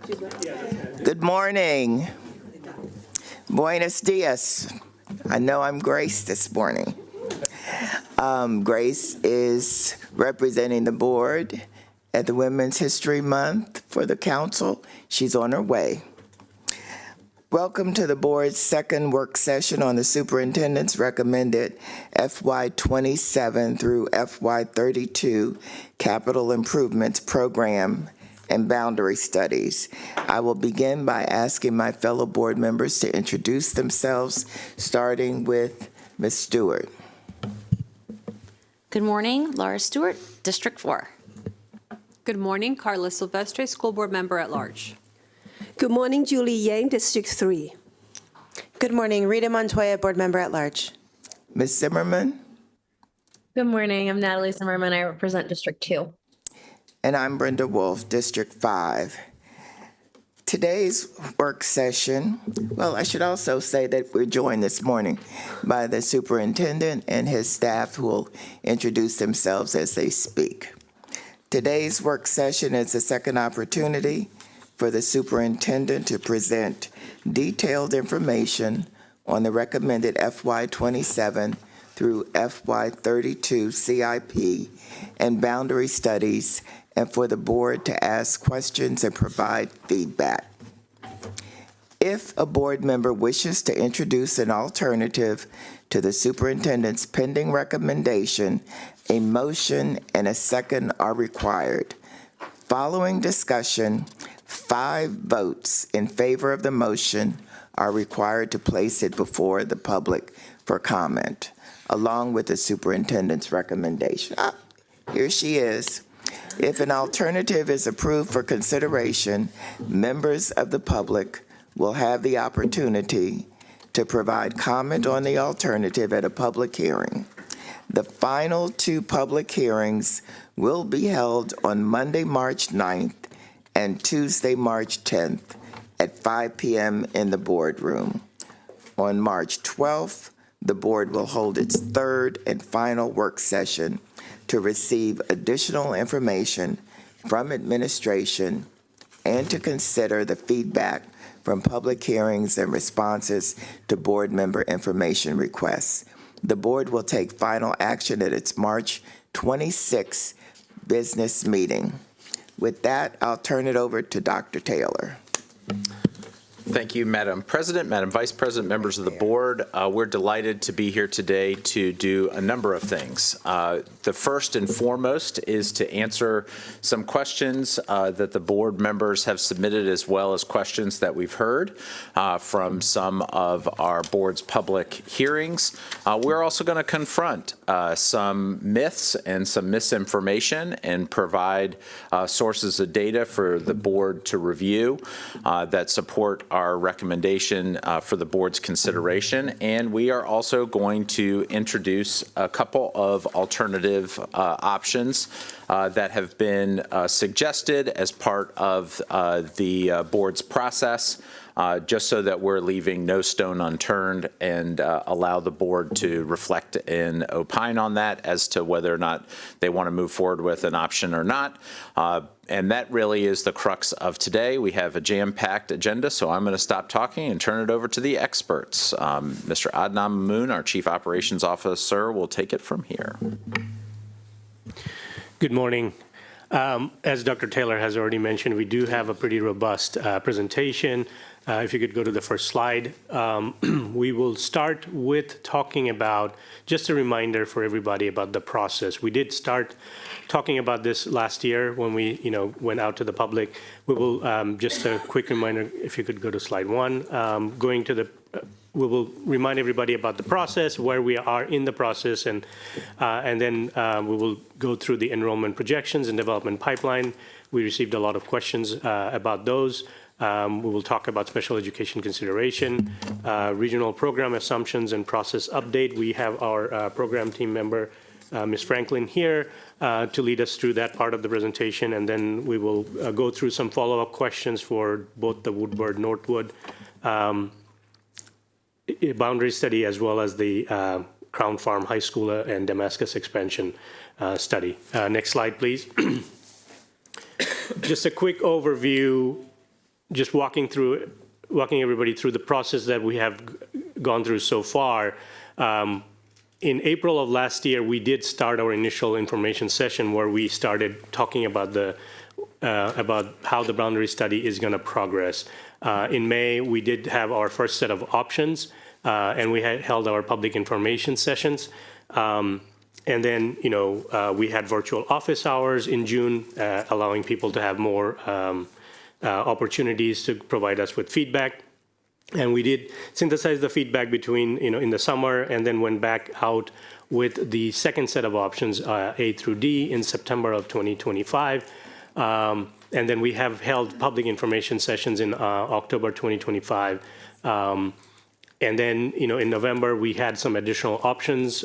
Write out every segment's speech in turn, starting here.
Good morning. Buenos dias. I know I'm Grace this morning. Grace is representing the board at the Women's History Month for the council. She's on her way. Welcome to the board's second work session on the superintendent's recommended FY27 through FY32 capital improvements program and boundary studies. I will begin by asking my fellow board members to introduce themselves, starting with Ms. Stewart. Good morning, Laura Stewart, District 4. Good morning, Carla Silvestre, School Board Member at Large. Good morning, Julie Yang, District 3. Good morning, Rita Montoya, Board Member at Large. Ms. Zimmerman. Good morning, I'm Natalie Zimmerman, I represent District 2. And I'm Brenda Wolf, District 5. Today's work session, well, I should also say that we're joined this morning by the superintendent and his staff who will introduce themselves as they speak. Today's work session is a second opportunity for the superintendent to present detailed information on the recommended FY27 through FY32 CIP and boundary studies, and for the board to ask questions and provide feedback. If a board member wishes to introduce an alternative to the superintendent's pending recommendation, a motion and a second are required. Following discussion, 5 votes in favor of the motion are required to place it before the public for comment, along with the superintendent's recommendation. Here she is. If an alternative is approved for consideration, members of the public will have the opportunity to provide comment on the alternative at a public hearing. The final 2 public hearings will be held on Monday, March 9th and Tuesday, March 10th at 5 p.m. in the boardroom. On March 12th, the board will hold its third and final work session to receive additional information from administration and to consider the feedback from public hearings and responses to board member information requests. The board will take final action at its March 26th business meeting. With that, I'll turn it over to Dr. Taylor. Thank you, Madam President, Madam Vice President, members of the board. We're delighted to be here today to do a number of things. The first and foremost is to answer some questions that the board members have submitted, as well as questions that we've heard from some of our board's public hearings. We're also going to confront some myths and some misinformation and provide sources of data for the board to review that support our recommendation for the board's consideration, and we are also going to introduce a couple of alternative options that have been suggested as part of the board's process, just so that we're leaving no stone unturned and allow the board to reflect and opine on that as to whether or not they want to move forward with an option or not. And that really is the crux of today. We have a jam-packed agenda, so I'm going to stop talking and turn it over to the experts. Mr. Adnan Mamoon, our Chief Operations Officer, will take it from here. Good morning. As Dr. Taylor has already mentioned, we do have a pretty robust presentation. If you could go to the first slide. We will start with talking about, just a reminder for everybody about the process. We did start talking about this last year when we went out to the public. We will, just a quick reminder, if you could go to slide 1, we will remind everybody about the process, where we are in the process, and then we will go through the enrollment projections and development pipeline. We received a lot of questions about those. We will talk about special education consideration, regional program assumptions and process update. We have our program team member, Ms. Franklin, here to lead us through that part of the presentation, and then we will go through some follow-up questions for both the Woodward, Northwood boundary study, as well as the Crown Farm High School and Damascus expansion study. Next slide, please. Just a quick overview just walking everybody through the process that we have gone through so far. In April of last year, we did start our initial information session where we started talking about about how the boundary study is going to progress. In May, we did have our first set of options, and we held our public information sessions. And then, we had virtual office hours in June, allowing people to have more opportunities to provide us with feedback. And we did synthesize the feedback between, in the summer, and then went back out with the second set of options, A through D, in September of 2025. And then we have held public information sessions in October 2025. And then, in November, we had some additional options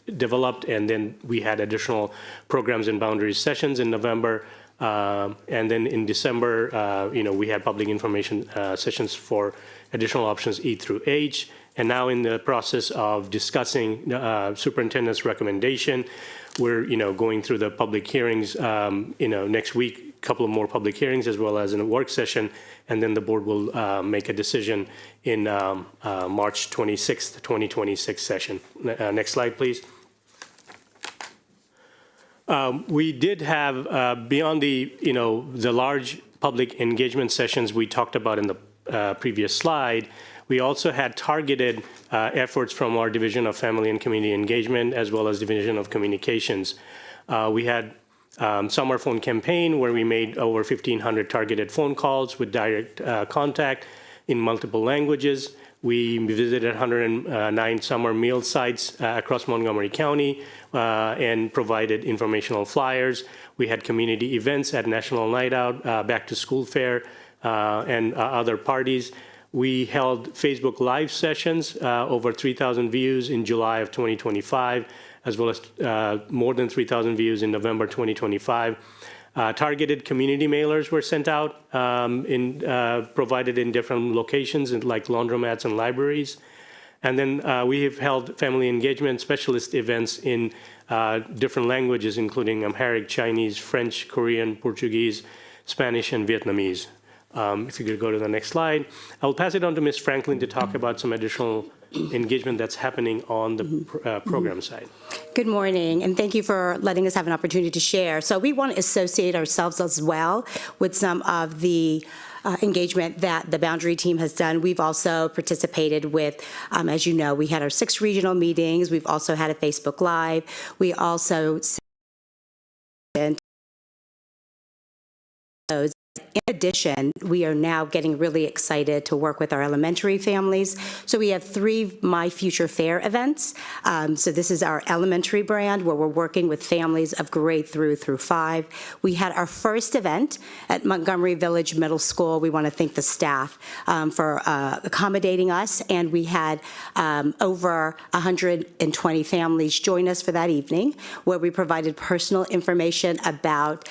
developed, and then we had additional programs and boundaries sessions in November. And then in December, we had public information sessions for additional options E through H. And now in the process of discussing superintendent's recommendation, we're going through the public hearings. Next week, a couple of more public hearings as well as in a work session, and then the board will make a decision in March 26th, 2026 session. Next slide, please. We did have, beyond the large public engagement sessions we talked about in the previous slide, we also had targeted efforts from our Division of Family and Community Engagement as well as Division of Communications. We had summer phone campaign where we made over 1,500 targeted phone calls with direct contact in multiple languages. We visited 109 summer meal sites across Montgomery County and provided informational flyers. We had community events at National Night Out, Back to School Fair, and other parties. We held Facebook Live sessions, over 3,000 views in July of 2025, as well as more than 3,000 views in November 2025. Targeted community mailers were sent out, provided in different locations like laundromats and libraries. And then we have held family engagement specialist events in different languages, including Amharic, Chinese, French, Korean, Portuguese, Spanish, and Vietnamese. If you could go to the next slide. I'll pass it on to Ms. Franklin to talk about some additional engagement that's happening on the program side. Good morning, and thank you for letting us have an opportunity to share. So we want to associate ourselves as well with some of the engagement that the Boundary team has done. We've also participated with, as you know, we had our 6 regional meetings. We've also had a Facebook Live. We also in addition, we are now getting really excited to work with our elementary families. So we have 3 My Future Fair events. So this is our elementary brand where we're working with families of grade through 5. We had our first event at Montgomery Village Middle School. We want to thank the staff for accommodating us. And we had over 120 families join us for that evening, where we provided personal information about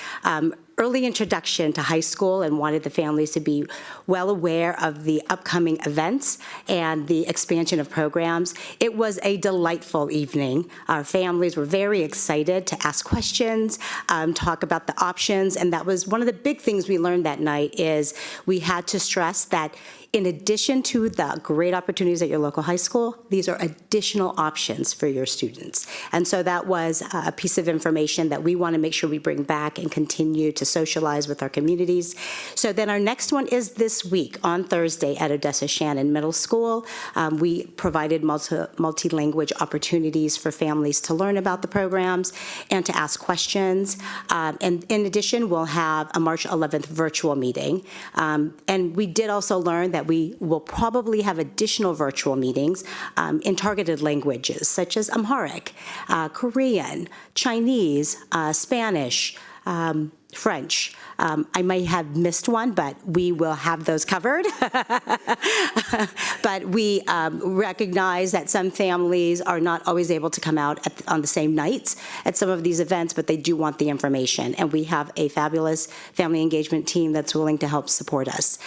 early introduction to high school and wanted the families to be well aware of the upcoming events and the expansion of programs. It was a delightful evening. Our families were very excited to ask questions, talk about the options, and that was one of the big things we learned that night is we had to stress that in addition to the great opportunities at your local high school, these are additional options for your students. And so that was a piece of information that we want to make sure we bring back and continue to socialize with our communities. So then our next one is this week on Thursday at Odessa Shannon Middle School. We provided multi-language opportunities for families to learn about the programs and to ask questions. And in addition, we'll have a March 11th virtual meeting. And we did also learn that we will probably have additional virtual meetings in targeted languages such as Amharic, Korean, Chinese, Spanish, French. I might have missed one, but we will have those covered. But we recognize that some families are not always able to come out on the same nights at some of these events, but they do want the information. And we have a fabulous family engagement team that's willing to help support us.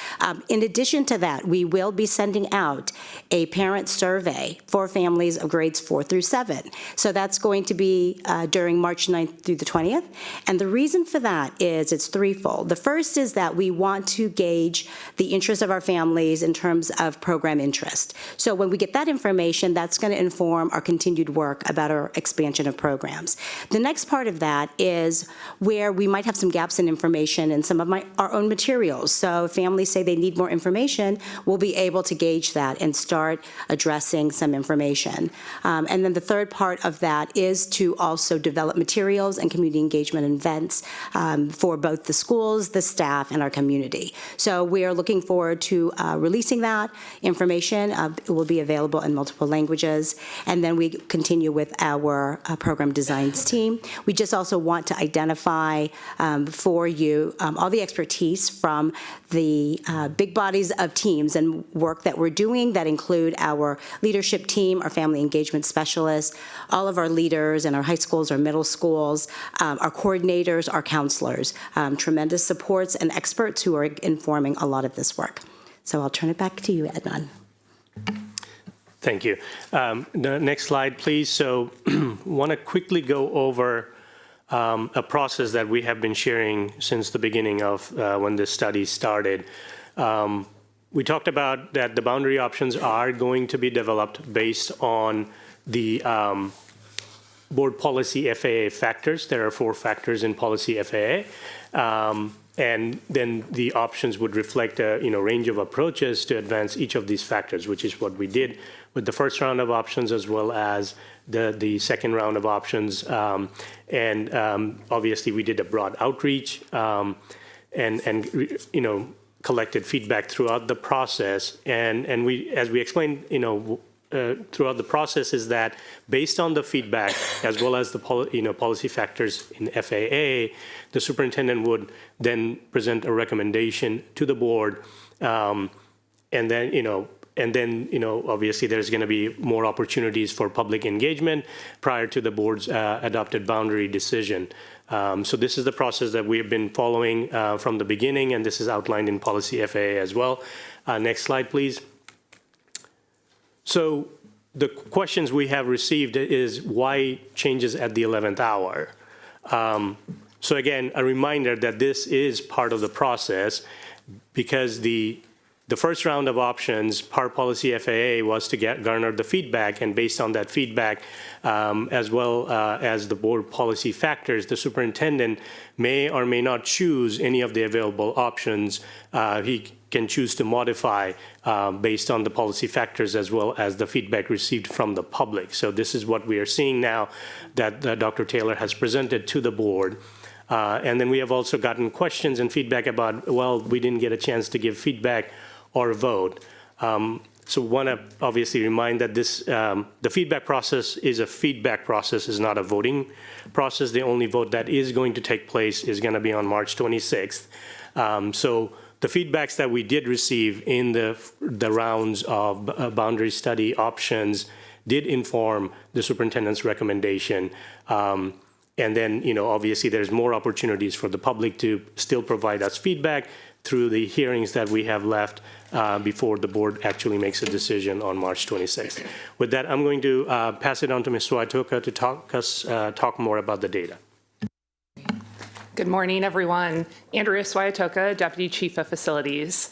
In addition to that, we will be sending out a parent survey for families of grades 4 through 7. So that's going to be during March 9th through the 20th. And the reason for that that is it's threefold. The first is that we want to gauge the interest of our families in terms of program interest. So when we get that information, that's going to inform our continued work about our expansion of programs. The next part of that is where we might have some gaps in information in some of our own materials. So if families say they need more information, we'll be able to gauge that and start addressing some information. And then the third part of that is to also develop materials and community engagement events for both the schools, the staff, and our community. So we are looking forward to releasing that information. It will be available in multiple languages. And then we continue with our program designs team. We just also want to identify for you all the expertise from the big bodies of teams and work that we're doing that include our leadership team, our family engagement specialists, all of our leaders in our high schools, our middle schools, our coordinators, our counselors, tremendous supports and experts who are informing a lot of this work. So I'll turn it back to you, Edmond. Thank you. The next slide, please. So want to quickly go over a process that we have been sharing since the beginning of when this study started. We talked about that the boundary options are going to be developed based on the board policy FAA factors. There are 4 factors in policy FAA. And then the options would reflect a range of approaches to advance each of these factors, which is what we did with the first round of options as well as the second round of options. Obviously, we did a broad outreach and collected feedback throughout the process. And we, as we explained, throughout the process, is that based on the feedback as well as the policy factors in FAA, the superintendent would then present a recommendation to the board, and then obviously there's going to be more opportunities for public engagement prior to the board's adopted boundary decision. So this is the process that we have been following from the beginning, and this is outlined in policy FAA as well. Next slide, please. So the questions we have received is why changes at the 11th hour? So again, a reminder that this is part of the process because the first round of options, part policy FAA, was to garner the feedback, and based on that feedback, as well as the board policy factors, the superintendent may or may not choose any of the available options. He can choose to modify based on the policy factors as well as the feedback received from the public. So this is what we are seeing now that Dr. Taylor has presented to the board. And then we have also gotten questions and feedback about, well, we didn't get a chance to give feedback or vote. So want to obviously remind that this, the feedback process is a feedback process, is not a voting process. The only vote that is going to take place is going to be on March 26th. So the feedbacks that we did receive in the rounds of boundary study options did inform the superintendent's recommendation. And then, obviously there's more opportunities for the public to still provide us feedback through the hearings that we have left before the board actually makes a decision on March 26th. With that, I'm going to pass it on to Ms. Swatoka to talk more about the data. Good morning, everyone. Andrea Swatoka, Deputy Chief of Facilities.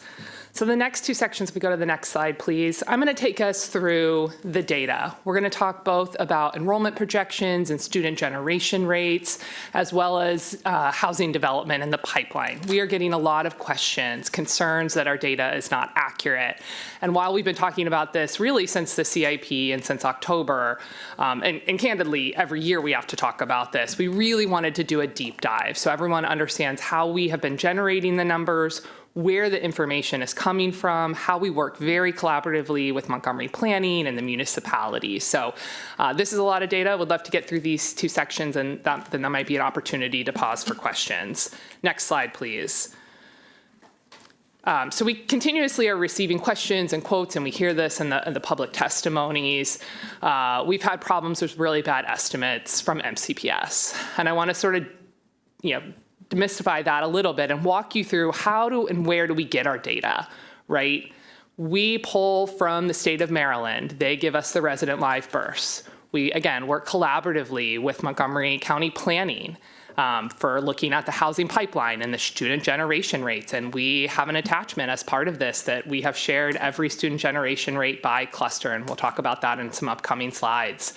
So the next 2 sections, if we go to the next slide, please, I'm going to take us through the data. We're going to talk both about enrollment projections and student generation rates, as well as housing development in the pipeline. We are getting a lot of questions, concerns that our data is not accurate. And while we've been talking about this really since the CIP and since October, and candidly, every year we have to talk about this, we really wanted to do a deep dive so everyone understands how we have been generating the numbers, where the information is coming from, how we work very collaboratively with Montgomery Planning and the municipalities. So this is a lot of data. Would love to get through these 2 sections, and then that might be an opportunity to pause for questions. Next slide, please. So we continuously are receiving questions and quotes, and we hear this in the public testimonies. We've had problems with really bad estimates from MCPS, and I want to sort of, demystify that a little bit and walk you through how and where do we get our data, right? We pull from the state of Maryland. They give us the resident live births. We, again, work collaboratively with Montgomery County Planning. for looking at the housing pipeline and the student generation rates. And we have an attachment as part of this that we have shared every student generation rate by cluster, and we'll talk about that in some upcoming slides.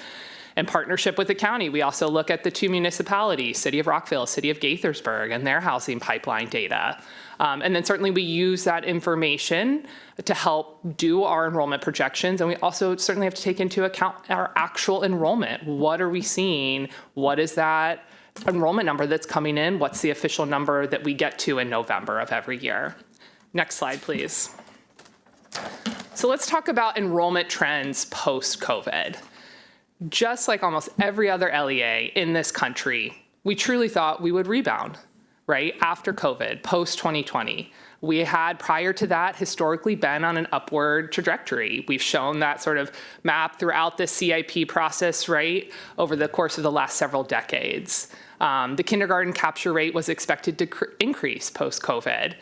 In partnership with the county, we also look at the two municipalities, City of Rockville, City of Gaithersburg, and their housing pipeline data. And then certainly we use that information to help do our enrollment projections. And we also certainly have to take into account our actual enrollment. What are we seeing? What is that enrollment number that's coming in? What's the official number that we get to in November of every year? Next slide, please. So let's talk about enrollment trends post-COVID. Just like almost every other LEA in this country, we truly thought we would rebound, right? After COVID, post-2020. We had, prior to that, historically been on an upward trajectory. We've shown that sort of map throughout the CIP process, right, over the course of the last several decades. The kindergarten capture rate was expected to increase post-COVID.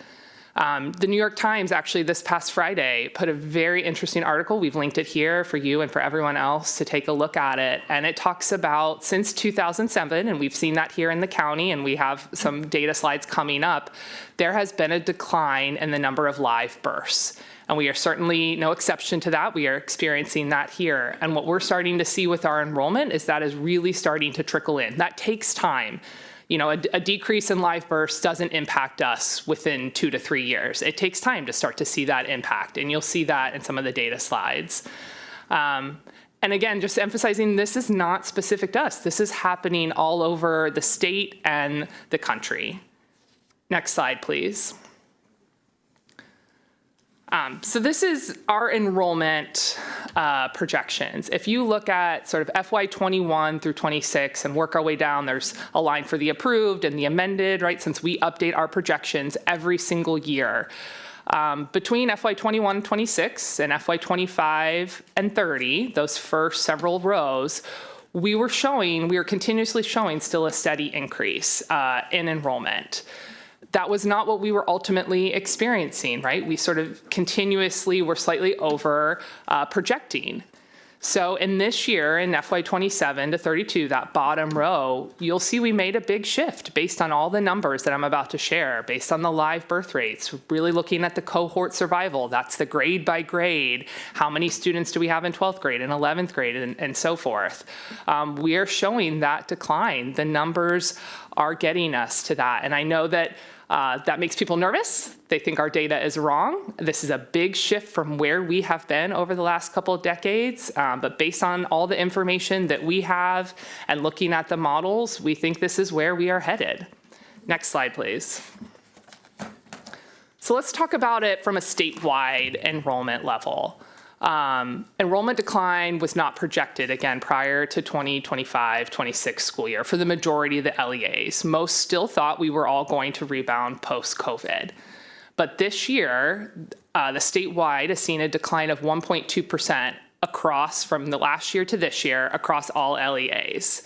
The New York Times actually this past Friday put a very interesting article. We've linked it here for you and for everyone else to take a look at it. And it talks about since 2007, and we've seen that here in the county, and we have some data slides coming up, there has been a decline in the number of live births. And we are certainly no exception to that. We are experiencing that here. And what we're starting to see with our enrollment is that is really starting to trickle in. That takes time. You know, a decrease in live births doesn't impact us within 2 to 3 years. It takes time to start to see that impact, and you'll see that in some of the data slides. And again, just emphasizing this is not specific to us. This is happening all over the state and the country. Next slide, please. So this is our enrollment projections. If you look at sort of FY21 through 26 and work our way down, there's a line for the approved and the amended, right? Since we update our projections every single year. Between FY21 and 26 and FY25 and 30, those first several rows, we were continuously showing still a steady increase in enrollment. That was not what we were ultimately experiencing, right? We sort of continuously were slightly over projecting. So in this year, in FY27 to 32, that bottom row, you'll see we made a big shift based on all the numbers that I'm about to share, based on the live birth rates, really looking at the cohort survival. That's the grade by grade. How many students do we have in 12th grade and 11th grade and so forth? We are showing that decline. The numbers are getting us to that. And I know that that makes people nervous. They think our data is wrong. This is a big shift from where we have been over the last couple of decades. But based on all the information that we have and looking at the models, we think this is where we are headed. Next slide, please. So let's talk about it from a statewide enrollment level. Enrollment decline was not projected, again, prior to 2025-26 school year for the majority of the LEAs. Most still thought we were all going to rebound post-COVID. But this year, the statewide has seen a decline of 1.2% across from the last year to this year across all LEAs.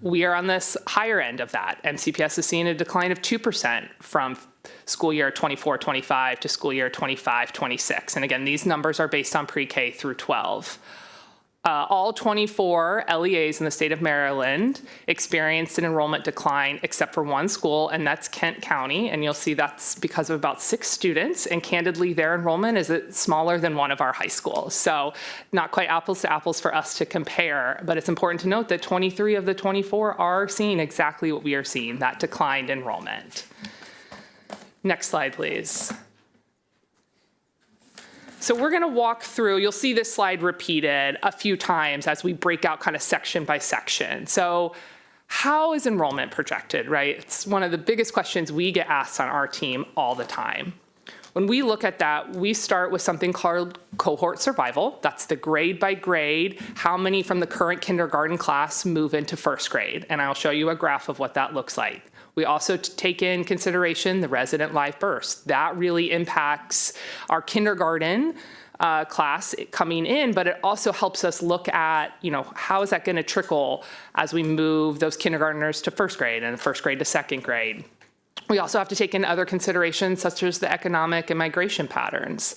We are on this higher end of that. MCPS has seen a decline of 2% from school year 24-25 to school year 25-26. And again, these numbers are based on pre-K through 12. All 24 LEAs in the state of Maryland experienced an enrollment decline except for one school, and that's Kent County. And you'll see that's because of about 6 students. And candidly, their enrollment is smaller than one of our high schools. So not quite apples to apples for us to compare. But it's important to note that 23 of the 24 are seeing exactly what we are seeing, that declined enrollment. Next slide, please. So we're going to walk through, you'll see this slide repeated a few times as we break out kind of section by section. So how is enrollment projected, right? It's one of the biggest questions we get asked on our team all the time. When we look at that, we start with something called cohort survival. That's the grade by grade, how many from the current kindergarten class move into first grade. And I'll show you a graph of what that looks like. We also take in consideration the resident live births. That really impacts our kindergarten class coming in, but it also helps us look at, how is that going to trickle as we move those kindergartners to first grade and first grade to second grade. We also have to take in other considerations such as the economic and migration patterns.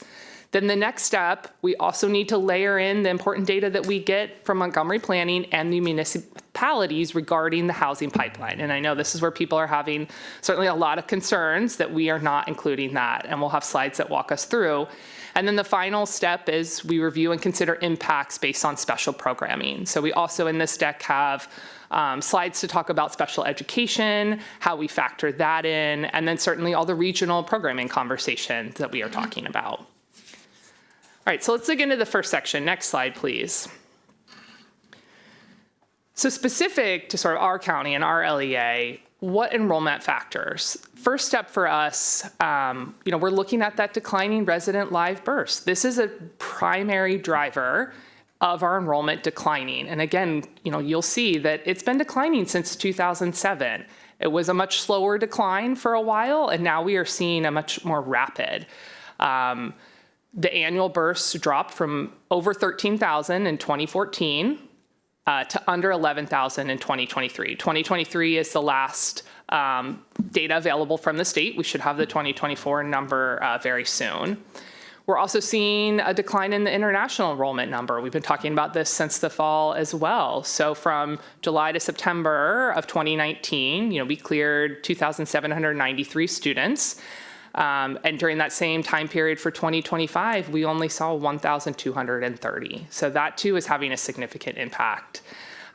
Then the next step, we also need to layer in the important data that we get from Montgomery Planning and the municipality municipalities regarding the housing pipeline. And I know this is where people are having certainly a lot of concerns that we are not including that, and we'll have slides that walk us through. And then the final step is we review and consider impacts based on special programming. So we also in this deck have slides to talk about special education, how we factor that in, and then certainly all the regional programming conversations that we are talking about. All right, so let's dig into the first section. Next slide, please. So specific to sort of our county and our LEA, what enrollment factors? First step for us, we're looking at that declining resident live births. This is a primary driver of our enrollment declining. And again, you'll see that it's been declining since 2007. It was a much slower decline for a while, and now we are seeing a much more rapid. The annual births dropped from over 13,000 in 2014 to under 11,000 in 2023. 2023 is the last data available from the state. We should have the 2024 number very soon. We're also seeing a decline in the international enrollment number. We've been talking about this since the fall as well. So from July to September of 2019, we cleared 2,793 students. And during that same time period for 2025, we only saw 1,230. So that too is having a significant impact.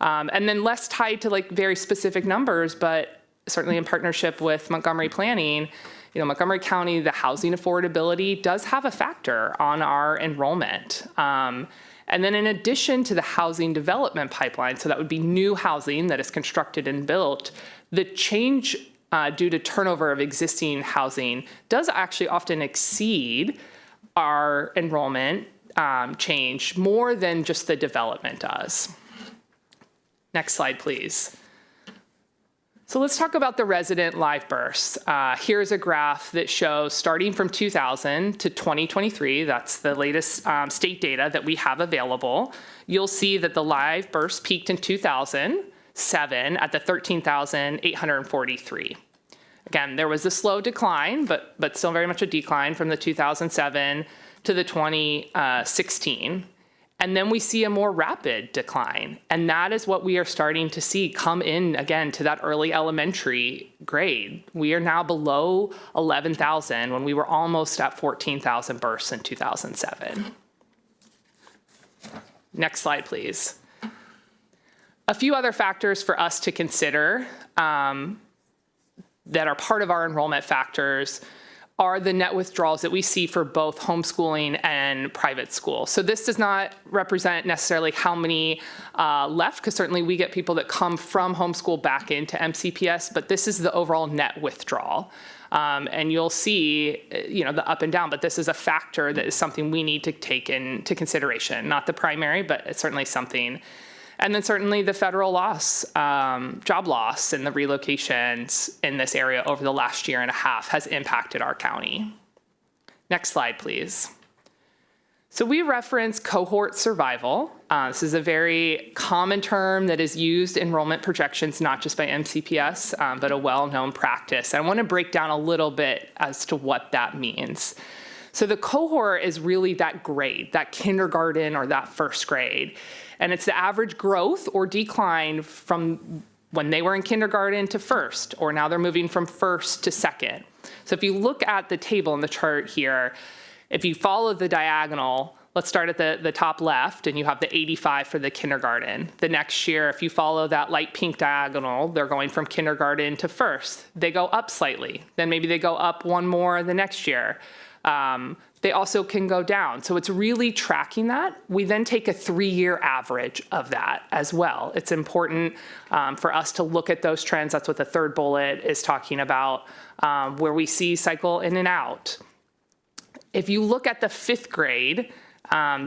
And then less tied to very specific numbers, but certainly in partnership with Montgomery Planning, Montgomery County, the housing affordability does have a factor on our enrollment. And then in addition to the housing development pipeline, so that would be new housing that is constructed and built, the change due to turnover of existing housing does actually often exceed our enrollment change more than just the development does. Next slide, please. So let's talk about the resident live births. Here's a graph that shows starting from 2000 to 2023, that's the latest state data that we have available. You'll see that the live births peaked in 2007 at the 13,843. Again, there was a slow decline, but still very much a decline from the 2007 to the 2016. And then we see a more rapid decline. And that is what we are starting to see come in, again, to that early elementary grade. We are now below 11,000 when we were almost at 14,000 births in 2007. Next slide, please. A few other factors for us to consider that are part of our enrollment factors are the net withdrawals that we see for both homeschooling and private school. So this does not represent necessarily how many left, because certainly we get people that come from homeschool back into MCPS, but this is the overall net withdrawal. And you'll see, the up and down, but this is a factor that is something we need to take into consideration. Not the primary, but it's certainly something. And then certainly the federal loss, job loss and the relocations in this area over the last year and a half has impacted our county. Next slide, please. So we reference cohort survival. This is a very common term that is used in enrollment projections, not just by MCPS, but a well-known practice. And I want to break down a little bit as to what that means. So the cohort is really that grade, that kindergarten or that first grade. And it's the average growth or decline from when they were in kindergarten to first, or now they're moving from first to second. So if you look at the table in the chart here, if you follow the diagonal, let's start at the top left, and you have the 85 for the kindergarten. The next year, if you follow that light pink diagonal, they're going from kindergarten to first. They go up slightly. Then maybe they go up one more the next year. They also can go down. So it's really tracking that. We then take a 3-year average of that as well. It's important for us to look at those trends. That's what the third bullet is talking about, where we see cycle in and out. If you look at the 5th grade,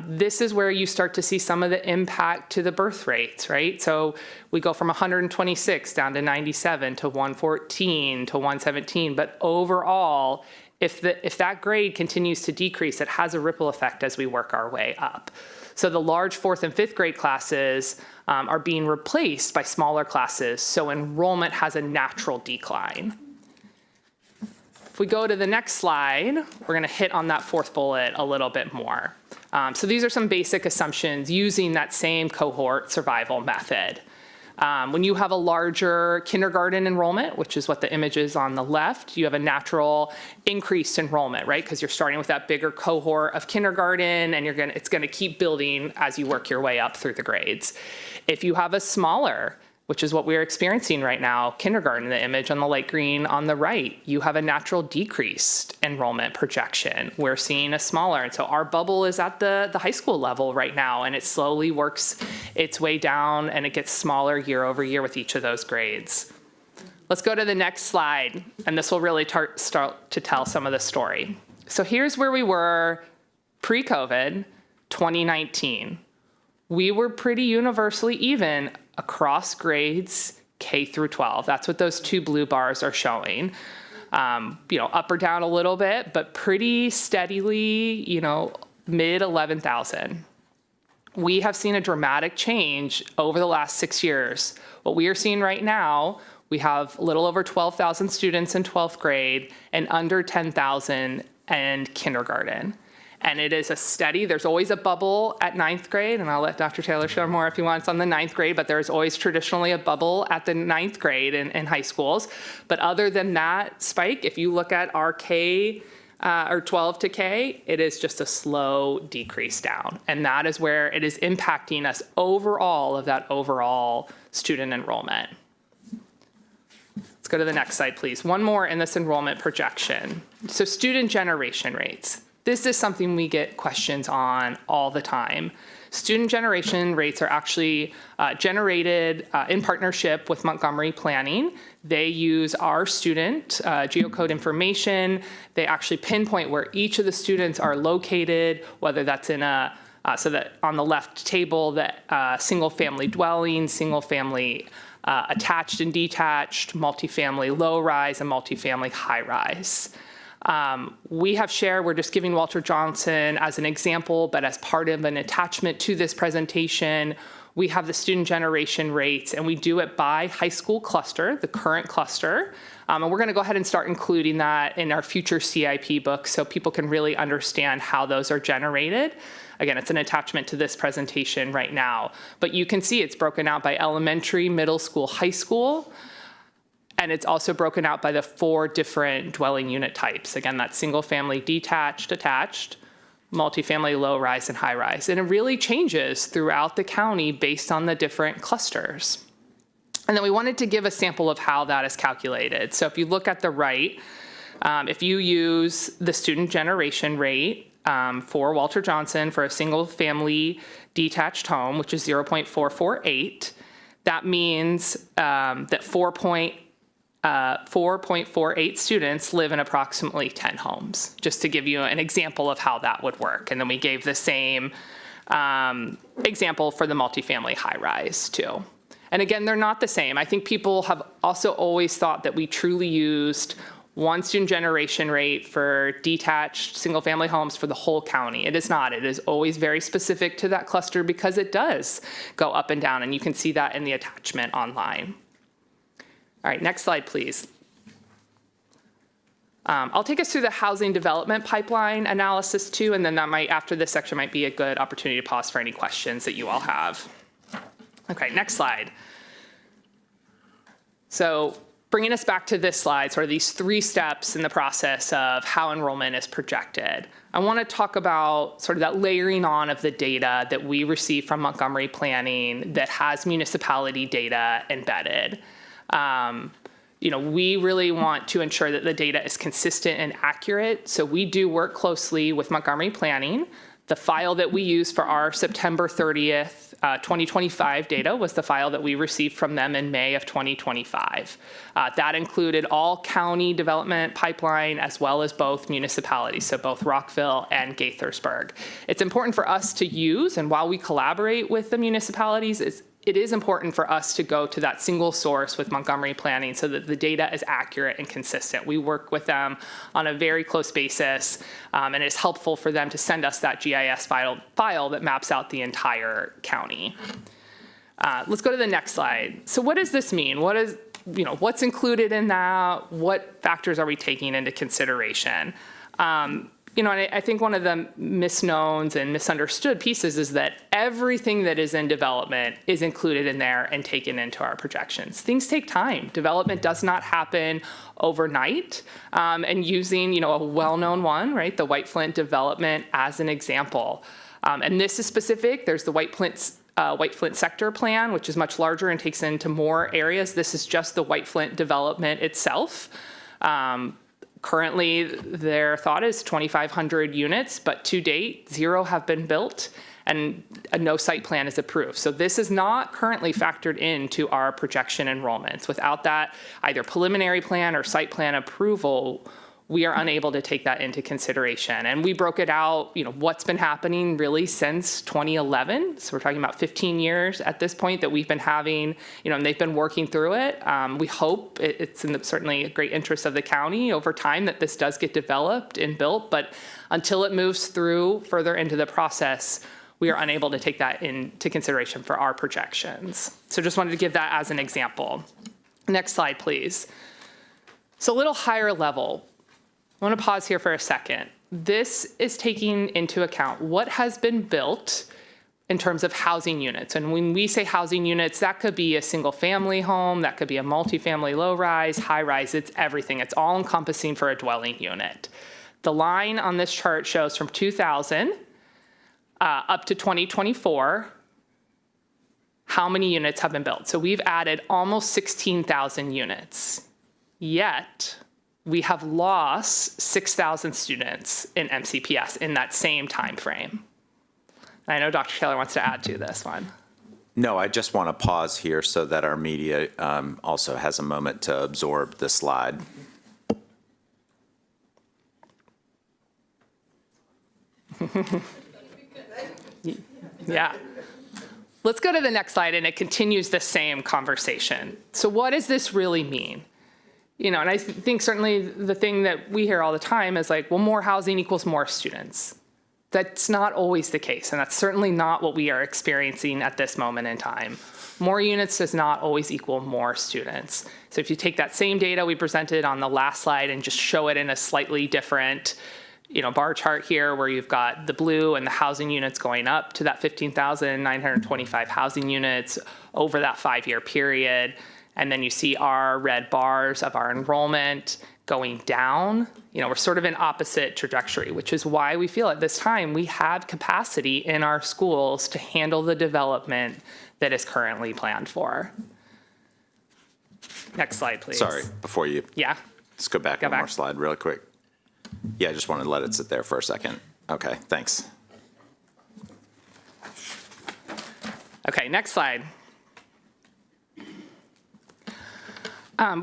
this is where you start to see some of the impact to the birth rates, right? So we go from 126 down to 97 to 114 to 117, but overall, if that grade continues to decrease, it has a ripple effect as we work our way up. So the large 4th and 5th grade classes are being replaced by smaller classes, so enrollment has a natural decline. If we go to the next slide, we're going to hit on that 4th bullet a little bit more. So these are some basic assumptions using that same cohort survival method. When you have a larger kindergarten enrollment, which is what the image is on the left, you have a natural increased enrollment, right? Because you're starting with that bigger cohort of kindergarten, and it's going to keep building as you work your way up through the grades. If you have a smaller, which is what we're experiencing right now, kindergarten, the image on the light green on the right, you have a natural decreased enrollment projection. We're seeing a smaller, and so our bubble is at the high school level right now, and it slowly works its way down, and it gets smaller year over year with each of those grades. Let's go to the next slide, and this will really start to tell some of the story. So here's where we were pre-COVID, 2019. We were pretty universally even across grades K through 12. That's what those two blue bars are showing. Up or down a little bit, but pretty steadily, mid 11,000. We have seen a dramatic change over the last 6 years. What we are seeing right now, we have a little over 12,000 students in 12th grade and under 10,000 in kindergarten. And it is a steady, there's always a bubble at 9th grade, and I'll let Dr. Taylor share more if he wants on the 9th grade, but there's always traditionally a bubble at the 9th grade in high schools. But other than that spike, if you look at our K, or 12 to K, it is just a slow decrease down. And that is where it is impacting us overall of that overall student enrollment. Let's go to the next slide, please. One more in this enrollment projection. So student generation rates. This is something we get questions on all the time. Student generation rates are actually generated in partnership with Montgomery Planning. They use our student geocode information. They actually pinpoint where each of the students are located, whether that's in so that on the left table, that single family dwelling, single family attached and detached, multifamily low rise, and multifamily high rise. We have shared, we're just giving Walter Johnson as an example, but as part of an attachment to this presentation, we have the student generation rates, and we do it by high school cluster, the current cluster. And we're going to go ahead and start including that in our future CIP books so people can really understand how those are generated. Again, it's an attachment to this presentation right now. But you can see it's broken out by elementary, middle school, high school. And it's also broken out by the 4 different dwelling unit types. Again, that's single family detached, attached, multifamily low rise, and high rise. And it really changes throughout the county based on the different clusters. And then we wanted to give a sample of how that is calculated. So if you look at the right, if you use the student generation rate for Walter Johnson for a single family detached home, which is 0.448, that means that 4.48 students live in approximately 10 homes, just to give you an example of how that would work. And then we gave the same example for the multifamily high rise too. And again, they're not the same. I think people have also always thought that we truly used one student generation rate for detached single family homes for the whole county. It is not. It is always very specific to that cluster because it does go up and down, and you can see that in the attachment online. All right, next slide, please. I'll take us through the housing development pipeline analysis too, and then that might, after this section, might be a good opportunity to pause for any questions that you all have. Okay, next slide. So bringing us back to this slide, sort of these 3 steps in the process of how enrollment is projected. I want to talk about sort of that layering on of the data that we receive from Montgomery Planning that has municipality data embedded. We really want to ensure that the data is consistent and accurate. So we do work closely with Montgomery Planning. The file that we use for our September 30th, 2025 data was the file that we received from them in May of 2025. That included all county development pipeline as well as both municipalities, so both Rockville and Gaithersburg. It's important for us to use, and while we collaborate with the municipalities, it is important for us to go to that single source with Montgomery Planning so that the data is accurate and consistent. We work with them on a very close basis, and it's helpful for them to send us that GIS file that maps out the entire county. Let's go to the next slide. So what does this mean? What's included in that? What factors are we taking into consideration? and I think one of the misknowns and misunderstood pieces is that everything that is in development is included in there and taken into our projections. Things take time. Development does not happen overnight. And using, a well-known one, right, the White Flint development as an example. And this is specific. There's the White Flint sector plan, which is much larger and takes into more areas. This is just the White Flint development itself. Currently, their thought is 2,500 units, but to date, 0 have been built and no site plan is approved. So this is not currently factored into our projection enrollments. Without that either preliminary plan or site plan approval, we are unable to take that into consideration. And we broke it out, what's been happening really since 2011. So we're talking about 15 years at this point that we've been having, and they've been working through it. We hope it's in certainly a great interest of the county over time that this does get developed and built. But until it moves through further into the process, we are unable to take that into consideration for our projections. So just wanted to give that as an example. Next slide, please. So a little higher level. I want to pause here for a second. This is taking into account what has been built in terms of housing units. And when we say housing units, that could be a single family home, that could be a multifamily low rise, high rise, it's everything. It's all encompassing for a dwelling unit. The line on this chart shows from 2000 up to 2024, how many units have been built. So we've added almost 16,000 units. Yet, we have lost 6,000 students in MCPS in that same time frame. And I know Dr. Taylor wants to add to this one. No, I just want to pause here so that our media also has a moment to absorb the slide. Yeah. Let's go to the next slide, and it continues the same conversation. So what does this really mean? And I think certainly the thing that we hear all the time is like, well, more housing equals more students. That's not always the case, and that's certainly not what we are experiencing at this moment in time. More units does not always equal more students. So if you take that same data we presented on the last slide and just show it in a slightly different bar chart here where you've got the blue and the housing units going up to that 15,925 housing units over that 5-year period. And then you see our red bars of our enrollment going down. We're sort of in opposite trajectory, which is why we feel at this time we have capacity in our schools to handle the development that is currently planned for. Next slide, please. Sorry, before you. Yeah. Let's go back one more slide real quick. Yeah, I just wanted to let it sit there for a second. Okay, thanks. Okay, next slide.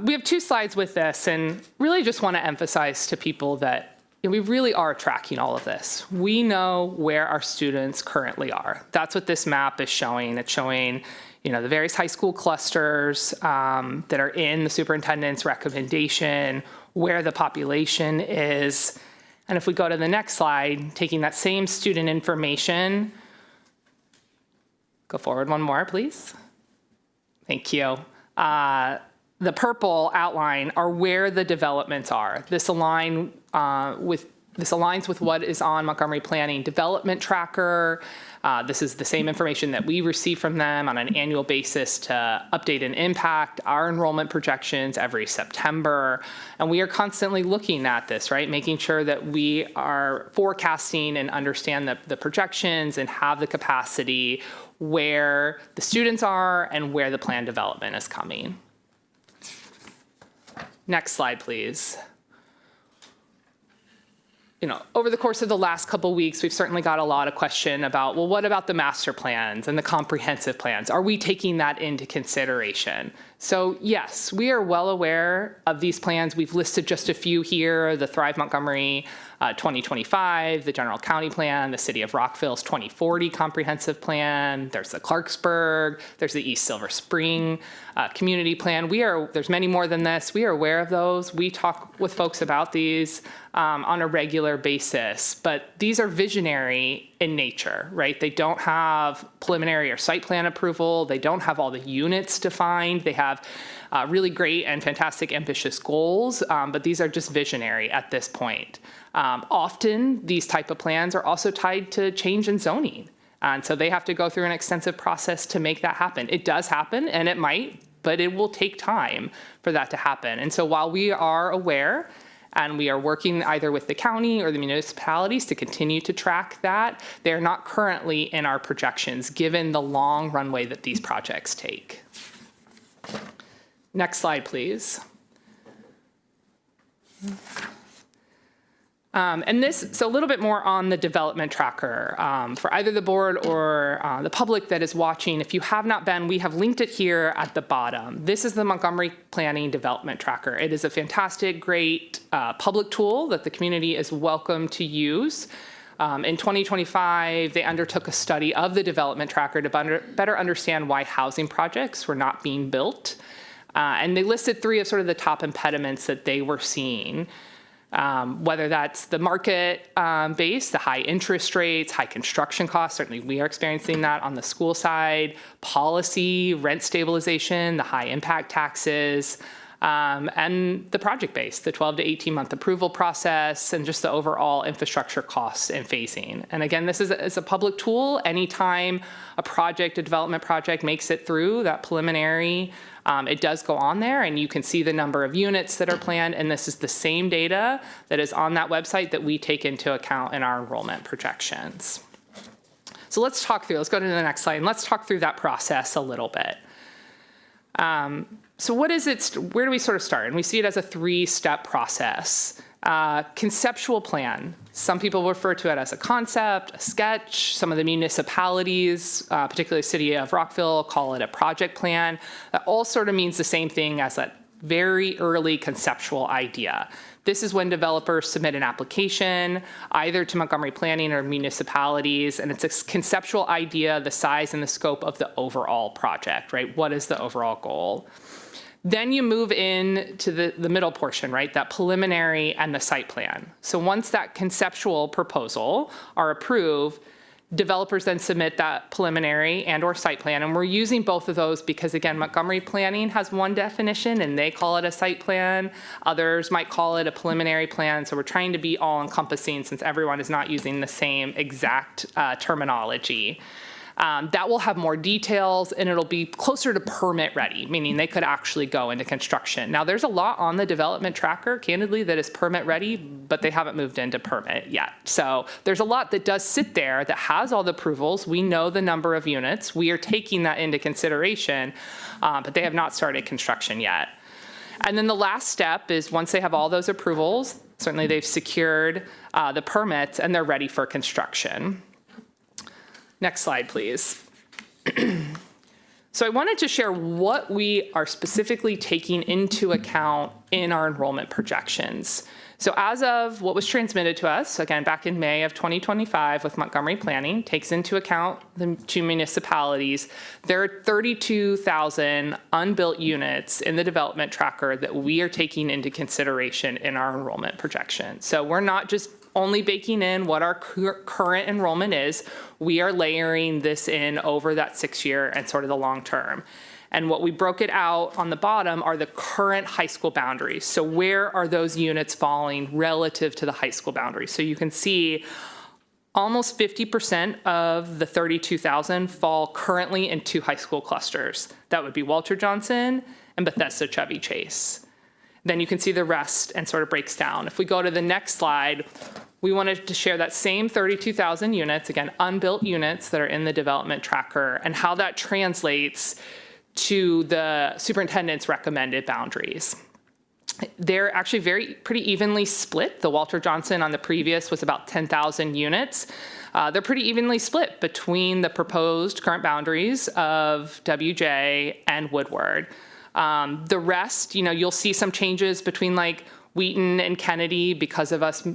We have 2 slides with this, and really just want to emphasize to people that we really are tracking all of this. We know where our students currently are. That's what this map is showing. It's showing, the various high school clusters that are in the superintendent's recommendation, where the population is. And if we go to the next slide, taking that same student information, go forward one more, please. Thank you. The purple outline are where the developments are. This aligns with what is on Montgomery Planning Development Tracker. This is the same information that we receive from them on an annual basis to update and impact our enrollment projections every September. And we are constantly looking at this, right? Making sure that we are forecasting and understand the projections and have the capacity where the students are and where the plan development is coming. Next slide, please. Over the course of the last couple weeks, we've certainly got a lot of question about, well, what about the master plans and the comprehensive plans? Are we taking that into consideration? So yes, we are well aware of these plans. We've listed just a few here, the Thrive Montgomery 2025, the General County Plan, the City of Rockville's 2040 Comprehensive Plan, there's the Clarksburg, there's the East Silver Spring Community Plan. There's many more than this. We are aware of those. We talk with folks about these on a regular basis, but these are visionary in nature, right? They don't have preliminary or site plan approval. They don't have all the units defined. They have really great and fantastic ambitious goals, but these are just visionary at this point. Often these type of plans are also tied to change in zoning. And so they have to go through an extensive process to make that happen. It does happen, and it might, but it will take time for that to happen. And so while we are aware and we are working either with the county or the municipalities to continue to track that, they're not currently in our projections given the long runway that these projects take. Next slide, please. And this, so a little bit more on the development tracker for either the board or the public that is watching. If you have not been, we have linked it here at the bottom. This is the Montgomery Planning Development Tracker. It is a fantastic, great public tool that the community is welcome to use. In 2025, they undertook a study of the development tracker to better understand why housing projects were not being built. And they listed 3 of sort of the top impediments that they were seeing. Whether that's the market base, the high interest rates, high construction costs, certainly we are experiencing that on the school side, policy, rent stabilization, the high impact taxes, and the project base, the 12 to 18 month approval process, and just the overall infrastructure costs and phasing. And again, this is a public tool. Anytime a project, a development project makes it through that preliminary, it does go on there, and you can see the number of units that are planned, and this is the same data that is on that website that we take into account in our enrollment projections. So let's talk through, let's go to the next slide, and let's talk through that process a little bit. So what is it, where do we sort of start? And we see it as a 3-step process. Conceptual plan. Some people refer to it as a concept, a sketch. Some of the municipalities, particularly the city of Rockville, call it a project plan. That all sort of means the same thing as that very early conceptual idea. This is when developers submit an application, either to Montgomery Planning or municipalities, and it's a conceptual idea, the size and the scope of the overall project, right? What is the overall goal? Then you move in to the middle portion, right? That preliminary and the site plan. So once that conceptual proposal are approved, developers then submit that preliminary and or site plan. And we're using both of those because, again, Montgomery Planning has one definition and they call it a site plan. Others might call it a preliminary plan. So we're trying to be all encompassing since everyone is not using the same exact terminology. That will have more details and it'll be closer to permit ready, meaning they could actually go into construction. Now there's a lot on the development tracker, candidly, that is permit ready, but they haven't moved into permit yet. So there's a lot that does sit there that has all the approvals. We know the number of units. We are taking that into consideration, but they have not started construction yet. And then the last step is once they have all those approvals, certainly they've secured the permits and they're ready for construction. Next slide, please. So I wanted to share what we are specifically taking into account in our enrollment projections. So as of what was transmitted to us, again, back in May of 2025 with Montgomery Planning, takes into account the 2 municipalities, there are 32,000 unbuilt units in the development tracker that we are taking into consideration in our enrollment projection. So we're not just only baking in what our current enrollment is, we are layering this in over that 6-year and sort of the long term. And what we broke it out on the bottom are the current high school boundaries. So where are those units falling relative to the high school boundaries? So you can see almost 50% of the 32,000 fall currently in 2 high school clusters. That would be Walter Johnson and Bethesda Chevy Chase. Then you can see the rest and sort of breaks down. If we go to the next slide, we wanted to share that same 32,000 units, again, unbuilt units that are in the development tracker, and how that translates to the superintendent's recommended boundaries. They're actually pretty evenly split. The Walter Johnson on the previous was about 10,000 units. They're pretty evenly split between the proposed current boundaries of WJ and Woodward. The rest, you'll see some changes between like Wheaton and Kennedy because of us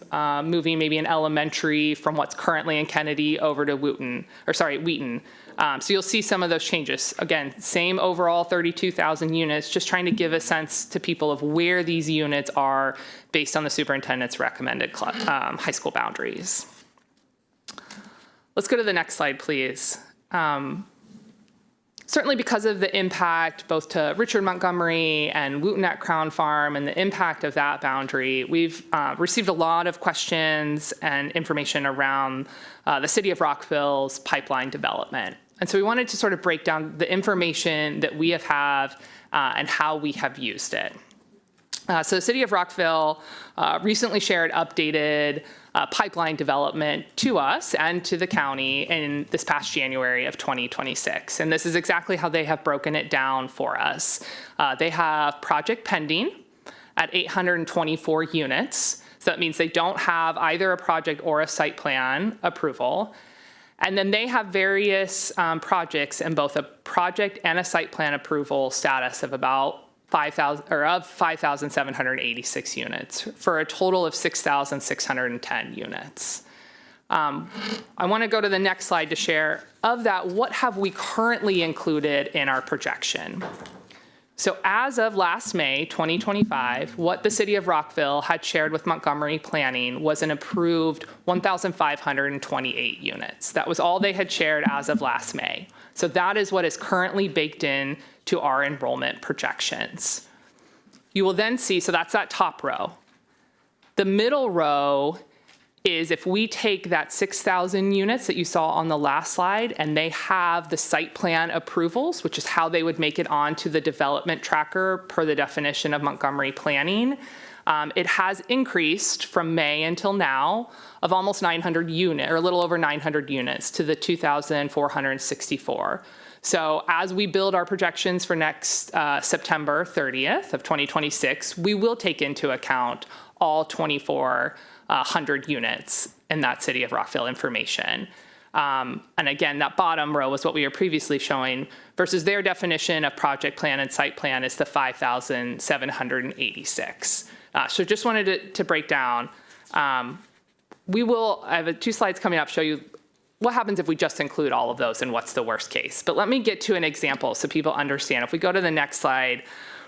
moving maybe an elementary from what's currently in Kennedy over to Wheaton. So you'll see some of those changes. Again, same overall 32,000 units, just trying to give a sense to people of where these units are based on the superintendent's recommended high school boundaries. Let's go to the next slide, please. Certainly because of the impact both to Richard Montgomery and Wooten at Crown Farm and the impact of that boundary, we've received a lot of questions and information around the city of Rockville's pipeline development. And so we wanted to sort of break down the information that we have and how we have used it. So the city of Rockville recently shared updated pipeline development to us and to the county in this past January of 2026. And this is exactly how they have broken it down for us. They have project pending at 824 units. So that means they don't have either a project or a site plan approval. And then they have various projects in both a project and a site plan approval status of about 5,786 units for a total of 6,610 units. I want to go to the next slide to share of that, what have we currently included in our projection? So as of last May 2025, what the city of Rockville had shared with Montgomery Planning was an approved 1,528 units. That was all they had shared as of last May. So that is what is currently baked in to our enrollment projections. You will then see, so that's that top row. The middle row is if we take that 6,000 units that you saw on the last slide and they have the site plan approvals, which is how they would make it onto the development tracker per the definition of Montgomery Planning, it has increased from May until now of almost 900 units, or a little over 900 units to the 2,464. So as we build our projections for next September 30th of 2026, we will take into account all 2,400 units in that city of Rockville information. And again, that bottom row was what we were previously showing versus their definition of project plan and site plan is the 5,786. So just wanted to break down. I have 2 slides coming up show you what happens if we just include all of those and what's the worst case. But let me get to an example so people understand. If we go to the next slide,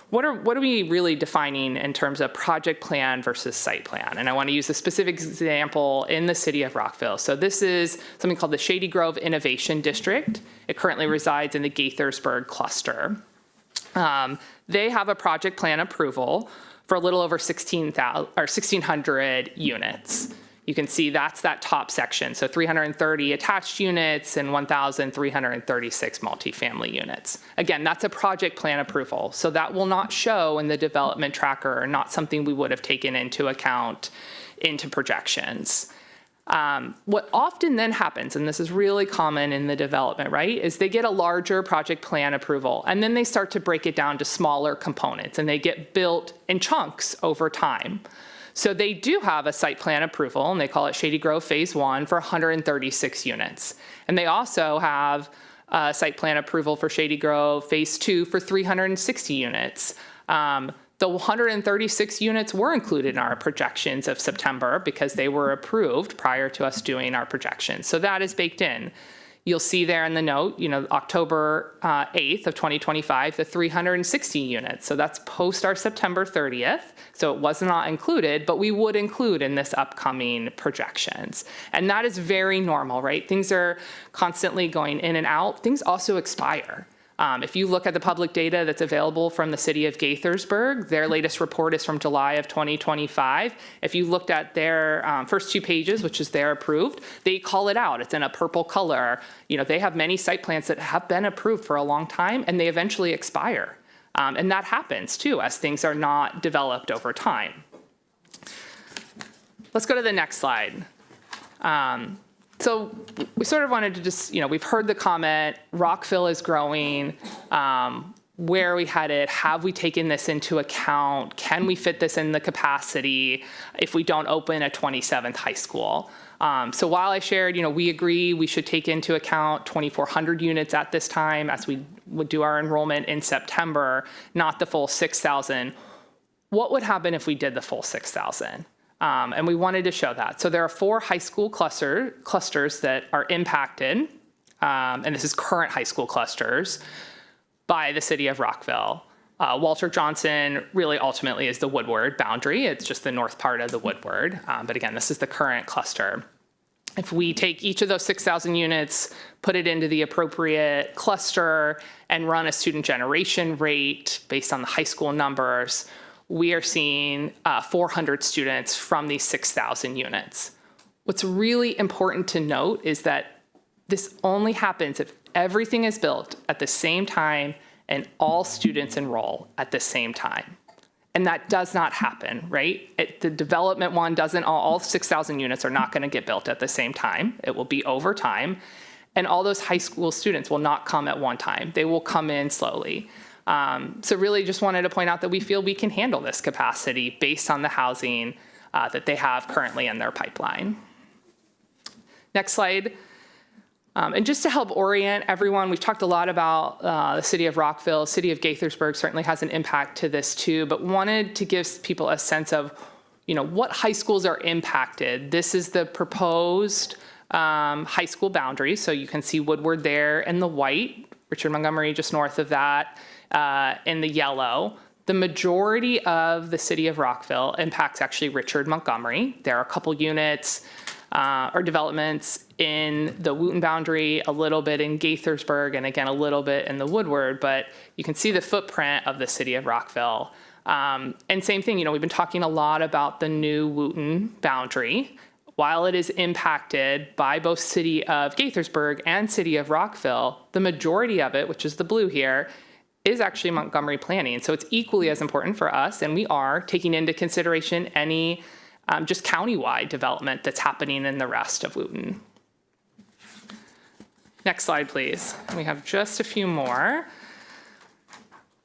what are we really defining in terms of project plan versus site plan? And I want to use a specific example in the city of Rockville. So this is something called the Shady Grove Innovation District. It currently resides in the Gaithersburg cluster. They have a project plan approval for a little over 1,600 units. You can see that's that top section. So 330 attached units and 1,336 multifamily units. Again, that's a project plan approval. So that will not show in the development tracker or not something we would have taken into account into projections. What often then happens, and this is really common in the development, right, is they get a larger project plan approval and then they start to break it down to smaller components and they get built in chunks over time. So they do have a site plan approval, and they call it Shady Grove Phase 1 for 136 units. And they also have a site plan approval for Shady Grove Phase 2 for 360 units. The 136 units were included in our projections of September because they were approved prior to us doing our projections. So that is baked in. You'll see there in the note, October 8th of 2025, the 360 units. So that's post our September 30th. So it was not included, but we would include in this upcoming projections. And that is very normal, right? Things are constantly going in and out. Things also expire. If you look at the public data that's available from the city of Gaithersburg, their latest report is from July of 2025. If you looked at their first 2 pages, which is their approved, they call it out. It's in a purple color. They have many site plans that have been approved for a long time and they eventually expire. And that happens too as things are not developed over time. Let's go to the next slide. So we sort of wanted to just, we've heard the comment, Rockville is growing, where are we headed? Have we taken this into account? Can we fit this in the capacity if we don't open a 27th high school? So while I shared, we agree we should take into account 2,400 units at this time as we would do our enrollment in September, not the full 6,000. What would happen if we did the full 6,000? And we wanted to show that. So there are 4 high school clusters that are impacted, and this is current high school clusters, by the city of Rockville. Walter Johnson really ultimately is the Woodward boundary. It's just the north part of the Woodward. But again, this is the current cluster. If we take each of those 6,000 units, put it into the appropriate cluster, and run a student generation rate based on the high school numbers, we are seeing 400 students from these 6,000 units. What's really important to note is that this only happens if everything is built at the same time and all students enroll at the same time. And that does not happen, right? The development one doesn't, all 6,000 units are not going to get built at the same time. It will be over time. And all those high school students will not come at one time. They will come in slowly. So really just wanted to point out that we feel we can handle this capacity based on the housing that they have currently in their pipeline. Next slide. And just to help orient everyone, we've talked a lot about the city of Rockville. City of Gaithersburg certainly has an impact to this too, but wanted to give people a sense of, what high schools are impacted. This is the proposed high school boundary. So you can see Woodward there in the white, Richard Montgomery just north of that in the yellow. The majority of the city of Rockville impacts actually Richard Montgomery. There are a couple units or developments in the Wootton boundary, a little bit in Gaithersburg, and again, a little bit in the Woodward, but you can see the footprint of the city of Rockville. And same thing, we've been talking a lot about the new Wootton boundary. While it is impacted by both city of Gaithersburg and city of Rockville, the majority of it, which is the blue here, is actually Montgomery planning. So it's equally as important for us, and we are taking into consideration any just countywide development that's happening in the rest of Wootton. Next slide, please. We have just a few more.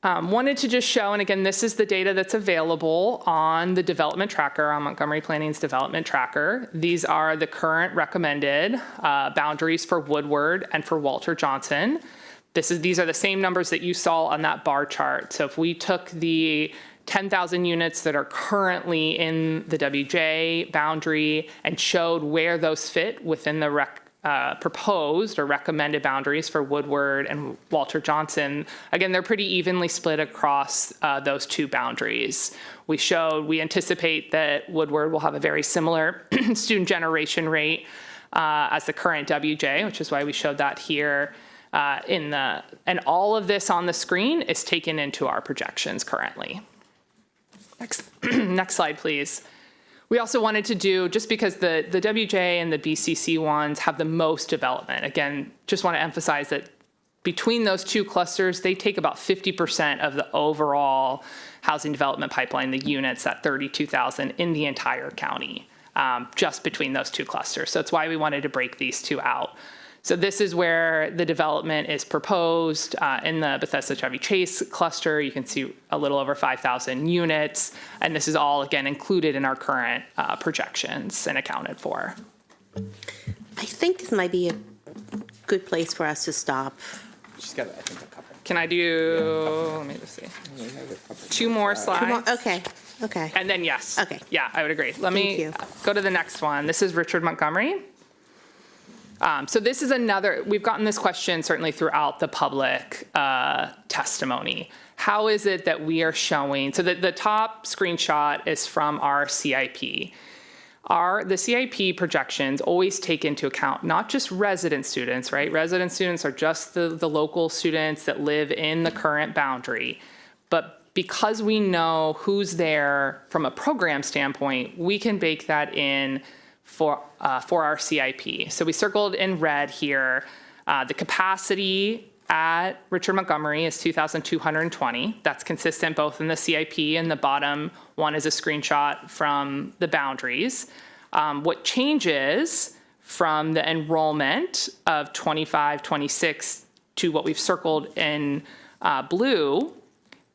Wanted to just show, and again, this is the data that's available on the development tracker, on Montgomery Planning's development tracker. These are the current recommended boundaries for Woodward and for Walter Johnson. These are the same numbers that you saw on that bar chart. So if we took the 10,000 units that are currently in the WJ boundary and showed where those fit within the proposed or recommended boundaries for Woodward and Walter Johnson, again, they're pretty evenly split across those two boundaries. We anticipate that Woodward will have a very similar student generation rate as the current WJ, which is why we showed that here. And all of this on the screen is taken into our projections currently. Next slide, please. We also wanted to do, just because the WJ and the BCC ones have the most development, again, just want to emphasize that between those two clusters, they take about 50% of the overall housing development pipeline, the units, at 32,000 in the entire county, just between those two clusters. So that's why we wanted to break these two out. So this is where the development is proposed in the Bethesda-Chevy Chase cluster. You can see a little over 5,000 units. And this is all, again, included in our current projections and accounted for. I think this might be a good place for us to stop. She's got, I think, a couple. Can I do, let me just see, two more slides? Okay. And then yes. Okay. Yeah, I would agree. Let me go to the next one. This is Richard Montgomery. So this is another, we've gotten this question certainly throughout the public testimony. How is it that we are showing, so the top screenshot is from our CIP. The CIP projections always take into account not just resident students, right? Resident students are just the local students that live in the current boundary. But because we know who's there from a program standpoint, we can bake that in for our CIP. So we circled in red here, the capacity at Richard Montgomery is 2,220. That's consistent both in the CIP and the bottom one is a screenshot from the boundaries. What changes from the enrollment of 25, 26 to what we've circled in blue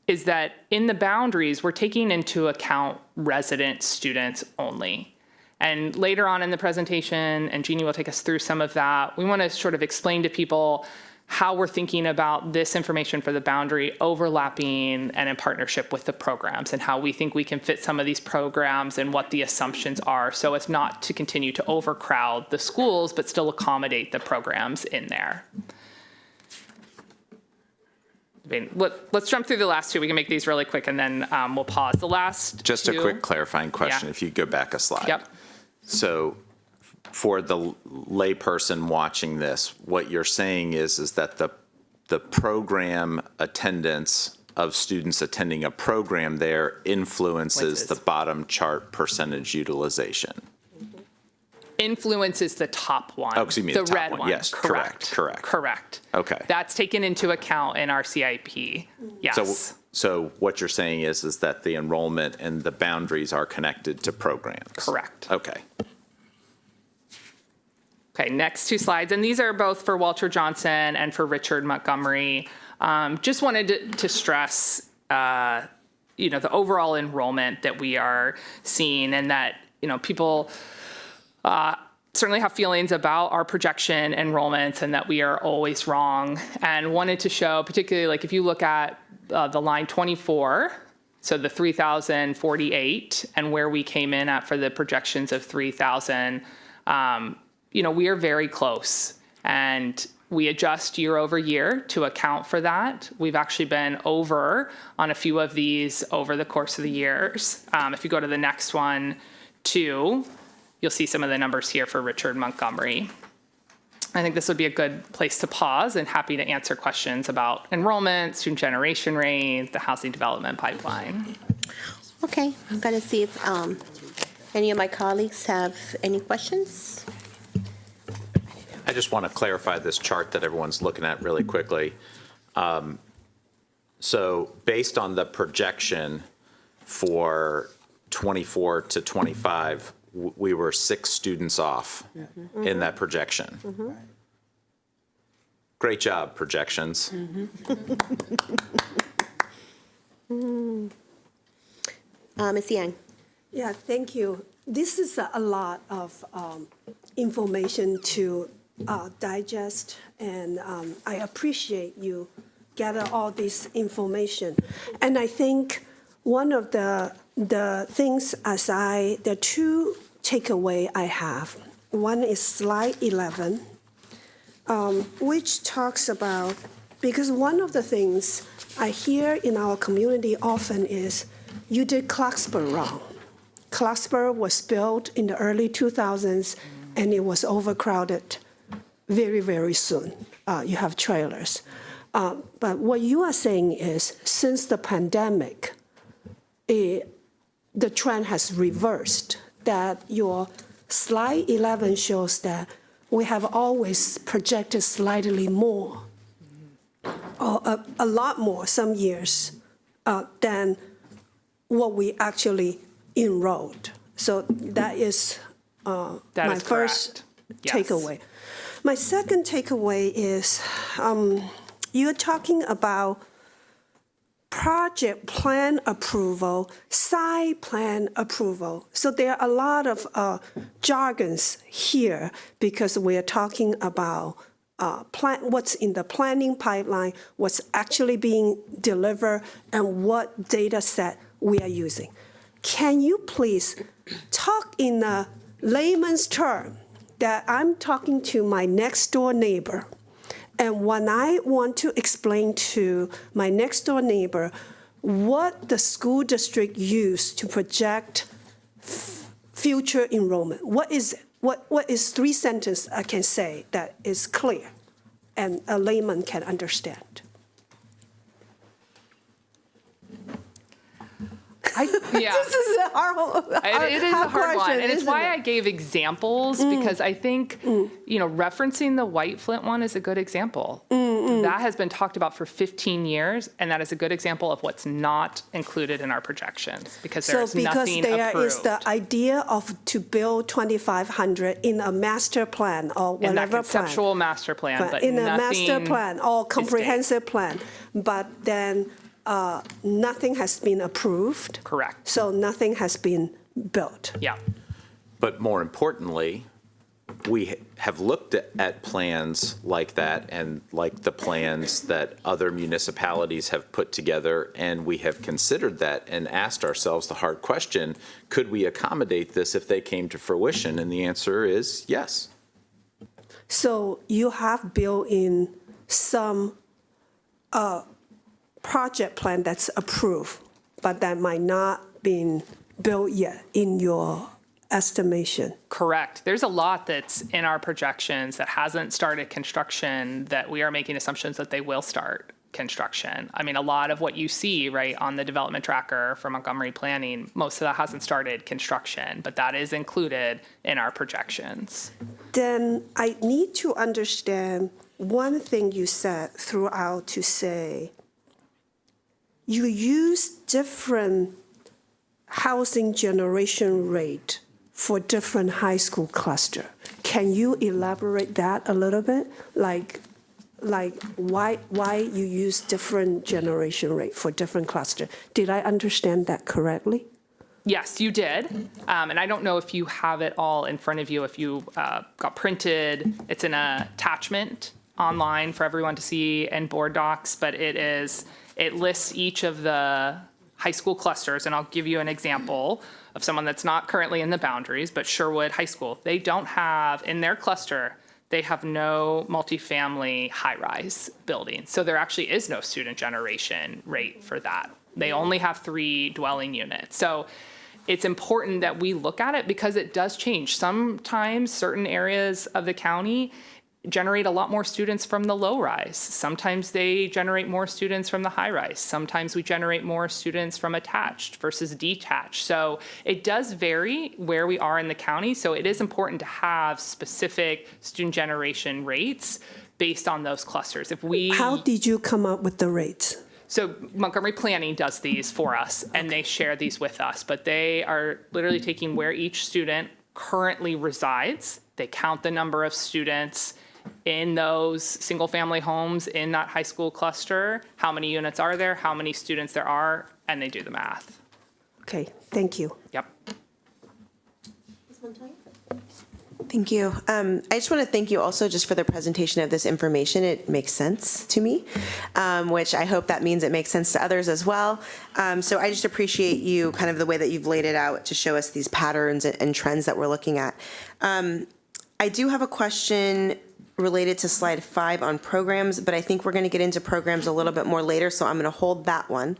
is that in the boundaries, we're taking into account resident students only. And later on in the presentation, and Jeannie will take us through some of that, we want to sort of explain to people how we're thinking about this information for the boundary overlapping and in partnership with the programs and how we think we can fit some of these programs and what the assumptions are so as not to continue to overcrowd the schools, but still accommodate the programs in there. Let's jump through the last two. We can make these really quick and then we'll pause. The last Just two, a quick clarifying question, Yeah. if you go back a slide. Yep. So for the layperson watching this, what you're saying is that the program attendance of students attending a program there influences the bottom chart percentage utilization. Influences the top one. Oh, excuse me, the the top red one. one. Yes, correct. Correct. Okay. That's taken into account in our CIP. Yes. So what you're saying is that the enrollment and the boundaries are connected to programs. Correct. Okay. Okay, next two slides, and these are both for Walter Johnson and for Richard Montgomery. Just wanted to stress, the overall enrollment that we are seeing, and that people certainly have feelings about our projection enrollments, and that we are always wrong. And wanted to show, particularly like if you look at the line 24, so the 3,048, and where we came in at for the projections of 3,000. We are very close, and we adjust year over year to account for that. We've actually been over on a few of these over the course of the years. If you go to the next one, too, you'll see some of the numbers here for Richard Montgomery. I think this would be a good place to pause, and happy to answer questions about enrollment, student generation rate, the housing development pipeline. Okay, I'm going to see if any of my colleagues have any questions. I just want to clarify this chart that everyone's looking at really quickly. So based on the projection for 24 to 25, we were 6 students off in that projection. Great job, projections. Ms. Yang. Yeah, thank you. This is a lot of information to digest, and I appreciate you gather all this information. And I think one of the things there are 2 takeaway I have. One is slide 11, which talks about, because one of the things I hear in our community often is, you did Clarksburg wrong. Clarksburg was built in the early 2000s, and it was overcrowded very, very soon. You have trailers. But what you are saying is, since the pandemic, the trend has reversed, that your slide 11 shows that we have always projected slightly more, or a lot more some years, than what we actually enrolled. So that is my first takeaway. My second takeaway is you're talking about project plan approval, site plan approval. So there are a lot of jargons here, because we are talking about what's in the planning pipeline, what's actually being delivered, and what data set we are using. Can you please talk in a layman's term that I'm talking to my next door neighbor, and when I want to explain to my next door neighbor what the school district used to project future enrollment, what is it? What is 3 sentences I can say that is clear and a layman can understand? This is a hard It is a hard question, one, and it's isn't why it? I gave examples, because I think, referencing the White Flint one is a good example. That has been talked about for 15 years, and that is a good example of what's not included in our projections, because there's nothing because there approved. is the idea of to build 2,500 in a master plan or in that whatever conceptual master plan, but in a nothing master plan or comprehensive plan, but then nothing has been approved. Correct. So nothing has been built. Yeah. But more importantly, we have looked at plans like that, and like the plans that other municipalities have put together, and we have considered that and asked ourselves the hard question, could we accommodate this if they came to fruition? And the answer is yes. So you have built in some project plan that's approved, but that might not been built yet in your estimation. Correct. There's a lot that's in our projections that hasn't started construction that we are making assumptions that they will start construction. I mean, a lot of what you see, right, on the development tracker for Montgomery Planning, most of that hasn't started construction, but that is included in our projections. Then I need to understand one thing you said throughout to say you use different housing generation rate for different high school cluster. Can you elaborate that a little bit? Like why you use different generation rate for different cluster? Did I understand that correctly? Yes, you did. And I don't know if you have it all in front of you, if you got printed. It's an attachment online for everyone to see in board docs, but it lists each of the high school clusters. And I'll give you an example of someone that's not currently in the boundaries, but Sherwood High School. They don't have, in their cluster, they have no multifamily high-rise buildings. So there actually is no student generation rate for that. They only have 3 dwelling units. So it's important that we look at it because it does change. Sometimes certain areas of the county generate a lot more students from the low-rise. Sometimes they generate more students from the high-rise. Sometimes we generate more students from attached versus detached. So it does vary where we are in the county. So it is important to have specific student generation rates based on those clusters. How did you come up with the rates? So Montgomery Planning does these for us, and they share these with us. But they are literally taking where each student currently resides. They count the number of students in those single-family homes in that high school cluster, how many units are there, how many students there are, and they do the math. Okay, thank you. Yep. Thank you. I just want to thank you also just for the presentation of this information. It makes sense to me, which I hope that means it makes sense to others as well. So I just appreciate you kind of the way that you've laid it out to show us these patterns and trends that we're looking at. I do have a question related to slide 5 on programs, but I think we're going to get into programs a little bit more later, so I'm going to hold that one.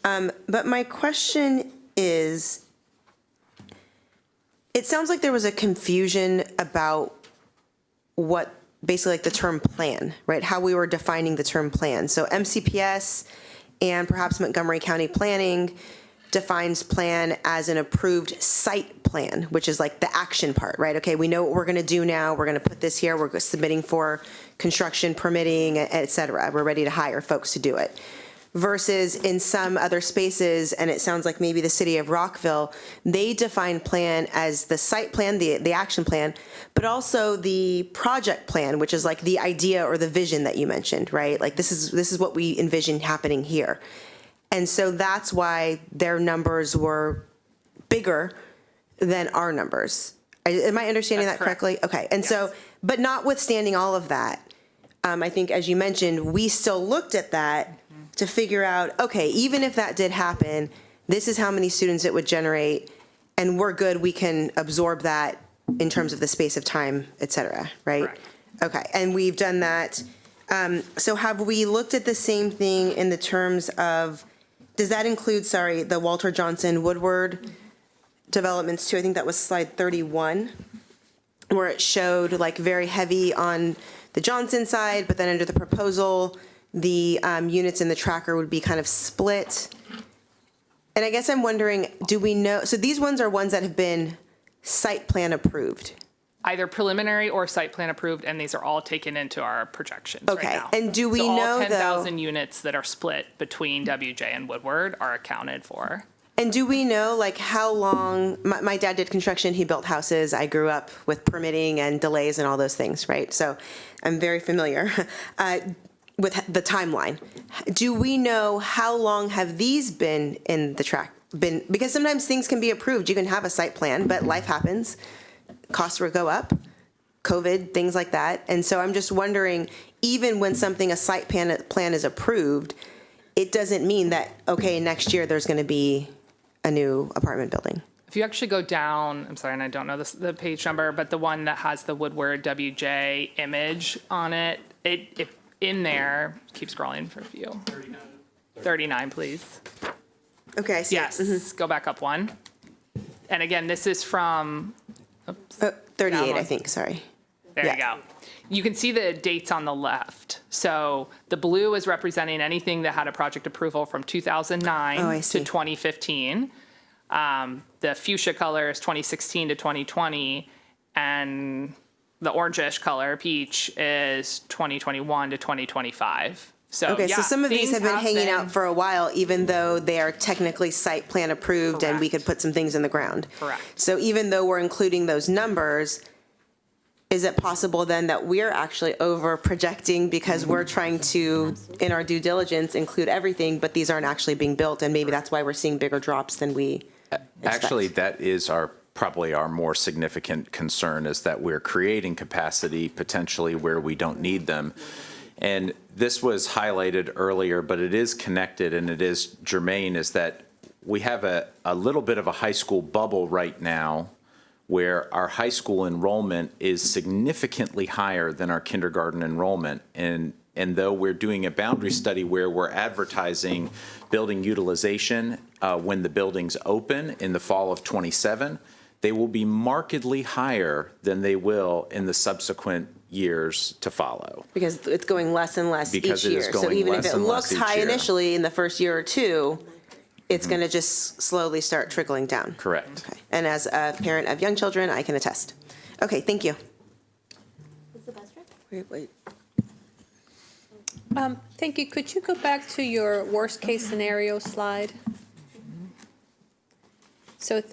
But my question is, it sounds like there was a confusion about what basically like the term plan, right? How we were defining the term plan. So MCPS and perhaps Montgomery County Planning defines plan as an approved site plan, which is like the action part, right? Okay, we know what we're going to do now. We're going to put this here. We're submitting for construction, permitting, et cetera. We're ready to hire folks to do it. Versus in some other spaces, and it sounds like maybe the city of Rockville, they define plan as the site plan, the action plan, but also the project plan, which is like the idea or the vision that you mentioned, right? Like this is what we envision happening here. And so that's why their numbers were bigger than our numbers. Am I understanding that correctly? Okay. And so, but notwithstanding all of that, I think as you mentioned, we still looked at that to figure out, okay, even if that did happen, this is how many students it would generate, and we're good, we can absorb that in terms of the space of time, et cetera, right? Correct. Okay, and we've done that. So have we looked at the same thing in the terms of, does that include, sorry, the Walter Johnson Woodward developments too? I think that was slide 31, where it showed like very heavy on the Johnson side, but then under the proposal, the units in the tracker would be kind of split. And I guess I'm wondering, do we know, so these ones are ones that have been site plan approved? Either preliminary or site plan approved, and these are all taken into our projections right now. And do we so know, all 10,000 though, units that are split between WJ and Woodward are accounted for. and do we know like how long, my dad did construction, he built houses, I grew up with permitting and delays and all those things, right? So I'm very familiar with the timeline. Do we know how long have these been in the track? Because sometimes things can be approved. You can have a site plan, but life happens. Costs will go up, COVID, things like that. And so I'm just wondering, even when a site plan is approved, it doesn't mean that, okay, next year there's going to be a new apartment building. If you actually go down, I'm sorry, and I don't know the page number, but the one that has the Woodward WJ image on it, it in there, keep scrolling for a few. 39, please. Okay, I see. Yes, go back up one. And again, this is from, 38, I think, sorry. there you go. You can see the dates on the left. So the blue is representing anything that had a project approval from 2009 to 2015. The fuchsia color is 2016 to 2020, and the orangish color, peach, is 2021 to 2025. So, Okay, so some of these have been hanging out been- for a while, even though they are technically site plan approved and we could put some things in the ground. Correct. So even though we're including those numbers, is it possible then that we're actually over projecting because we're trying to, in our due diligence, include everything, but these aren't actually being built, and maybe that's why we're seeing bigger drops than we expect? Actually, that is probably our more significant concern, is that we're creating capacity potentially where we don't need them. And this was highlighted earlier, but it is connected and it is germane, is that we have a little bit of a high school bubble right now where our high school enrollment is significantly higher than our kindergarten enrollment. And though we're doing a boundary study where we're advertising building utilization when the buildings open in the fall of '27, they will be markedly higher than they will in the subsequent years to follow. Because it's going less and less Because each it year. is So going even if less it and less looks each high year. initially in the first year or two, it's going to just slowly start trickling down. Correct. Okay. And as a parent of young children, I can attest. Okay, thank you. Wait. Thank you. Could you go back to your worst-case scenario slide? So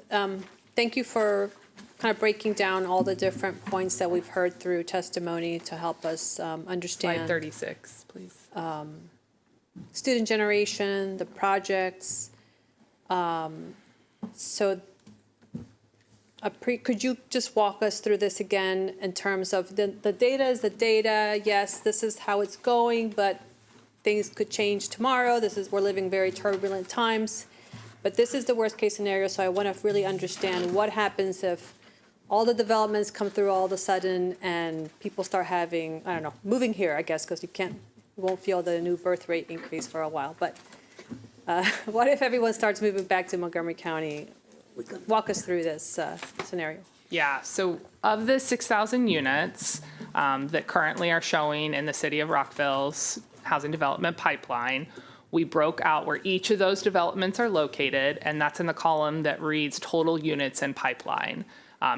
thank you for kind of breaking down all the different points that we've heard through testimony to help us understand. Slide 36, please. Student generation, the projects. So could you just walk us through this again in terms of the data is the data. Yes, this is how it's going, but things could change tomorrow. We're living very turbulent times. But this is the worst case scenario, so I want to really understand what happens if all the developments come through all of a sudden and people start having, I don't know, moving here, I guess, because you won't feel the new birth rate increase for a while. But what if everyone starts moving back to Montgomery County? Walk us through this scenario. Yeah, so of the 6,000 units that currently are showing in the city of Rockville's housing development pipeline, we broke out where each of those developments are located, and that's in the column that reads total units in pipeline.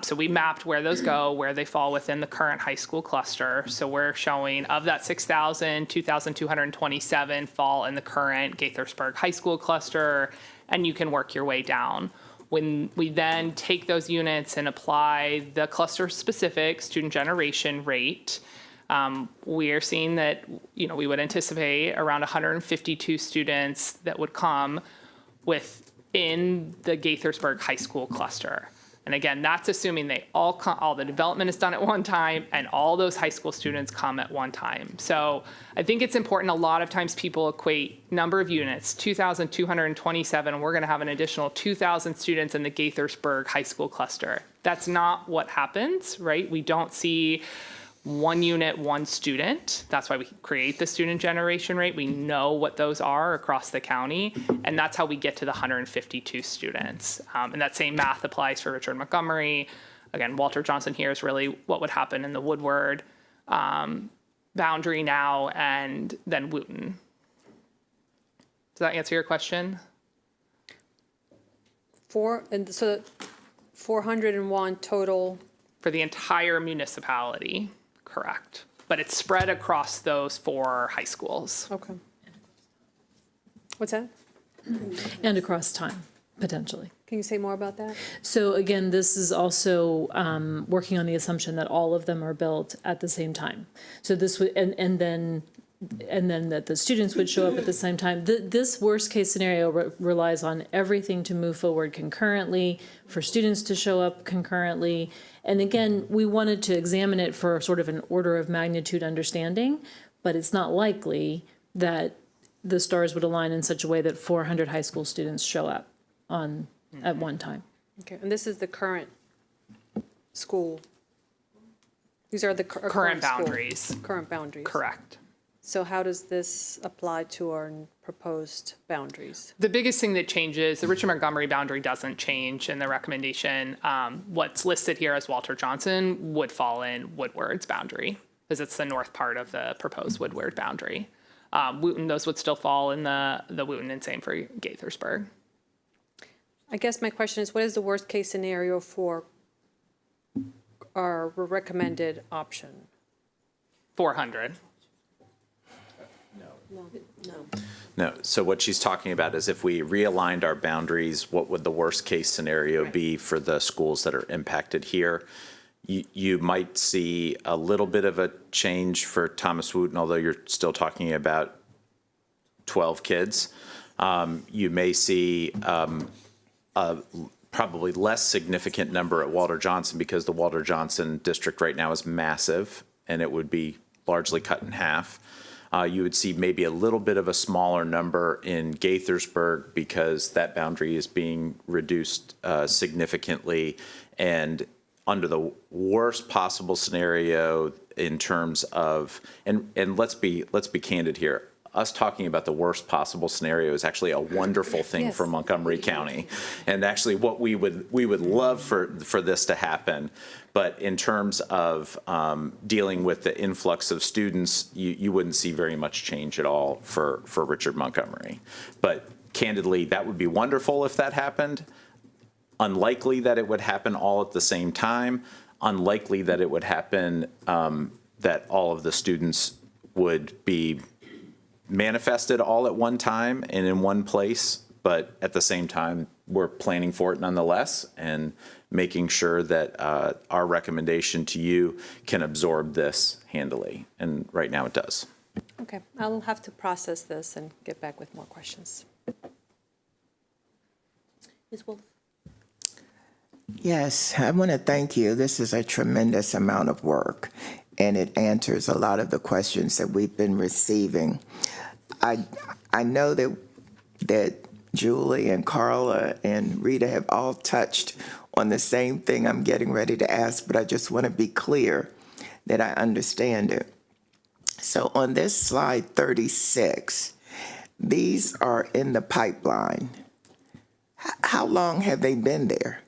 So we mapped where those go, where they fall within the current high school cluster. So we're showing of that 6,000, 2,227 fall in the current Gaithersburg High School cluster, and you can work your way down. When we then take those units and apply the cluster-specific student generation rate, we are seeing that, we would anticipate around 152 students that would come within the Gaithersburg High School cluster. And again, that's assuming all the development is done at one time and all those high school students come at one time. So I think it's important. A lot of times people equate number of units, 2,227, and we're going to have an additional 2,000 students in the Gaithersburg High School cluster. That's not what happens, right? We don't see one unit, one student. That's why we create the student generation rate. We know what those are across the county, and that's how we get to the 152 students. And that same math applies for Richard Montgomery. Again, Walter Johnson here is really what would happen in the Woodward boundary now, and then Wooten. Does that answer your question? So 401 total. For the entire municipality. Correct. But it's spread across those 4 high schools. Okay. What's that? And across time, potentially. Can you say more about that? So again, this is also working on the assumption that all of them are built at the same time. So this would, and then that the students would show up at the same time. This worst case scenario relies on everything to move forward concurrently, for students to show up concurrently. And again, we wanted to examine it for sort of an order of magnitude understanding, but it's not likely that the stars would align in such a way that 400 high school students show up at one time. Okay, and this is the current school. These are the current boundaries. Current boundaries. Correct. So how does this apply to our proposed boundaries? The biggest thing that changes, the Richard Montgomery boundary doesn't change in the recommendation. What's listed here as Walter Johnson would fall in Woodward's boundary, because it's the north part of the proposed Woodward boundary. Wooten, those would still fall in the Wooten, and same for Gaithersburg. I guess my question is, what is the worst case scenario for our recommended option? 400. No, so what she's talking about is if we realigned our boundaries, what would the worst case scenario be for the schools that are impacted here? You might see a little bit of a change for Thomas Wooten, although you're still talking about 12 kids. You may see a probably less significant number at Walter Johnson, because the Walter Johnson district right now is massive and it would be largely cut in half. You would see maybe a little bit of a smaller number in Gaithersburg, because that boundary is being reduced significantly. And under the worst possible scenario in terms of, and let's be candid here, us talking about the worst possible scenario is actually a wonderful thing for Montgomery County, and actually what we would love for this to happen. But in terms of dealing with the influx of students, you wouldn't see very much change at all for Richard Montgomery. But candidly, that would be wonderful if that happened. Unlikely that it would happen all at the same time. Unlikely that it would happen that all of the students would be manifested all at one time and in one place. But at the same time, we're planning for it nonetheless and making sure that our recommendation to you can absorb this handily. And right now it does. Okay, I'll have to process this and get back with more questions. Ms. Wolf? Yes, I want to thank you. This is a tremendous amount of work, and it answers a lot of the questions that we've been receiving. I know that Julie and Carla and Rita have all touched on the same thing I'm getting ready to ask, but I just want to be clear that I understand it. So on this slide 36, these are in the pipeline. How long have they been there?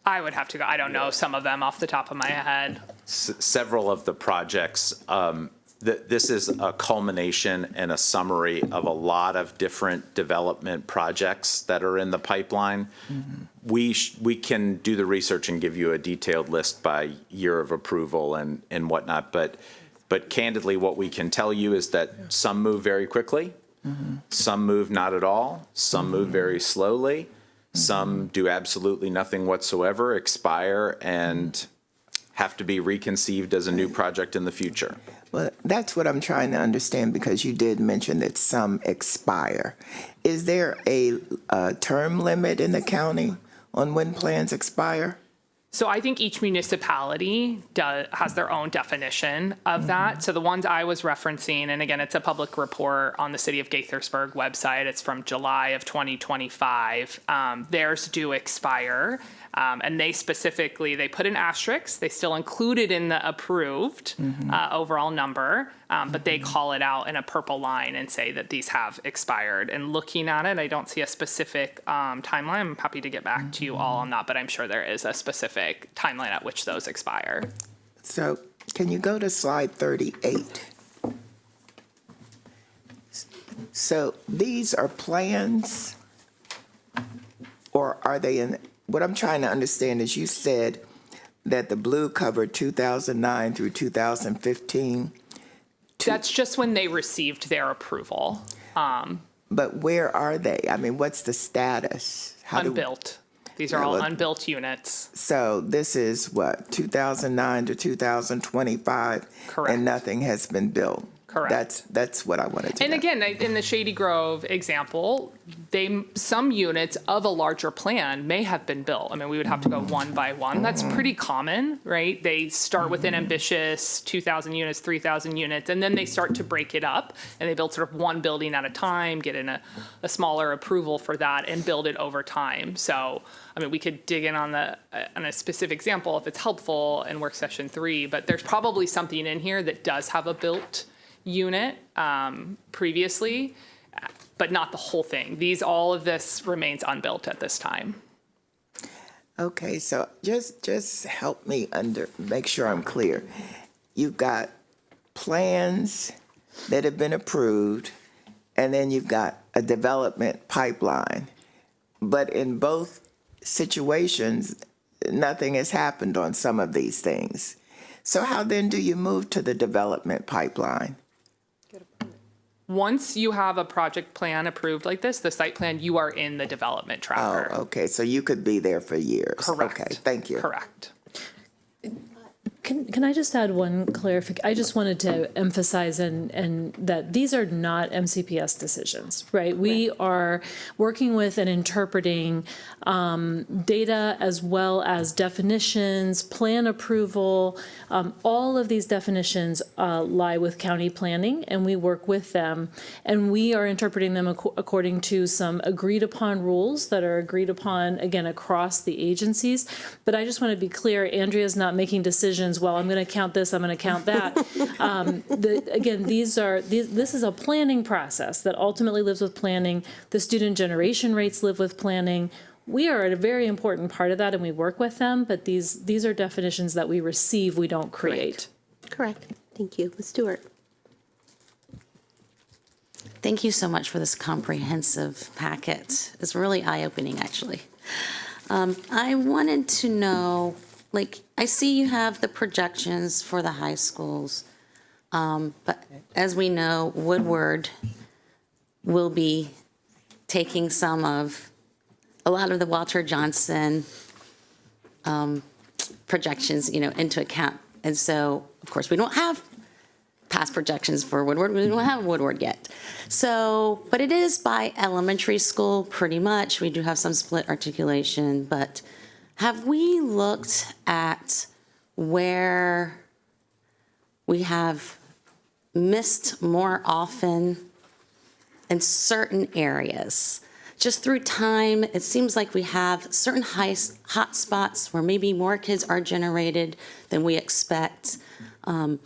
I would have to go. I don't know some of them off the top of my head. Several of the projects, this is a culmination and a summary of a lot of different development projects that are in the pipeline. Mm-hmm. We can do the research and give you a detailed list by year of approval and whatnot, but candidly, what we can tell you is that some move very quickly, mm-hmm. some move not at all, some move very slowly. Some do absolutely nothing whatsoever, expire, and have to be reconceived as a new project in the future. Well, that's what I'm trying to understand, because you did mention that some expire. Is there a term limit in the county on when plans expire? So I think each municipality has their own definition of that. So the ones I was referencing, and again, it's a public report on the City of Gaithersburg website. It's from July of 2025. Theirs do expire. And they put an asterisk. They still include it in the approved overall number, but they call it out in a purple line and say that these have expired. And looking at it, I don't see a specific timeline. I'm happy to get back to you all on that, but I'm sure there is a specific timeline at which those expire. So can you go to slide 38? So these are plans, or are they in? What I'm trying to understand is, you said that the blue covered 2009 through 2015. That's just when they received their approval. But where are they? I mean, what's the status? Unbuilt. These are all unbuilt units. So this is what, 2009 to 2025? Correct. And nothing has been built? Correct. That's what I wanted to And know. again, in the Shady Grove example, some units of a larger plan may have been built. I mean, we would have to go one by one. That's pretty common, right? They start with an ambitious 2,000 units, 3,000 units, and then they start to break it up, and they build sort of one building at a time, get in a smaller approval for that, and build it over time. So, I mean, we could dig in on a specific example if it's helpful in work session 3, but there's probably something in here that does have a built unit previously, but not the whole thing. All of this remains unbuilt at this time. Okay, so just help me make sure I'm clear. You've got plans that have been approved, and then you've got a development pipeline. But in both situations, nothing has happened on some of these things. So how then do you move to the development pipeline? Once you have a project plan approved like this, the site plan, you are in the development tracker. Oh, okay, so you could be there for years. Correct. Okay, thank you. Correct. Can I just add one clarification? I just wanted to emphasize and that these are not MCPS decisions, right? We are working with and interpreting data as well as definitions, plan approval. All of these definitions lie with county planning, and we work with them. And we are interpreting them according to some agreed upon rules that are agreed upon, again, across the agencies. But I just want to be clear, Andrea's not making decisions, well, I'm going to count this, I'm going to count that. Again, this is a planning process that ultimately lives with planning. The student generation rates live with planning. We are a very important part of that, and we work with them, but these are definitions that we receive, we don't create. Correct. Thank you. Ms. Stewart. Thank you so much for this comprehensive packet. It's really eye-opening, actually. I wanted to know, I see you have the projections for the high schools, but as we know, Woodward will be taking a lot of the Walter Johnson projections, into account. And so, of course, we don't have past projections for Woodward. We don't have Woodward yet. So, but it is by elementary school pretty much. We do have some split articulation, but have we looked at where we have missed more often in certain areas? Just through time, it seems like we have certain hot spots where maybe more kids are generated than we expect, and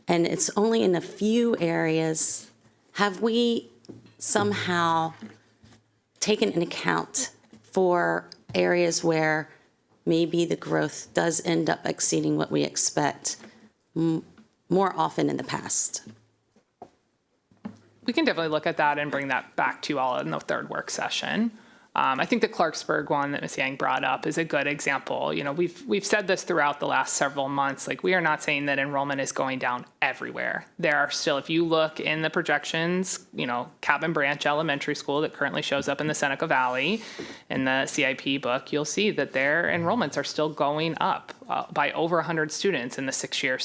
it's only in a few areas. Have we somehow taken into account for areas where maybe the growth does end up exceeding what we expect more often in the past? We can definitely look at that and bring that back to you all in the third work session. I think the Clarksburg one that Ms. Yang brought up is a good example. We've said this throughout the last several months. We are not saying that enrollment is going down everywhere. There are still, if you look in the projections, Cabin Branch Elementary School that currently shows up in the Seneca Valley in the CIP book, you'll see that their enrollments are still going up by over 100 students in the six-year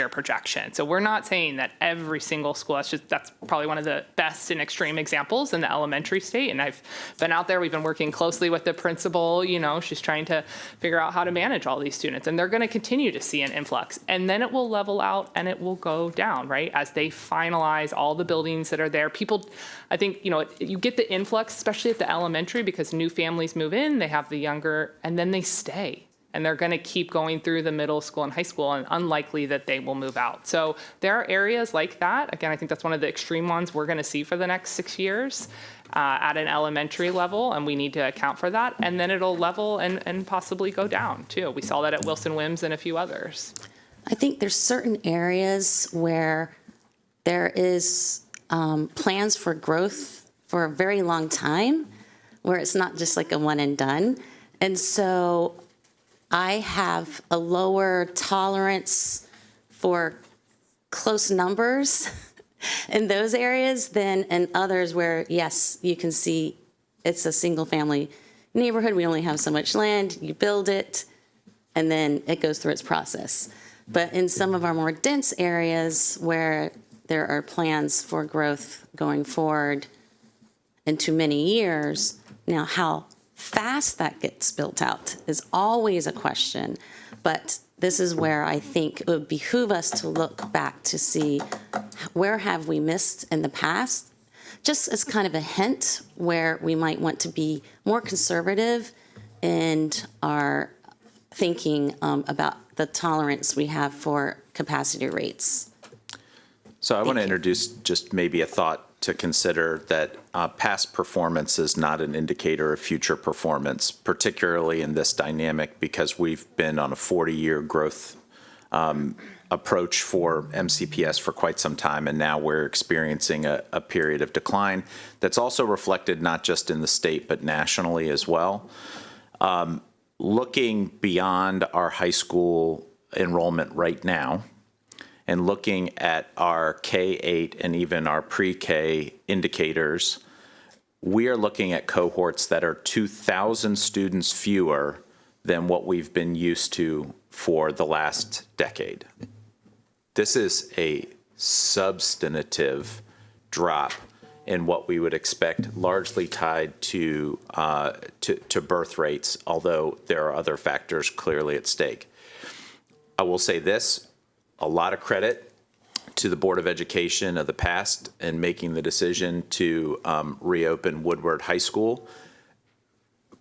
projection. So we're not saying that every single school. That's probably one of the best and extreme examples in the elementary state. And I've been out there. We've been working closely with the principal. She's trying to figure out how to manage all these students, and they're going to continue to see an influx. And then it will level out and it will go down, right? As they finalize all the buildings that are there. People, I think, you get the influx, especially at the elementary, because new families move in, they have the younger, and then they stay. And they're going to keep going through the middle school and high school, and unlikely that they will move out. So there are areas like that. Again, I think that's one of the extreme ones we're going to see for the next 6 years at an elementary level, and we need to account for that. And then it'll level and possibly go down, too. We saw that at Wilson Wims and a few others. I think there's certain areas where there is plans for growth for a very long time, where it's not just like a one and done. And so I have a lower tolerance for close numbers in those areas than in others where, yes, you can see it's a single family neighborhood. We only have so much land. You build it, and then it goes through its process. But in some of our more dense areas where there are plans for growth going forward into many years. Now, how fast that gets built out is always a question, but this is where I think it would behoove us to look back to see where have we missed in the past, just as kind of a hint where we might want to be more conservative in our thinking about the tolerance we have for capacity rates. So I want to introduce just maybe a thought to consider that past performance is not an indicator of future performance, particularly in this dynamic because we've been on a 40-year growth approach for MCPS for quite some time, and now we're experiencing a period of decline that's also reflected not just in the state but nationally as well. Looking beyond our high school enrollment right now, and looking at our K-8 and even our pre-K indicators, we are looking at cohorts that are 2,000 students fewer than what we've been used to for the last decade. This is a substantive drop in what we would expect, largely tied to birth rates, although there are other factors clearly at stake. I will say this, a lot of credit to the Board of Education of the past in making the decision to reopen Woodward High School.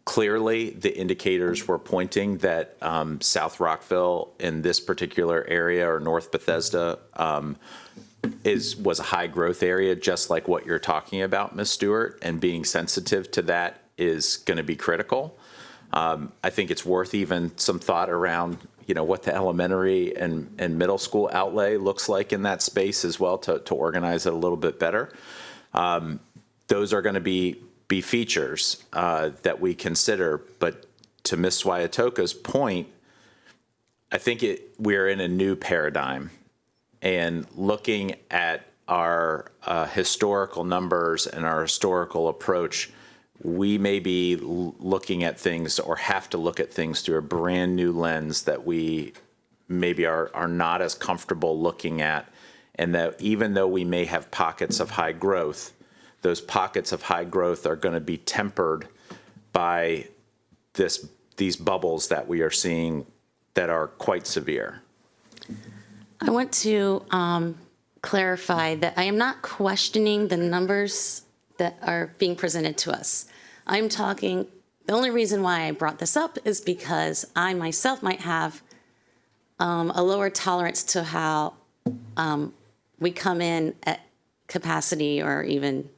Clearly, the indicators were pointing that South Rockville in this particular area, or North Bethesda, was a high growth area, just like what you're talking about, Ms. Stewart, and being sensitive to that is going to be critical. I think it's worth even some thought around what the elementary and middle school outlay looks like in that space as well to organize it a little bit better. Those are going to be features that we consider. But to Ms. Swayatoka's point, I think we're in a new paradigm. And looking at our historical numbers and our historical approach, we may be looking at things or have to look at things through a brand new lens that we maybe are not as comfortable looking at. And that even though we may have pockets of high growth, those pockets of high growth are going to be tempered by these bubbles that we are seeing that are quite severe. I want to clarify that I am not questioning the numbers that are being presented to us. I'm talking, the only reason why I brought this up is because I myself might have a lower tolerance to how we come in at capacity or even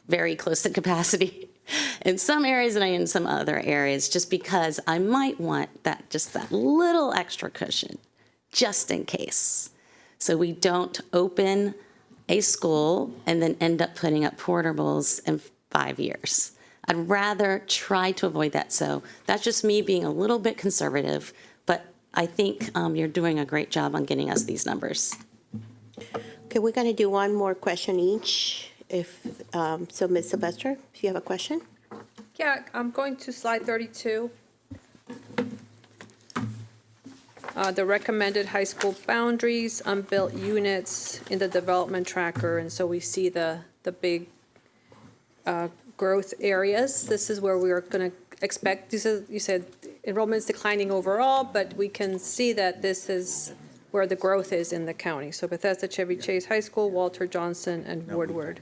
very close to capacity in some areas and in some other areas, just because I might want just that little extra cushion, just in case. So we don't open a school and then end up putting up portables in 5 years. I'd rather try to avoid that. So that's just me being a little bit conservative, but I think you're doing a great job on getting us these numbers. Okay, we're going to do one more question each. So, Ms. Sylvester, if you have a question? Yeah, I'm going to slide 32. The recommended high school boundaries, unbuilt units in the development tracker, and so we see the big growth areas. This is where we are going to expect, you said enrollment is declining overall, but we can see that this is where the growth is in the county. So Bethesda, Chevy Chase High School, Walter Johnson, and Woodward.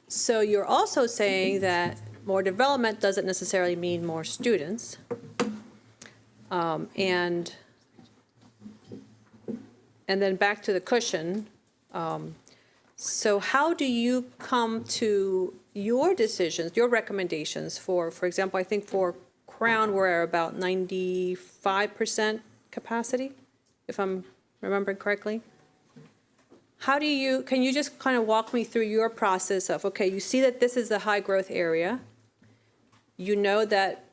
So you're also saying that more development doesn't necessarily mean more students. And then back to the cushion. So how do you come to your decisions, your recommendations for example, I think for Crown, we're at about 95% capacity, if I'm remembering correctly. Can you just kind of walk me through your process of, okay, you see that this is a high growth area. You know that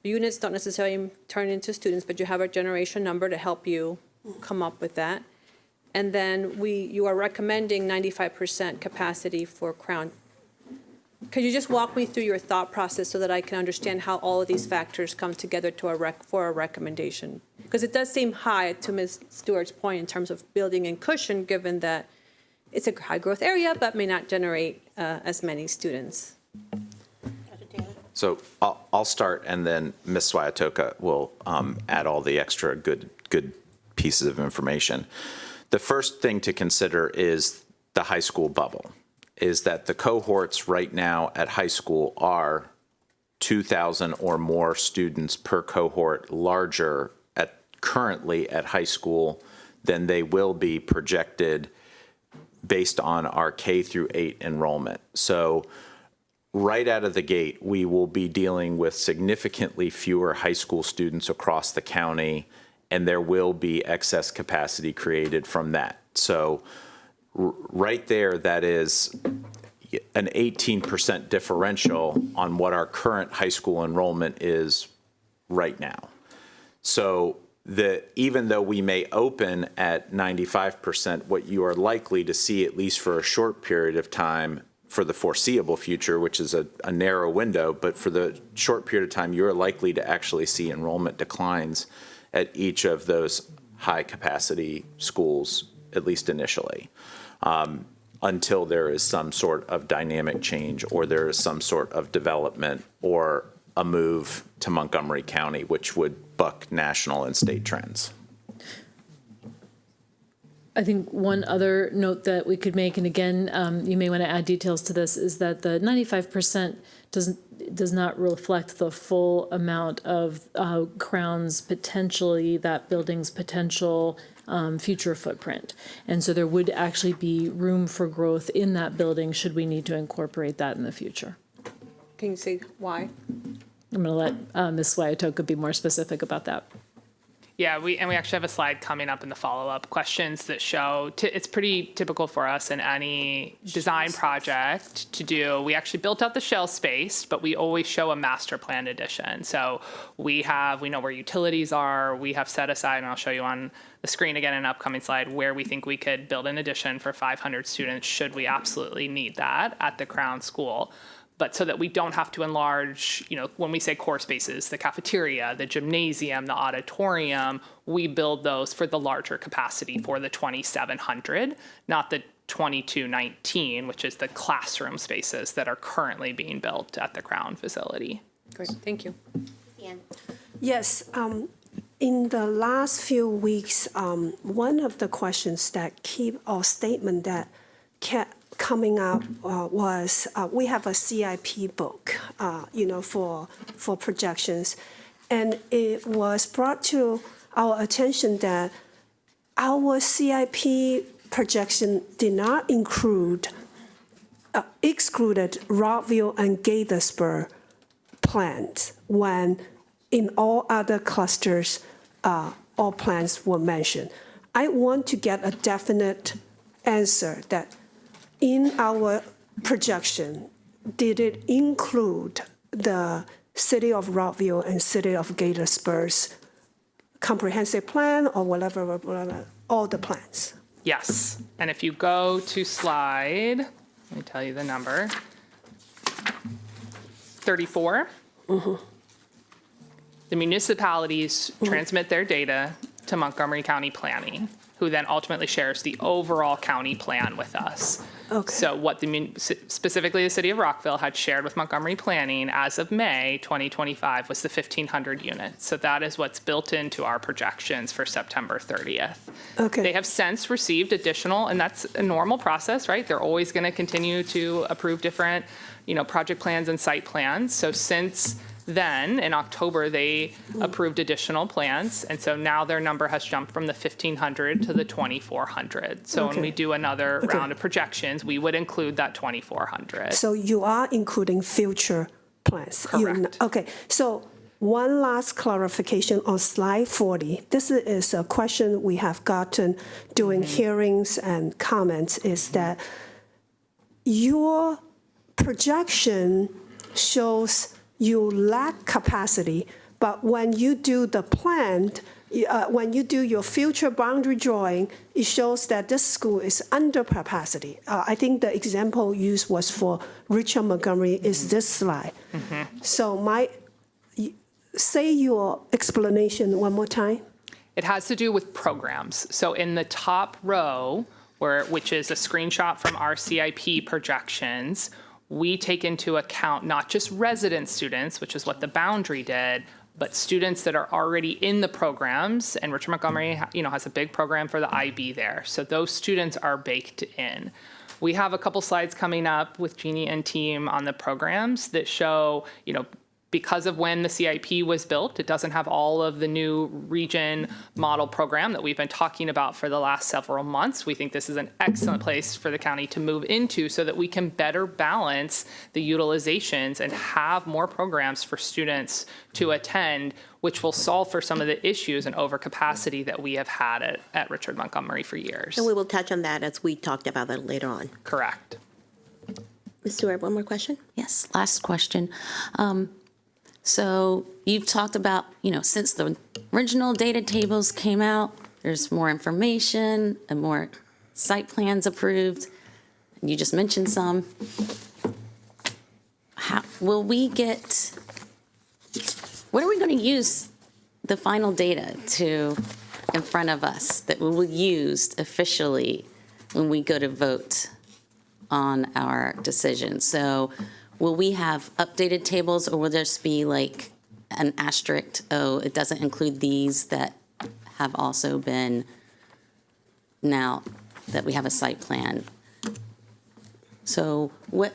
units don't necessarily turn into students, but you have a generation number to help you come up with that. And then you are recommending 95% capacity for Crown. Could you just walk me through your thought process so that I can understand how all of these factors come together to for a recommendation? Because it does seem high, to Ms. Stewart's point, in terms of building in cushion, given that it's a high-growth area, but may not generate as many students. So I'll start, and then Ms. Swayatoka will add all the extra good pieces of information. The first thing to consider is the high school bubble, is that the cohorts right now at high school are 2,000 or more students per cohort larger currently at high school than they will be projected based on our K through 8 enrollment. So right out of the gate, we will be dealing with significantly fewer high school students across the county, and there will be excess capacity created from that. So right there, that is an 18% differential on what our current high school enrollment is right now. So even though we may open at 95%, what you are likely to see, at least for a short period of time, for the foreseeable future, which is a narrow window, but for the short period of time, you're likely to actually see enrollment declines at each of those high capacity schools, at least initially, until there is some sort of dynamic change, or there is some sort of development or a move to Montgomery County, which would buck national and state trends. I think one other note that we could make, and again, you may want to add details to this, is that the 95% does not reflect the full amount of Crown's potentially, that building's potential future footprint. And so there would actually be room for growth in that building should we need to incorporate that in the future. Can you say why? I'm going to let Ms. Swayatoka be more specific about that. Yeah, we actually have a slide coming up in the follow-up questions that show, it's pretty typical for us in any design project to do. We actually built out the shell space, but we always show a master plan addition. So we know where utilities are, we have set aside, and I'll show you on the screen again in an upcoming slide, where we think we could build an addition for 500 students should we absolutely need that at the Crown School. But so that we don't have to enlarge, when we say core spaces, the cafeteria, the gymnasium, the auditorium, we build those for the larger capacity for the 2,700, not the 2219, which is the classroom spaces that are currently being built at the Crown facility. Great, thank you. Yes, in the last few weeks, one of the questions that statement that kept coming up was we have a CIP book, for projections, and it was brought to our attention that our CIP projection did not excluded Rockville and Gaithersburg plans when in all other clusters, all plans were mentioned. I want to get a definite answer that in our projection, did it include the City of Rockville and City of Gaithersburg's comprehensive plan or whatever, all the plans? Yes, and if you go to slide, let me tell you the number, 34. Mm-hmm. The municipalities transmit their data to Montgomery County Planning, who then ultimately shares the overall county plan with us. Okay. So what specifically the City of Rockville had shared with Montgomery Planning as of May 2025 was the 1,500 units. So that is what's built into our projections for September 30th. Okay. They have since received additional, and that's a normal process, right? They're always going to continue to approve different, project plans and site plans. So since then, in October, they approved additional plans, and so now their number has jumped from the 1,500 to the 2,400. So when we do another round of projections, we would include that 2,400. So you are including future plans? Correct. Okay, so one last clarification on slide 40. This is a question we have gotten during hearings and comments, is that your projection shows you lack capacity, But when you do the plan, when you do your future boundary drawing, it shows that this school is under capacity. I think the example used was for Richard Montgomery is this slide. So say your explanation one more time. It has to do with programs. So in the top row, which is a screenshot from our CIP projections, we take into account not just resident students, which is what the boundary did, but students that are already in the programs. And Richard Montgomery, has a big program for the IB there. So those students are baked in. We have a couple slides coming up with Jeannie and team on the programs that show, because of when the CIP was built, it doesn't have all of the new region model program that we've been talking about for the last several months. We think this is an excellent place for the county to move into so that we can better balance the utilizations and have more programs for students to attend, which will solve for some of the issues and overcapacity that we have had at Richard Montgomery for years. And we will touch on that as we talked about that later on. Correct. Ms. Stewart, one more question? Yes, last question. So you've talked about, since the original data tables came out, there's more information and more site plans approved. You just mentioned some. What are we going to use the final data in front of us that we will use officially when we go to vote on our decision? So will we have updated tables, or will there just be like an asterisk, it doesn't include these that have also been, now that we have a site plan? So what?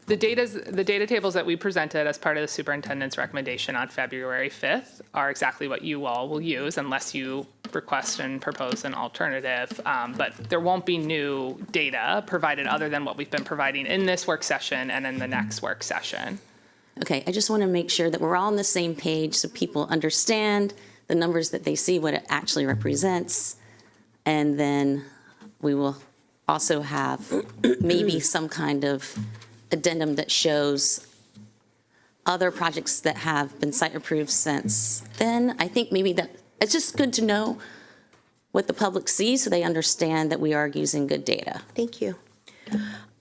The data tables that we presented as part of the superintendent's recommendation on February 5th are exactly what you all will use unless you request and propose an alternative. But there won't be new data provided other than what we've been providing in this work session and in the next work session. Okay, I just want to make sure that we're all on the same page so people understand the numbers that they see, what it actually represents. And then we will also have maybe some kind of addendum that shows other projects that have been site approved since then. I think maybe that it's just good to know what the public sees so they understand that we are using good data. Thank you.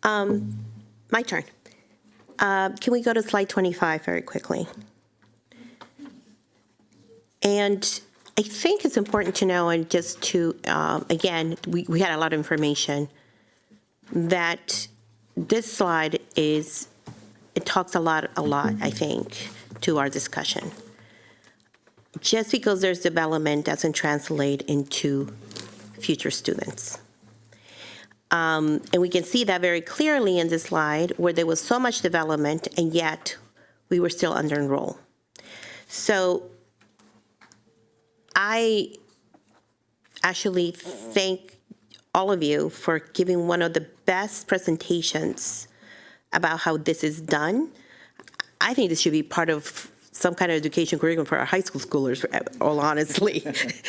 My turn. Can we go to slide 25 very quickly? And I think it's important to know, and just to, again, we had a lot of information, that this slide it talks a lot, I think, to our discussion. Just because there's development doesn't translate into future students. And we can see that very clearly in this slide where there was so much development and yet we were still under enroll. So I actually thank all of you for giving one of the best presentations about how this is done. I think this should be part of some kind of education curriculum for our high schoolers, all honestly.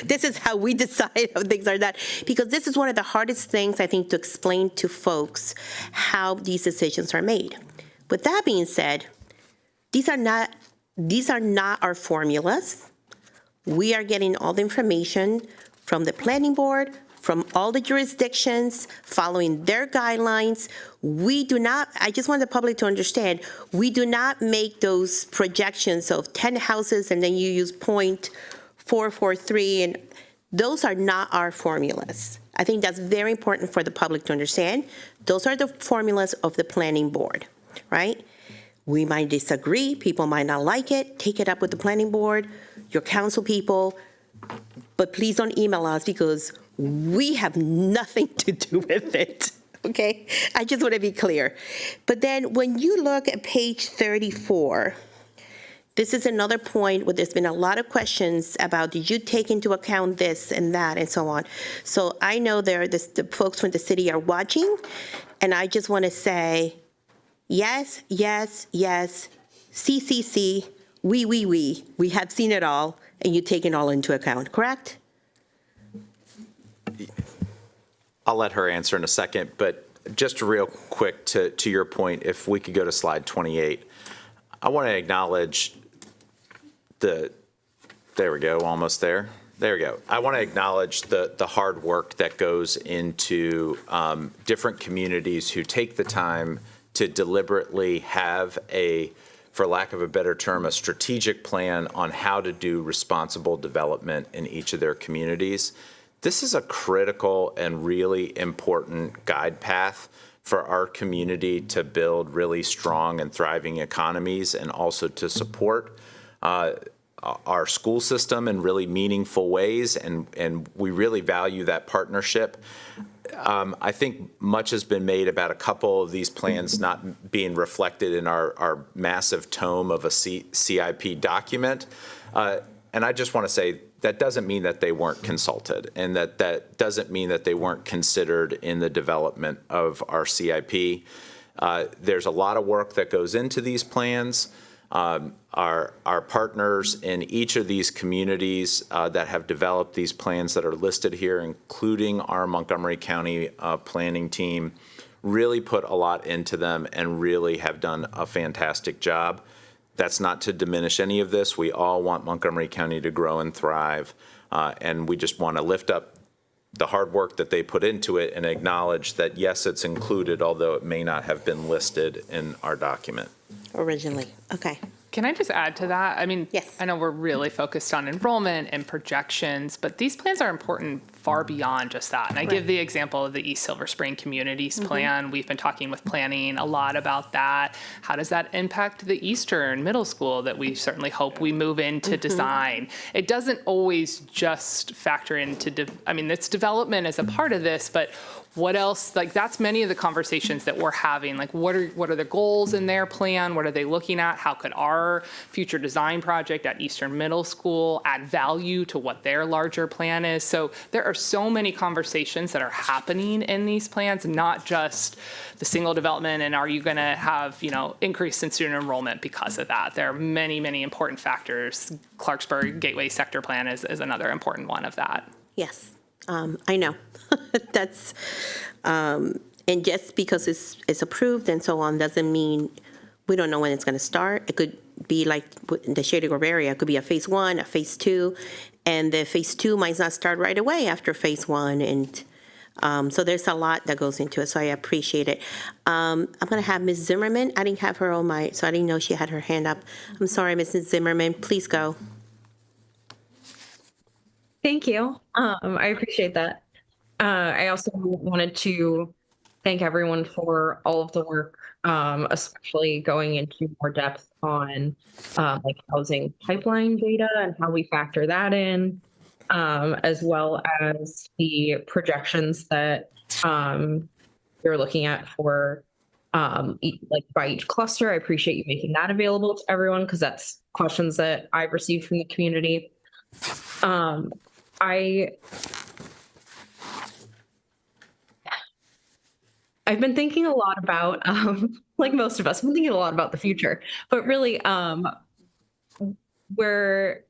This is how we decide how things are done. Because this is one of the hardest things, I think, to explain to folks how these decisions are made. With that being said, these are not our formulas. We are getting all the information from the planning board, from all the jurisdictions, following their guidelines. We do not, I just want the public to understand, we do not make those projections of 10 houses and then you use 0.443, and those are not our formulas. I think that's very important for the public to understand. Those are the formulas of the planning board, right? We might disagree, people might not like it, take it up with the planning board, your council people, but please don't email us because we have nothing to do with it, okay? I just want to be clear. But then when you look at page 34, this is another point where there's been a lot of questions about, did you take into account this and that and so on? So I know the folks from the city are watching, and I just want to say, yes, yes, yes, CCC, we have seen it all, and you take it all into account, correct? I'll let her answer in a second, but just real quick to your point, if we could go to slide 28, I want to acknowledge the There we go, almost there. There we go. I want to acknowledge the hard work that goes into different communities who take the time to deliberately have for lack of a better term, a strategic plan on how to do responsible development in each of their communities. This is a critical and really important guide path for our community to build really strong and thriving economies, and also to support our school system in really meaningful ways, and we really value that partnership. I think much has been made about a couple of these plans not being reflected in our massive tome of a CIP document. And I just want to say that doesn't mean that they weren't consulted, and that doesn't mean that they weren't considered in the development of our CIP. There's a lot of work that goes into these plans. Our partners in each of these communities that have developed these plans that are listed here, including our Montgomery County planning team, really put a lot into them and really have done a fantastic job. That's not to diminish any of this. We all want Montgomery County to grow and thrive, and we just want to lift up the hard work that they put into it and acknowledge that, yes, it's included, although it may not have been listed in our document. Originally, okay. Can I just add to that? I mean, Yes. I know we're really focused on enrollment and projections, but these plans are important far beyond just that. And I give the example of the East Silver Spring Communities Plan. We've been talking with planning a lot about that. How does that impact the Eastern Middle School that we certainly hope we move into design? It doesn't always just factor into, it's development as a part of this, but what else? Like, that's many of the conversations that we're having. Like, what are the goals in their plan? What are they looking at? How could our future design project at Eastern Middle School add value to what their larger plan is? So there are so many conversations that are happening in these plans, not just the single development and are you going to have, increase in student enrollment because of that. There are many, many important factors. Clarksburg Gateway Sector Plan is another important one of that. Yes, I know. That's, and just because it's approved and so on doesn't mean we don't know when it's going to start. It could be like the Shady Grove area. It could be a phase 1, a phase 2, and the phase 2 might not start right away after phase 1. And so there's a lot that goes into it, so I appreciate it. I'm going to have Ms. Zimmerman. I didn't have her on so I didn't know she had her hand up. I'm sorry, Mrs. Zimmerman. Please go. Thank you. I appreciate that. I also wanted to thank everyone for all of the work, especially going into more depth on housing pipeline data and how we factor that in, as well as the projections that you're looking at for by each cluster. I appreciate you making that available to everyone because that's questions that I've received from the community. I've been thinking a lot about, like most of us, I've been thinking a lot about the future, but really where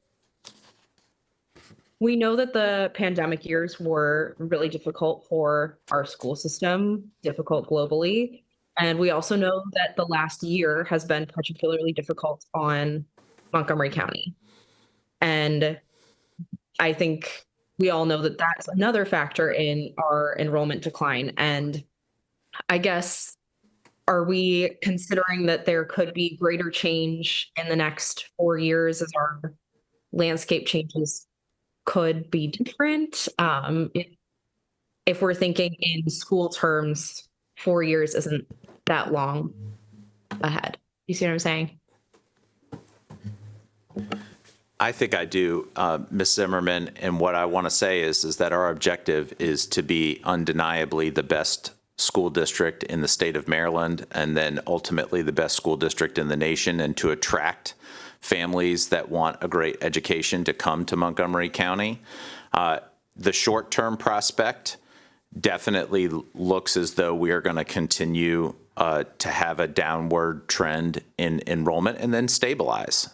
we know that the pandemic years were really difficult for our school system, difficult globally. And we also know that the last year has been particularly difficult on Montgomery County. And I think we all know that that's another factor in our enrollment decline. And I guess, are we considering that there could be greater change in the next 4 years as our landscape changes could be different? If we're thinking in school terms, 4 years isn't that long ahead. You see what I'm saying? I think I do, Ms. Zimmerman, and what I want to say is that our objective is to be undeniably the best school district in the state of Maryland, and then ultimately the best school district in the nation, and to attract families that want a great education to come to Montgomery County. The short-term prospect definitely looks as though we are going to continue to have a downward trend in enrollment and then stabilize.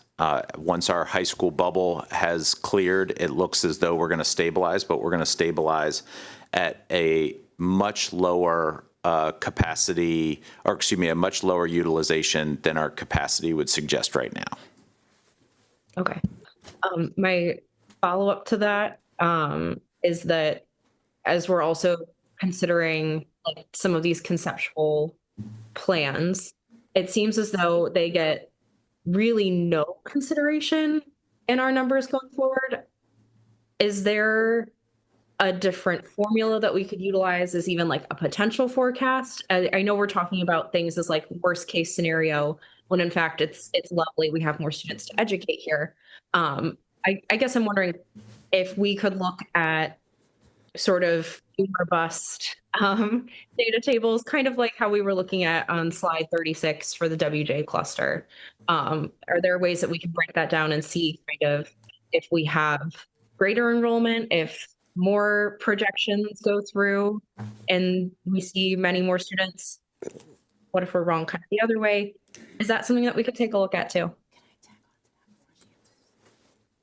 Once our high school bubble has cleared, it looks as though we're going to stabilize, but we're going to stabilize at a much lower capacity, or excuse me, a much lower utilization than our capacity would suggest right now. Okay. My follow-up to that is that as we're also considering like some of these conceptual plans, it seems as though they get really no consideration in our numbers going forward. Is there a different formula that we could utilize as even like a potential forecast? I know we're talking about things as like worst case scenario, when in fact it's lovely. We have more students to educate here. I guess I'm wondering if we could look at sort of robust data tables, kind of like how we were looking at on slide 36 for the WJ cluster. Are there ways that we can break that down and see kind of if we have greater enrollment, if more projections go through and we see many more students? What if we're wrong kind of the other way? Is that something that we could take a look at too?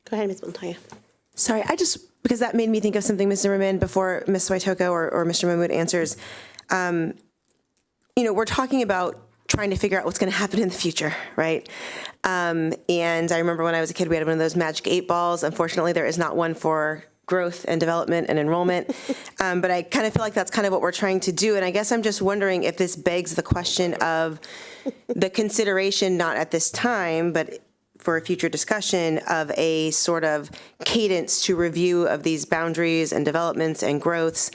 Go ahead, Ms. Montoya. Sorry, because that made me think of something, Mr. Ramin, before Ms. Waitoko or Mr. Mahmood answers. We're talking about trying to figure out what's going to happen in the future, right? And I remember when I was a kid, we had one of those magic 8 balls. Unfortunately, there is not one for growth and development and enrollment. But I kind of feel like that's kind of what we're trying to do. And I guess I'm just wondering if this begs the question of the consideration, not at this time, but for a future discussion, of a sort of cadence to review of these boundaries and developments and growths.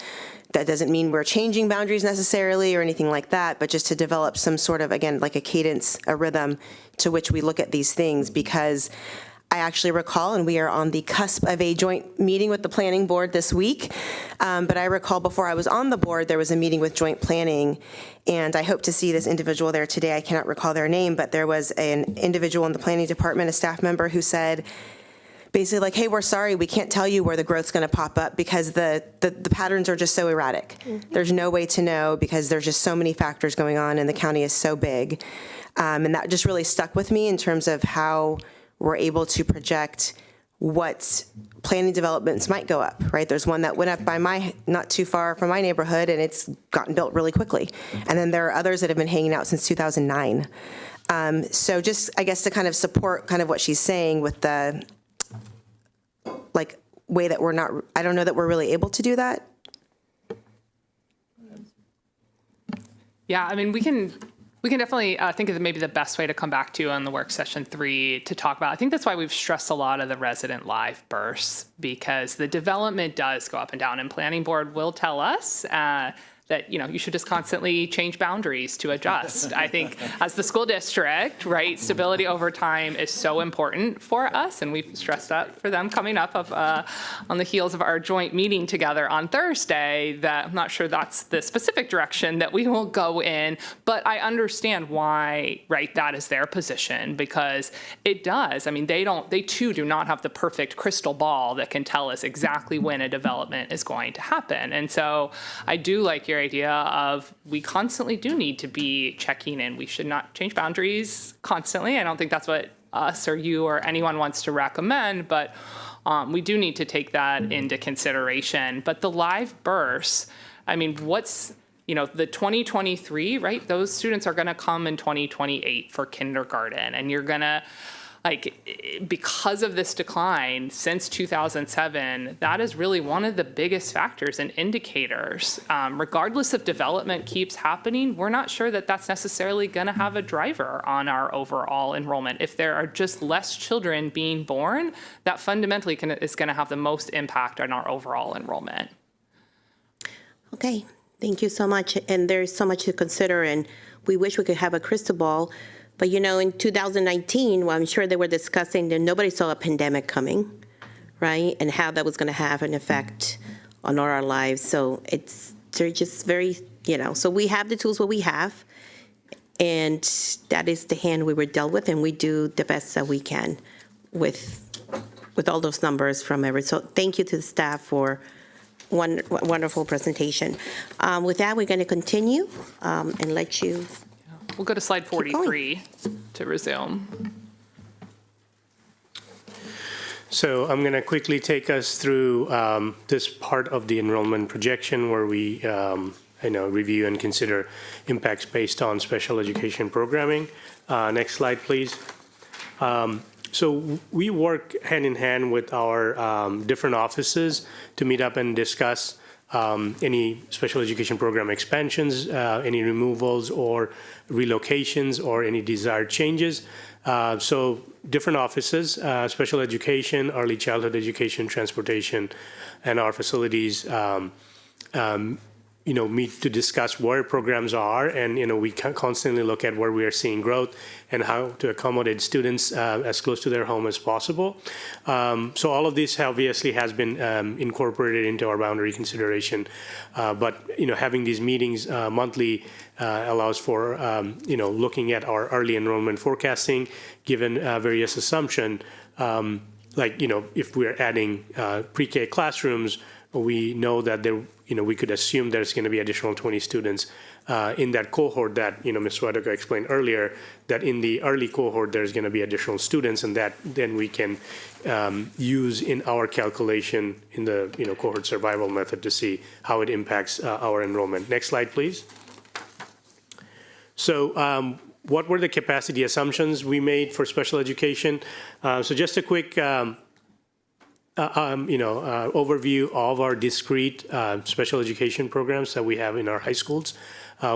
That doesn't mean we're changing boundaries necessarily or anything like that, but just to develop some sort of, again, like a cadence, a rhythm to which we look at these things, because I actually recall, and we are on the cusp of a joint meeting with the planning board this week, but I recall before I was on the board, there was a meeting with joint planning, and I hope to see this individual there today. I cannot recall their name, but there was an individual in the planning department, a staff member, who said, basically like, hey, we're sorry, we can't tell you where the growth's going to pop up because the patterns are just so erratic. Mm-hmm. There's no way to know because there's just so many factors going on and the county is so big. And that just really stuck with me in terms of how we're able to project what planning developments might go up, right? There's one that went up by not too far from my neighborhood, and it's gotten built really quickly. And then there are others that have been hanging out since 2009. So just, I guess, to kind of support kind of what she's saying with the, like, way that we're not, I don't know that we're really able to do that. Yeah, I mean, we can definitely think of maybe the best way to come back to on the work session 3 to talk about. I think that's why we've stressed a lot of the resident live bursts, because the development does go up and down, and planning board will tell us that, you should just constantly change boundaries to adjust. I think as the school district, right, stability over time is so important for us, and we've stressed that for them coming up on the heels of our joint meeting together on Thursday, that I'm not sure that's the specific direction that we will go in, but I understand why, right, that is their position, because it does. I mean, they too do not have the perfect crystal ball that can tell us exactly when a development is going to happen. And so I do like your idea of we constantly do need to be checking in. We should not change boundaries constantly. I don't think that's what us or you or anyone wants to recommend, but we do need to take that into consideration. But the live bursts, I mean, what's, the 2023, right? Those students are going to come in 2028 for kindergarten, and you're going to, because of this decline since 2007, that is really one of the biggest factors and indicators. Regardless if development keeps happening, we're not sure that that's necessarily going to have a driver on our overall enrollment. If there are just less children being born, that fundamentally is going to have the most impact on our overall enrollment. Okay, thank you so much. And there's so much to consider, and we wish we could have a crystal ball. But, in 2019, well, I'm sure they were discussing that nobody saw a pandemic coming, right? And how that was going to have an effect on all our lives. So they're just very, so we have the tools what we have. And that is the hand we were dealt with. And we do the best that we can with all those numbers from every. So thank you to the staff for one wonderful presentation. With that, we're going to continue and let you. We'll go to slide 43 to resume. So I'm going to quickly take us through this part of the enrollment projection where we review and consider impacts based on special education programming. Next slide, please. So we work hand in hand with our different offices to meet up and discuss any special education program expansions, any removals or relocations, or any desired changes. So different offices, special education, early childhood education, transportation, and our facilities meet to discuss where programs are, and we constantly look at where we are seeing growth and how to accommodate students as close to their home as possible. So all of this obviously has been incorporated into our boundary consideration, but having these meetings monthly allows for looking at our early enrollment forecasting, given various assumptions, if we're adding pre-K classrooms, we know that we could assume there's going to be additional 20 students in that cohort that, Ms. Swatoka explained earlier, that in the early cohort, there's going to be additional students, and that then we can use in our calculation in the, cohort survival method to see how it impacts our enrollment. Next slide, please. So what were the capacity assumptions we made for special education? So just a quick overview of our discrete special education programs that we have in our high schools.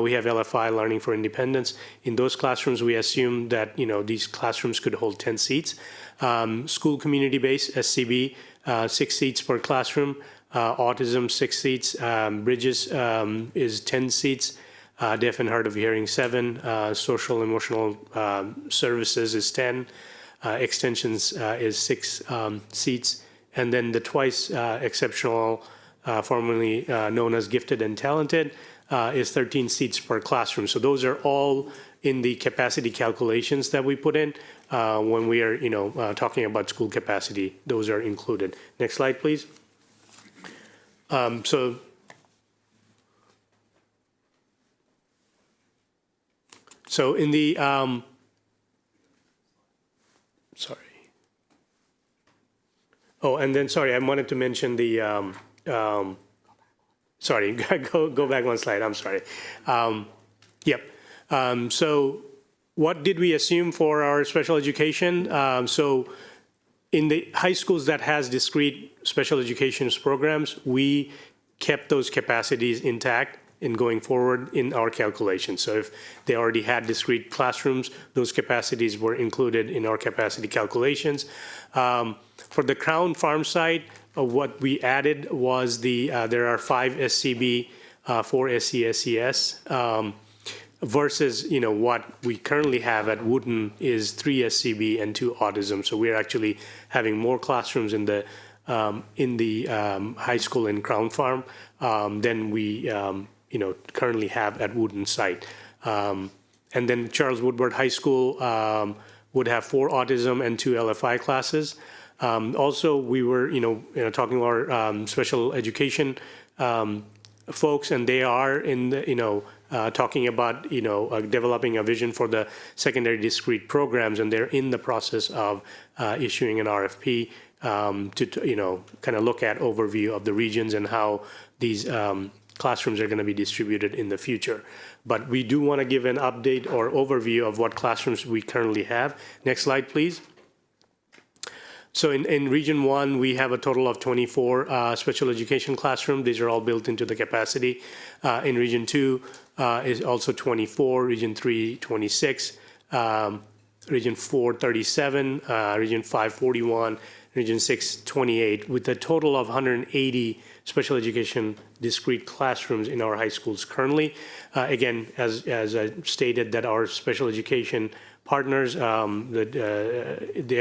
We have LFI, Learning for Independence. In those classrooms, we assume that, these classrooms could hold 10 seats. School community-based, SCB, 6 seats per classroom. Autism, 6 seats. Bridges is 10 seats. Deaf and hard of hearing, 7. Social emotional services is 10. Extensions is 6 seats. And then the twice exceptional, formerly known as gifted and talented, is 13 seats per classroom. So those are all in the capacity calculations that we put in when we are, talking about school capacity. Those are included. Next slide, please. So in the, sorry. Oh, and then, sorry, I wanted to mention the, sorry, go back one slide, I'm sorry. Yep. So what did we assume for our special education? So in the high schools that has discrete special education programs, we kept those capacities intact in going forward in our calculations. So if they already had discrete classrooms, those capacities were included in our capacity calculations. For the Crown Farm site, what we added was there are 5 SCB, 4 SCSES, versus what we currently have at Woodton is 3 SCB and 2 autism. So we're actually having more classrooms in the high school in Crown Farm than we currently have at Woodton site. And then Charles Woodward High School would have 4 autism and 2 LFI classes. Also, we were, talking to our special education folks, and they are in the, talking about, developing a vision for the secondary discrete programs, and they're in the process of issuing an RFP to, kind of look at overview of the regions and how these classrooms are going to be distributed in the future. But we do want to give an update or overview of what classrooms we currently have. Next slide, please. So in Region 1, we have a total of 24 special education classrooms. These are all built into the capacity. In Region 2 is also 24, Region 3, 26, Region 4, 37, Region 5, 41, Region 6, 28, with a total of 180 special education discrete classrooms in our high schools currently. Again, as I stated, that our special education partners, they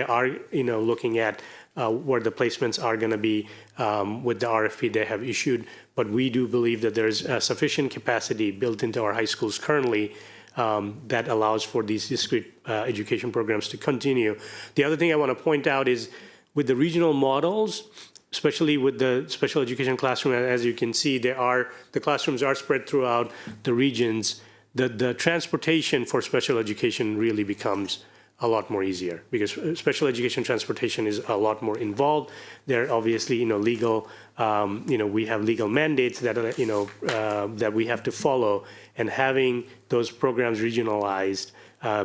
are, looking at where the placements are going to be with the RFP they have issued. But we do believe that there's sufficient capacity built into our high schools currently that allows for these discrete education programs to continue. The other thing I want to point out is with the regional models, especially with the special education classroom, as you can see, the classrooms are spread throughout the regions. The transportation for special education really becomes a lot more easier because special education transportation is a lot more involved. There obviously, legal, we have legal mandates that, that we have to follow, and having those programs regionalized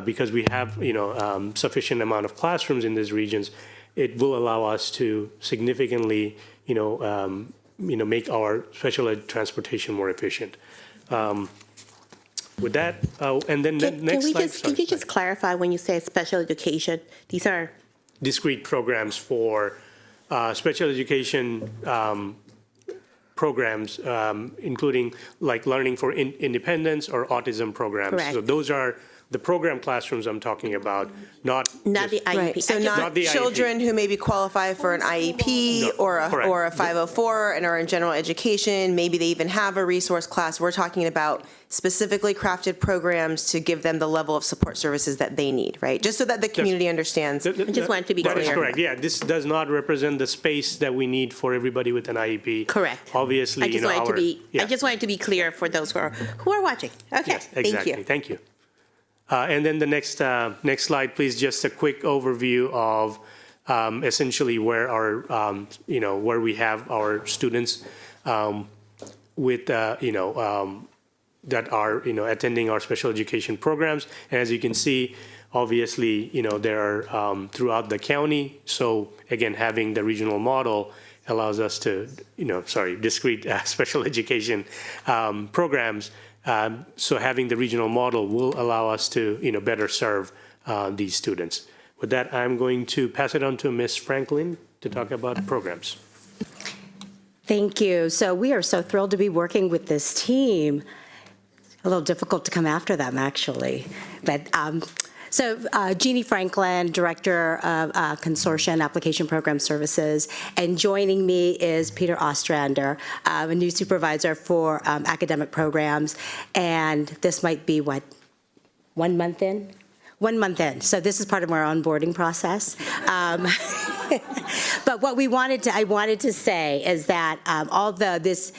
because we have, sufficient amount of classrooms in these regions, it will allow us to significantly, make our special ed transportation more efficient. With that, and then next slide. Can you just clarify when you say special education? These are Discrete programs for special education programs, including like learning for independence or autism programs. Correct. So those are the program classrooms I'm talking about, not the IEP. Right, so not the IEP. children who maybe qualify for an IEP or a 504 and are in general education, maybe they even have a resource class. We're talking about specifically crafted programs to give them the level of support services that they need, right? Just so that the community understands. I just wanted to be clear. That is correct, yeah. This does not represent the space that we need for everybody with an IEP. Correct. Obviously, I just wanted to be clear for those who are watching. Okay, Yes, exactly. Thank you. And then the next slide, please. Just a quick overview of essentially where our where we have our students with that are attending our special education programs. And as you can see, obviously they're throughout the county. So again, having the regional model allows us to discrete special education programs. So having the regional model will allow us to, better serve these students. With that, I'm going to pass it on to Ms. Franklin to talk about programs. Thank you. So we are so thrilled to be working with this team. A little difficult to come after them, actually. But So Jeannie Franklin, Director of Consortium Application Program Services, and joining me is Peter Ostrander, a new supervisor for academic programs, and this might be, 1 month in? 1 month in, so this is part of our onboarding process. But what I wanted to say is that this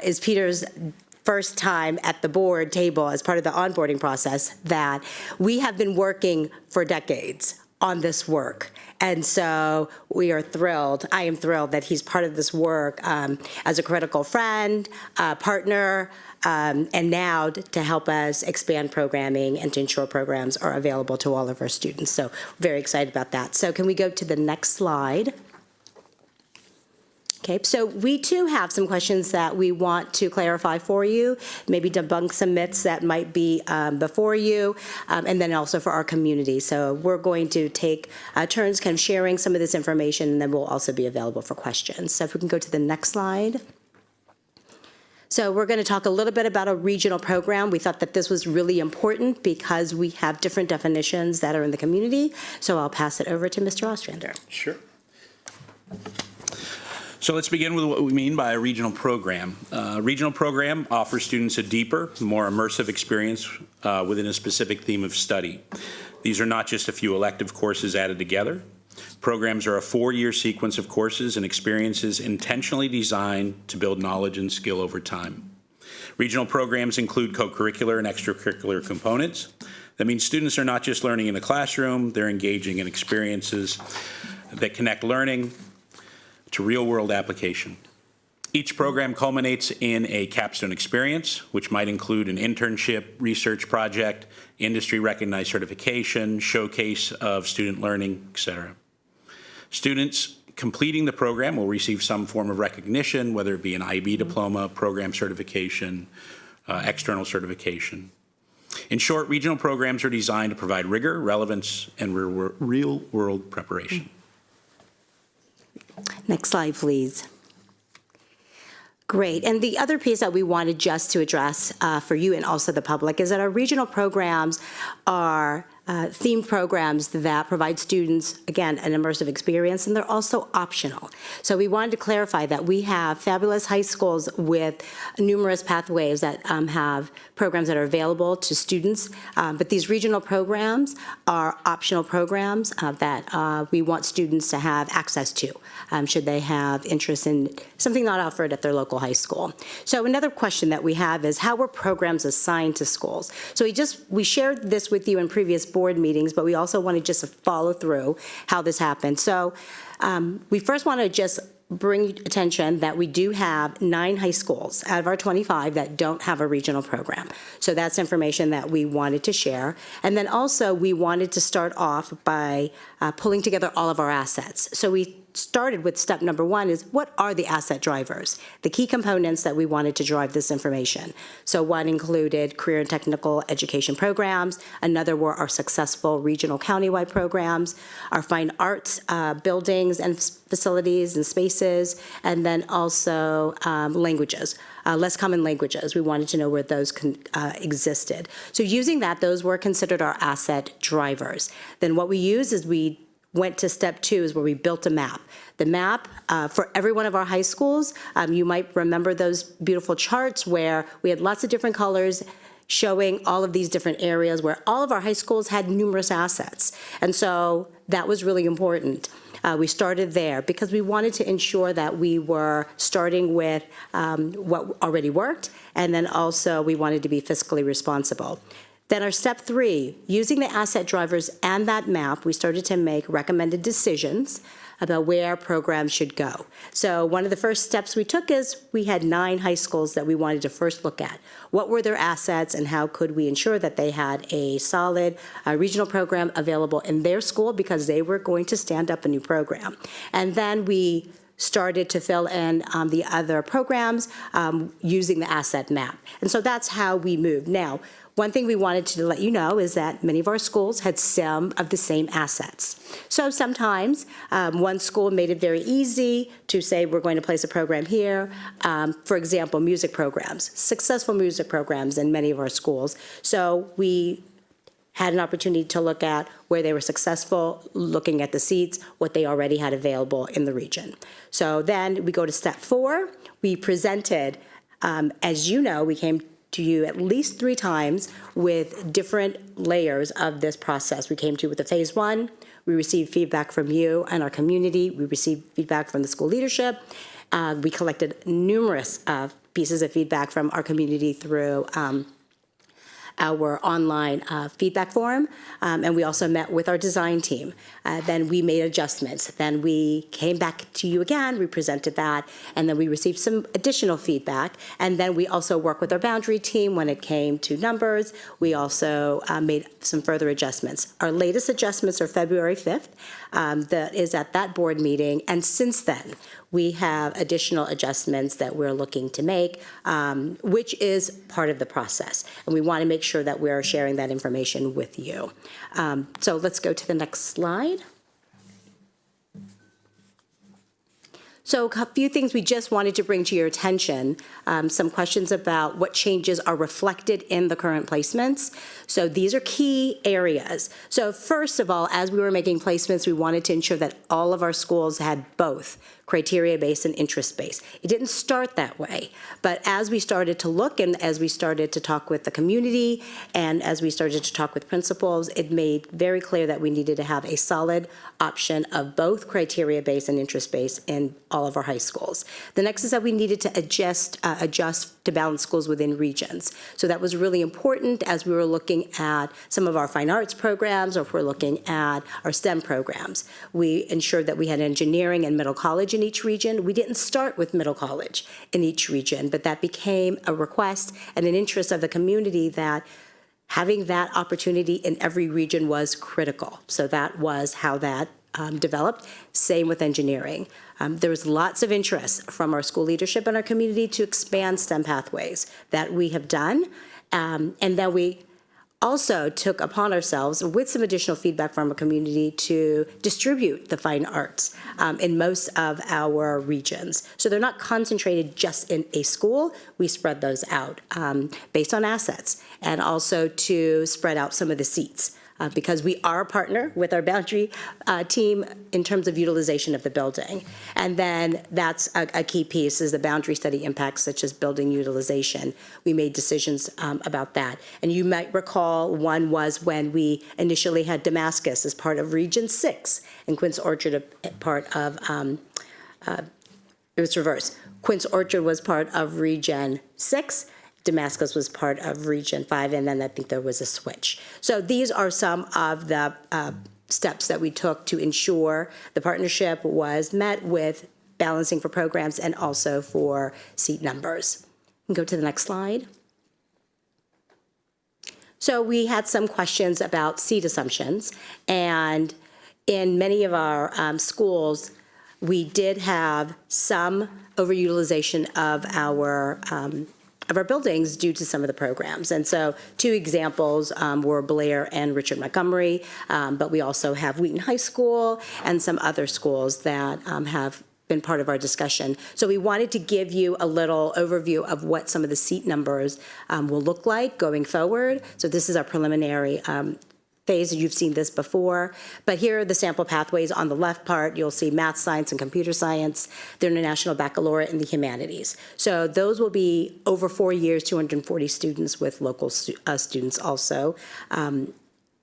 is Peter's first time at the board table as part of the onboarding process, that we have been working for decades on this work. And so we are thrilled, I am thrilled that he's part of this work as a critical friend, partner, and now to help us expand programming and to ensure programs are available to all of our students. So very excited about that. So can we go to the next slide? Okay, so we too have some questions that we want to clarify for you, maybe debunk some myths that might be before you, and then also for our community. So we're going to take turns kind of sharing some of this information, and then we'll also be available for questions. So if we can go to the next slide. So we're going to talk a little bit about a regional program. We thought that this was really important because we have different definitions that are in the community. So I'll pass it over to Mr. Ostrander. Sure. So let's begin with what we mean by a regional program. A regional program offers students a deeper, more immersive experience within a specific theme of study. These are not just a few elective courses added together. Programs are a 4-year sequence of courses and experiences intentionally designed to build knowledge and skill over time. Regional programs include co-curricular and extracurricular components. That means students are not just learning in the classroom, they're engaging in experiences that connect learning to real-world application. Each program culminates in a capstone experience, which might include an internship, research project, industry-recognized certification, showcase of student learning, etc. Students completing the program will receive some form of recognition, whether it be an IB diploma, program certification, external certification. In short, regional programs are designed to provide rigor, relevance, and real-world preparation. Next slide, please. Great. And the other piece that we wanted just to address for you and also the public is that our regional programs are themed programs that provide students, again, an immersive experience, and they're also optional. So we wanted to clarify that we have fabulous high schools with numerous pathways that have programs that are available to students, but these regional programs are optional programs that we want students to have access to, should they have interest in something not offered at their local high school. So another question that we have is, how were programs assigned to schools? So we shared this with you in previous board meetings, but we also want to just follow through how this happened. So we first want to just bring attention that we do have 9 high schools out of our 25 that don't have a regional program. So that's information that we wanted to share. And then also we wanted to start off by pulling together all of our assets. So we started with step number 1 is what are the asset drivers, the key components that we wanted to drive this information. So one included career and technical education programs, another were our successful regional countywide programs, our fine arts buildings and facilities and spaces, and then also languages, less common languages. We wanted to know where those existed. So using that, those were considered our asset drivers. Then what we used is we went to step 2 is where we built a map. The map for every one of our high schools, you might remember those beautiful charts where we had lots of different colors showing all of these different areas where all of our high schools had numerous assets. And so that was really important. We started there because we wanted to ensure that we were starting with what already worked, and then also we wanted to be fiscally responsible. Then our step 3, using the asset drivers and that map, we started to make recommended decisions about where programs should go. So one of the first steps we took is we had 9 high schools that we wanted to first look at. What were their assets and how could we ensure that they had a solid regional program available in their school because they were going to stand up a new program. And then we started to fill in the other programs using the asset map. And so that's how we moved. Now, one thing we wanted to let you know is that many of our schools had some of the same assets. So sometimes one school made it very easy to say we're going to place a program here. For example, music programs, successful music programs in many of our schools. So we had an opportunity to look at where they were successful, looking at the seats, what they already had available in the region. So then we go to step 4. We presented, as you know, we came to you at least 3 times with different layers of this process. We came to you with the phase 1. We received feedback from you and our community. We received feedback from the school leadership. We collected numerous pieces of feedback from our community through our online feedback forum, and we also met with our design team. Then we made adjustments. Then we came back to you again, we presented that, and then we received some additional feedback. And then we also worked with our boundary team when it came to numbers. We also made some further adjustments. Our latest adjustments are February 5th. That is at that board meeting, and since then, we have additional adjustments that we're looking to make, which is part of the process. And we want to make sure that we're sharing that information with you. So let's go to the next slide. So a few things we just wanted to bring to your attention, some questions about what changes are reflected in the current placements. So these are key areas. So first of all, as we were making placements, we wanted to ensure that all of our schools had both criteria-based and interest-based. It didn't start that way, but as we started to look and as we started to talk with the community and as we started to talk with principals, it made very clear that we needed to have a solid option of both criteria-based and interest-based in all of our high schools. The next is that we needed to adjust to balance schools within regions. So that was really important as we were looking at some of our fine arts programs or if we're looking at our STEM programs. We ensured that we had engineering and middle college in each region. We didn't start with middle college in each region, but that became a request and an interest of the community that having that opportunity in every region was critical. So that was how that developed. Same with engineering. There was lots of interest from our school leadership and our community to expand STEM pathways. That we have done. And then we also took upon ourselves, with some additional feedback from our community, to distribute the fine arts in most of our regions. So they're not concentrated just in a school. We spread those out based on assets, and also to spread out some of the seats. Because we are a partner with our boundary team in terms of utilization of the building. And then that's a key piece is the boundary study impacts such as building utilization. We made decisions about that. And you might recall one was when we initially had Damascus as part of Region 6 and Quince Orchard a part of, it was reversed. Quince Orchard was part of Region 6. Damascus was part of Region 5, and then I think there was a switch. So these are some of the steps that we took to ensure the partnership was met with balancing for programs and also for seat numbers. We can go to the next slide. So we had some questions about seat assumptions, and in many of our schools, we did have some overutilization of our buildings due to some of the programs. And so 2 examples were Blair and Richard Montgomery, but we also have Wheaton High School and some other schools that have been part of our discussion. So we wanted to give you a little overview of what some of the seat numbers will look like going forward. So this is our preliminary phase. You've seen this before, but here are the sample pathways. On the left part, you'll see math, science, and computer science, the International Baccalaureate, and the humanities. So those will be over 4 years, 240 students with local students also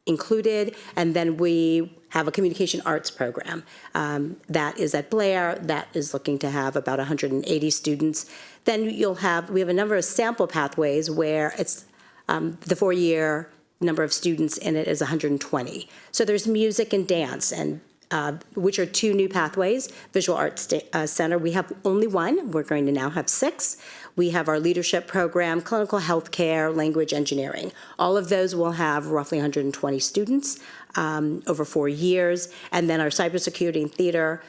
included. And then we have a communication arts program that is at Blair, that is looking to have about 180 students. Then we have a number of sample pathways where it's the 4-year number of students in it is 120. So there's music and dance, and which are 2 new pathways. Visual Arts Center, we have only 1. We're going to now have 6. We have our leadership program, clinical healthcare, language engineering. All of those will have roughly 120 students over 4 years. And then our cybersecurity and theater,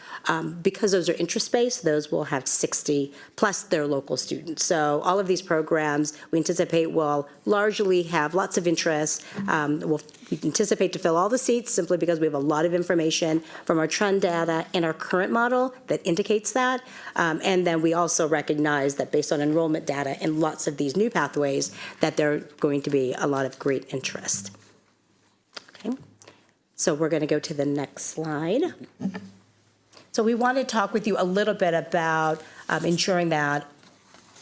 because those are interest-based, those will have 60 plus their local students. So all of these programs we anticipate will largely have lots of interest. We anticipate to fill all the seats simply because we have a lot of information from our trend data and our current model that indicates that. And then we also recognize that based on enrollment data in lots of these new pathways, that there are going to be a lot of great interest. Okay. So we're going to go to the next slide. So we want to talk with you a little bit about ensuring that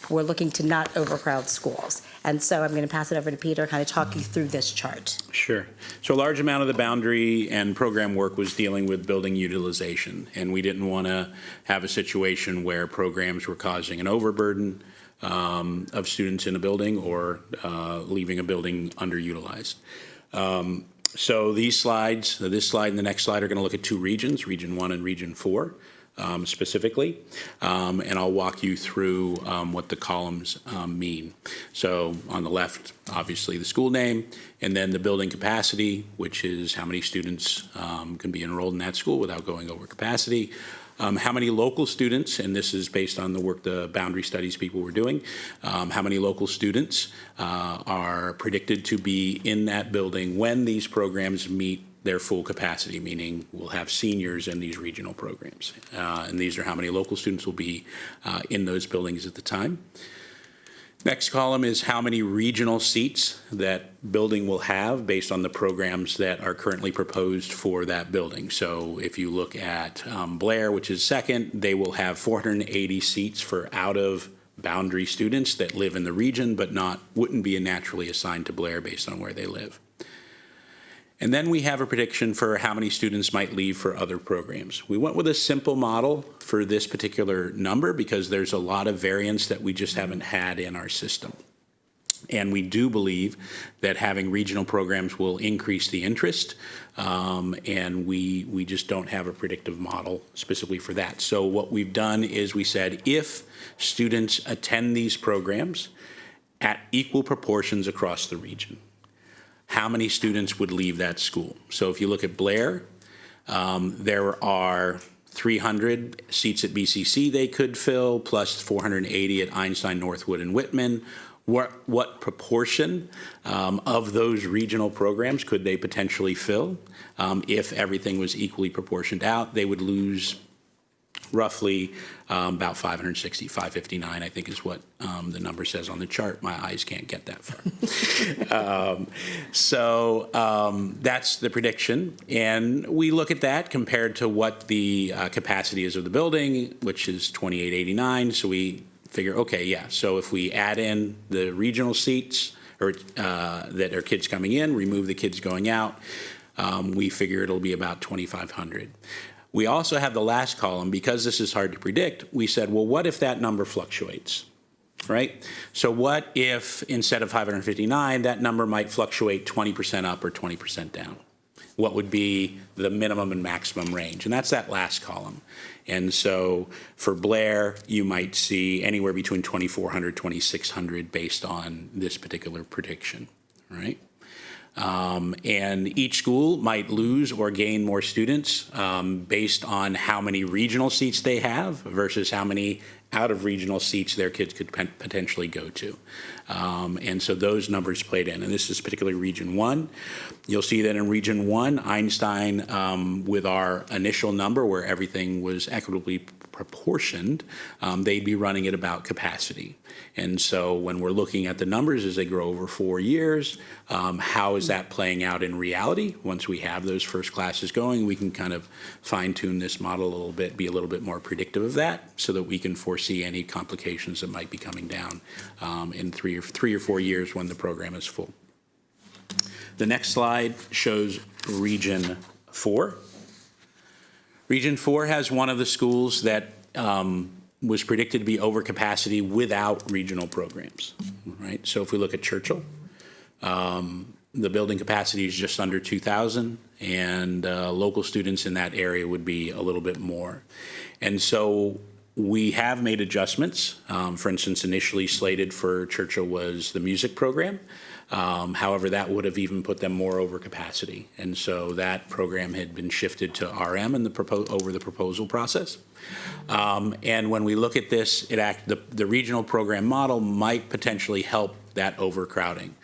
we're looking to not overcrowd schools. And so I'm going to pass it over to Peter, kind of talk you through this chart. Sure. So a large amount of the boundary and program work was dealing with building utilization, and we didn't want to have a situation where programs were causing an overburden of students in a building or leaving a building underutilized. So these slides, this slide and the next slide, are going to look at 2 regions, Region 1 and Region 4. Specifically, and I'll walk you through what the columns mean. So on the left, obviously the school name, and then the building capacity, which is how many students can be enrolled in that school without going over capacity. How many local students, and this is based on the work the boundary studies people were doing, how many local students are predicted to be in that building when these programs meet their full capacity, meaning we'll have seniors in these regional programs. And these are how many local students will be in those buildings at the time. Next column is how many regional seats that building will have based on the programs that are currently proposed for that building. So if you look at Blair, which is second, they will have 480 seats for out-of-boundary students that live in the region but wouldn't be naturally assigned to Blair based on where they live. And then we have a prediction for how many students might leave for other programs. We went with a simple model for this particular number because there's a lot of variance that we just haven't had in our system. And we do believe that having regional programs will increase the interest, and we just don't have a predictive model specifically for that. So what we've done is we said if students attend these programs at equal proportions across the region, how many students would leave that school? So if you look at Blair, there are 300 seats at BCC they could fill, plus 480 at Einstein, Northwood, and Whitman. What proportion of those regional programs could they potentially fill? If everything was equally proportioned out, they would lose roughly about 560, 559, I think is what the number says on the chart. My eyes can't get that far. So that's the prediction. And we look at that compared to what the capacity is of the building, which is 2889. So we figure, okay, yeah. So if we add in the regional seats or that are kids coming in, remove the kids going out, we figure it'll be about 2,500. We also have the last column, because this is hard to predict, we said, well, what if that number fluctuates, right? So what if instead of 559, that number might fluctuate 20% up or 20% down? what would be the minimum and maximum range, and that's that last column. And so for Blair, you might see anywhere between 2,400, 2,600 based on this particular prediction, right? And each school might lose or gain more students based on how many regional seats they have versus how many out-of-regional seats their kids could potentially go to. And so those numbers played in, and this is particularly Region 1. You'll see that in Region 1, Einstein, with our initial number where everything was equitably proportioned, they'd be running at about capacity. And so when we're looking at the numbers as they grow over 4 years, how is that playing out in reality? Once we have those first classes going, we can kind of fine-tune this model a little bit, be a little bit more predictive of that, so that we can foresee any complications that might be coming down in 3 or 4 years when the program is full. The next slide shows Region 4. Region 4 has one of the schools that was predicted to be over capacity without regional programs, right? So if we look at Churchill, the building capacity is just under 2,000, and local students in that area would be a little bit more. And so we have made adjustments. For instance, initially slated for Churchill was the music program. However, that would have even put them more over capacity. And so that program had been shifted to RM in over the proposal process. And when we look at this, the regional program model might potentially help that overcrowding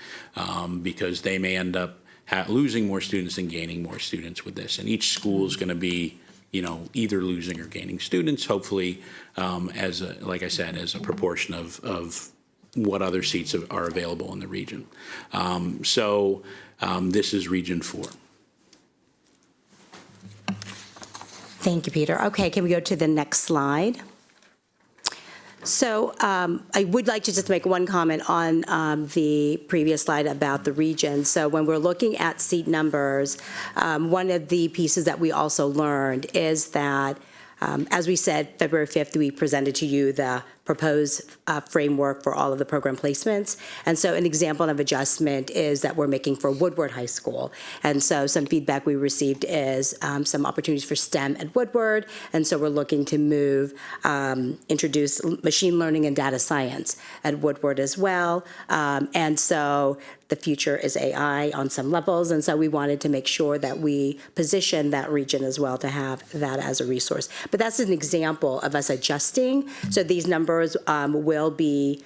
because they may end up losing more students than gaining more students with this. And each school is going to be either losing or gaining students, hopefully, like I said, as a proportion of what other seats are available in the region. So this is Region 4. Thank you, Peter. Okay, can we go to the next slide? So I would like to just make one comment on the previous slide about the region. So when we're looking at seat numbers, one of the pieces that we also learned is that, as we said, February 5th, we presented to you the proposed framework for all of the program placements. And so an example of adjustment is that we're making for Woodward High School. And so some feedback we received is some opportunities for STEM at Woodward. And so we're looking to introduce machine learning and data science at Woodward as well. And so the future is AI on some levels. And so we wanted to make sure that we position that region as well to have that as a resource. But that's an example of us adjusting. So these numbers will be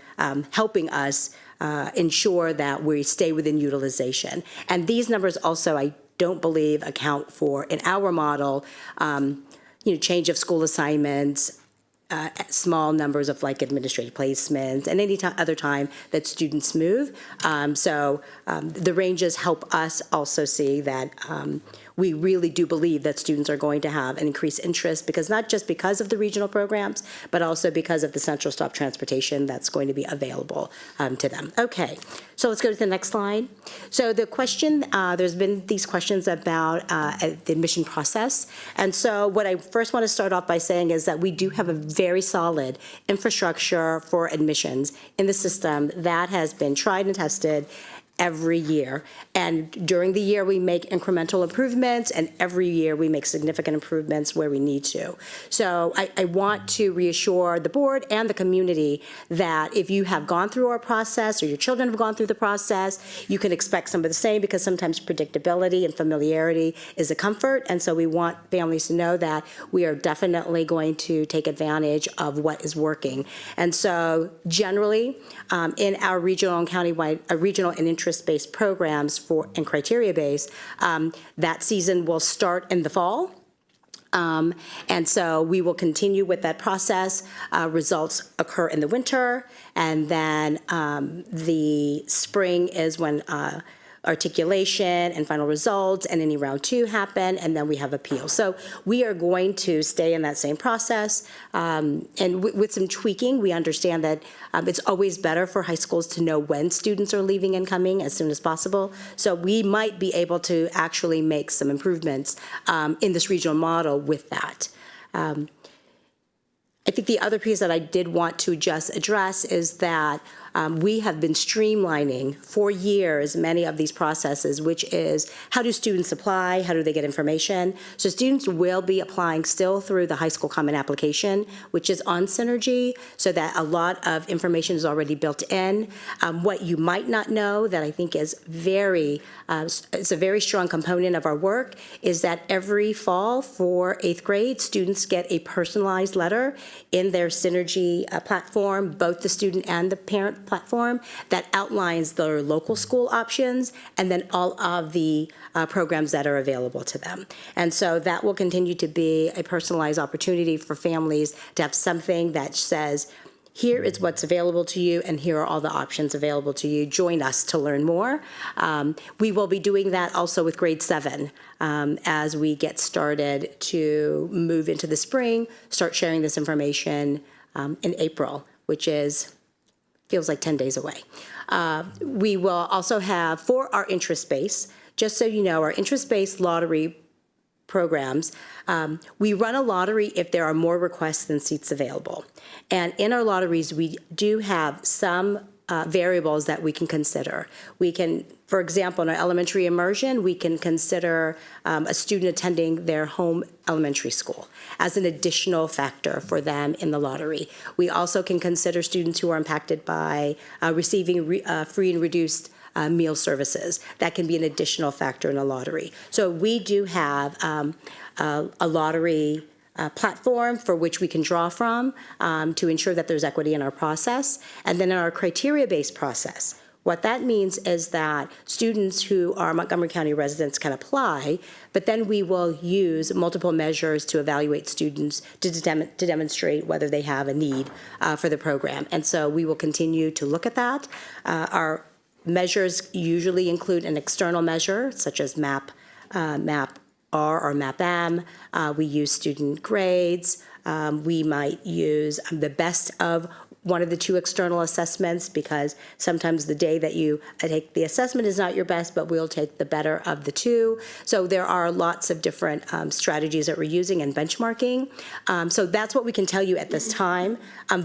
helping us ensure that we stay within utilization. And these numbers also, I don't believe, account for, in our model, change of school assignments, small numbers of administrative placements, and any other time that students move. So the ranges help us also see that we really do believe that students are going to have an increased interest, because not just because of the regional programs, but also because of the central stop transportation that's going to be available to them. Okay, so let's go to the next slide. So the question, there's been these questions about the admission process. And so what I first want to start off by saying is that we do have a very solid infrastructure for admissions in the system that has been tried and tested every year. And during the year, we make incremental improvements, and every year we make significant improvements where we need to. So I want to reassure the board and the community that if you have gone through our process or your children have gone through the process, you can expect some of the same, because sometimes predictability and familiarity is a comfort. And so we want families to know that we are definitely going to take advantage of what is working. And so generally, in our regional and countywide, regional and interest-based programs and criteria-based, that season will start in the fall. And so we will continue with that process. Results occur in the winter, and then the spring is when articulation and final results and any round 2 happen, and then we have appeals. So we are going to stay in that same process, and with some tweaking. We understand that it's always better for high schools to know when students are leaving and coming as soon as possible. So we might be able to actually make some improvements in this regional model with that. I think the other piece that I did want to just address is that we have been streamlining for years many of these processes, which is how do students apply, how do they get information. So students will be applying still through the high school common application, which is on Synergy, so that a lot of information is already built in. What you might not know that I think is it's a very strong component of our work is that every fall for 8th grade, students get a personalized letter in their Synergy platform, both the student and the parent platform, that outlines their local school options and then all of the programs that are available to them. And so that will continue to be a personalized opportunity for families to have something that says, here is what's available to you, and here are all the options available to you. Join us to learn more. We will be doing that also with grade 7 as we get started to move into the spring, start sharing this information in April, which feels like 10 days away. We will also have, for our interest-based, just so you know, our interest-based lottery programs, we run a lottery if there are more requests than seats available. And in our lotteries, we do have some variables that we can consider. We can, for example, in our elementary immersion, we can consider a student attending their home elementary school as an additional factor for them in the lottery. We also can consider students who are impacted by receiving free and reduced meal services. That can be an additional factor in a lottery. So we do have a lottery platform for which we can draw from to ensure that there's equity in our process. And then in our criteria-based process, what that means is that students who are Montgomery County residents can apply, but then we will use multiple measures to evaluate students to demonstrate whether they have a need for the program. And so we will continue to look at that. Our measures usually include an external measure, such as MAP R or MAP-M. We use student grades. We might use the best of one of the two external assessments, because sometimes the day that you take the assessment is not your best, but we'll take the better of the two. So there are lots of different strategies that we're using and benchmarking. So that's what we can tell you at this time.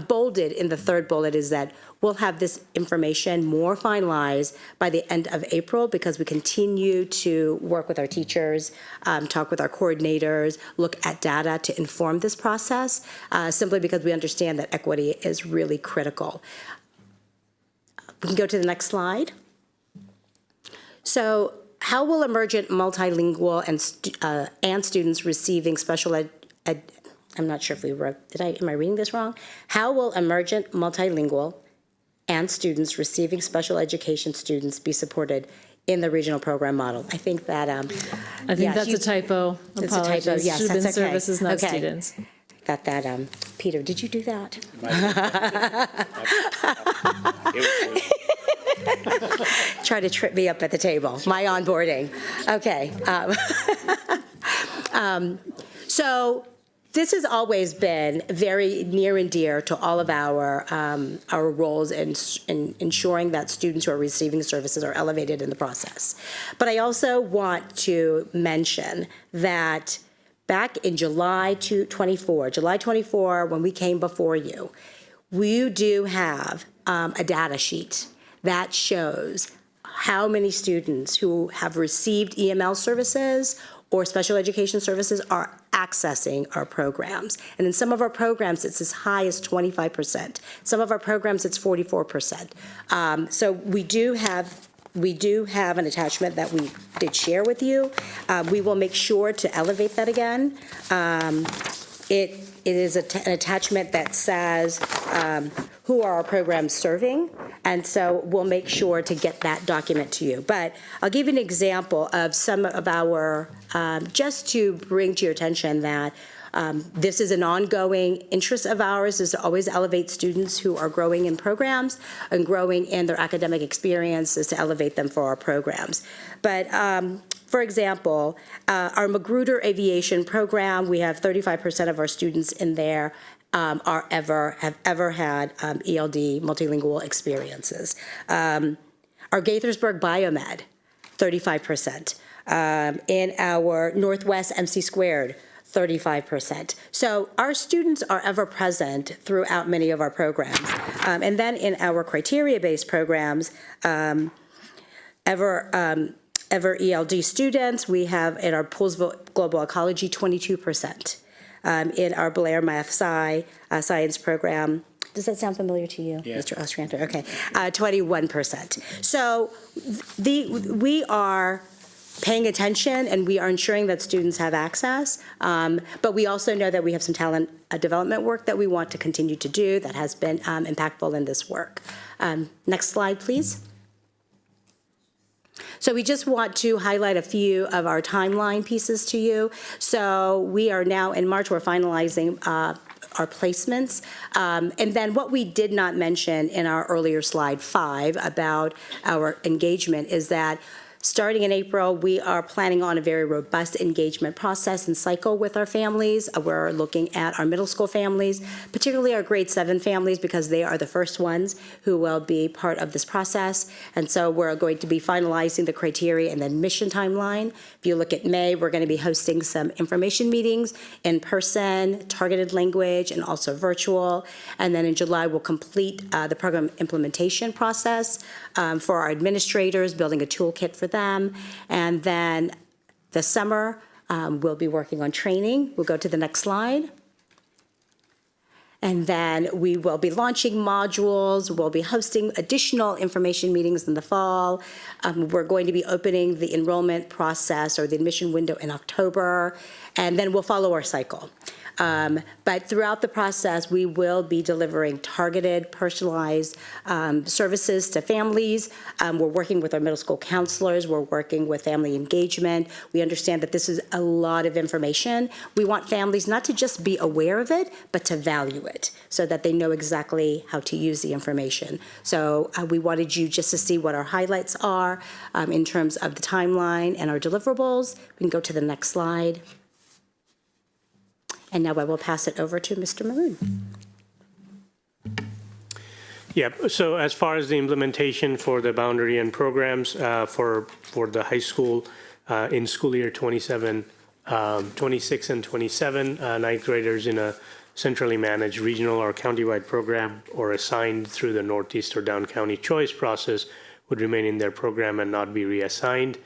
Bolded in the third bullet is that we'll have this information more finalized by the end of April, because we continue to work with our teachers, talk with our coordinators, look at data to inform this process, simply because we understand that equity is really critical. We can go to the next slide. So how will emergent multilingual and students receiving special ed, I'm not sure if we wrote, am I reading this wrong? How will emergent multilingual and students receiving special education students be supported in the regional program model? I think that, I think that's a typo. It's a typo, yes, Should have been that's okay. services, not Okay. students. Got that, Peter, did you do that? Try to trip me up at the table, my onboarding. Okay. So this has always been very near and dear to all of our roles in ensuring that students who are receiving services are elevated in the process. But I also want to mention that back in July 24, when we came before you, we do have a data sheet that shows how many students who have received EML services or special education services are accessing our programs. And in some of our programs, it's as high as 25%. Some of our programs, it's 44%. So we do have an attachment that we did share with you. We will make sure to elevate that again. It is an attachment that says who are our programs serving, and so we'll make sure to get that document to you. But I'll give you an example of some of our, just to bring to your attention that this is an ongoing interest of ours, is to always elevate students who are growing in programs and growing in their academic experiences, to elevate them for our programs. But for example, our Magruder Aviation program, we have 35% of our students in there have ever had ELD multilingual experiences. Our Gaithersburg Biomed, 35%. In our Northwest MC Squared, 35%. So our students are ever present throughout many of our programs. And then in our criteria-based programs, ever ELD students, we have in our Poolsville Global Ecology, 22%. In our Blair Math Science program, does that sound familiar to you, Yeah. Mr. Ostranter? Okay, 21%. So we are paying attention and we are ensuring that students have access, but we also know that we have some talent development work that we want to continue to do that has been impactful in this work. Next slide, please. So we just want to highlight a few of our timeline pieces to you. So we are now in March, we're finalizing our placements. And then what we did not mention in our earlier slide 5 about our engagement is that starting in April, we are planning on a very robust engagement process and cycle with our families. We're looking at our middle school families, particularly our grade 7 families, because they are the first ones who will be part of this process. And so we're going to be finalizing the criteria and the admission timeline. If you look at May, we're going to be hosting some information meetings in person, targeted language, and also virtual. And then in July, we'll complete the program implementation process for our administrators, building a toolkit for them. And then this summer, we'll be working on training. We'll go to the next slide. And then we will be launching modules. We'll be hosting additional information meetings in the fall. We're going to be opening the enrollment process or the admission window in October. And then we'll follow our cycle. But throughout the process, we will be delivering targeted, personalized services to families. We're working with our middle school counselors. We're working with family engagement. We understand that this is a lot of information. We want families not to just be aware of it, but to value it so that they know exactly how to use the information. So we wanted you just to see what our highlights are in terms of the timeline and our deliverables. We can go to the next slide. And now I will pass it over to Mr. Maroon. Yeah, so as far as the implementation for the boundary and programs for the high school in school year 26 and 27, ninth graders in a centrally managed regional or countywide program or assigned through the Northeast or Down County choice process would remain in their program and not be reassigned.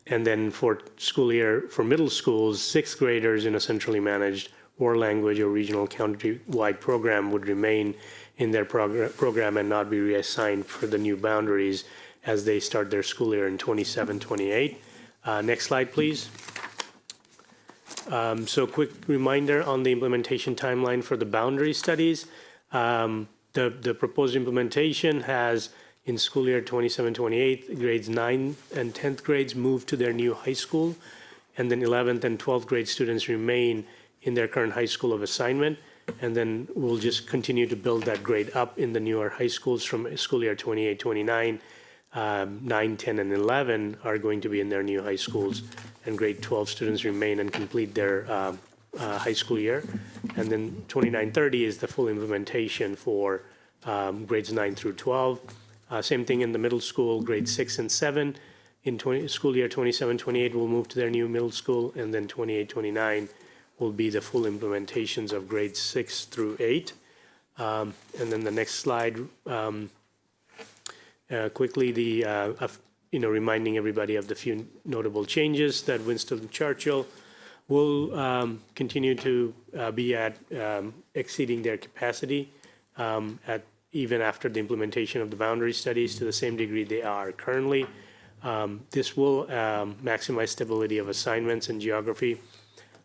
And then for school year, for middle schools, sixth graders in a centrally managed or language or regional county-wide program would remain in their program and not be reassigned for the new boundaries as they start their school year in 27-28. Next slide, please. So quick reminder on the implementation timeline for the boundary studies. The proposed implementation has in school year 27-28, grades 9 and 10th grades move to their new high school, and then 11th and 12th grade students remain in their current high school of assignment, and then we'll just continue to build that grade up in the newer high schools from school year 28-29. 9, 10, and 11 are going to be in their new high schools, and grade 12 students remain and complete their high school year. And then 29-30 is the full implementation for grades 9 through 12. Same thing in the middle school, grades 6 and 7. In school year 27-28 will move to their new middle school, and then 28-29 will be the full implementations of grades 6 through 8. And then the next slide, quickly, reminding everybody of the few notable changes that Winston Churchill will continue to be at exceeding their capacity even after the implementation of the boundary studies to the same degree they are currently. This will maximize stability of assignments and geography.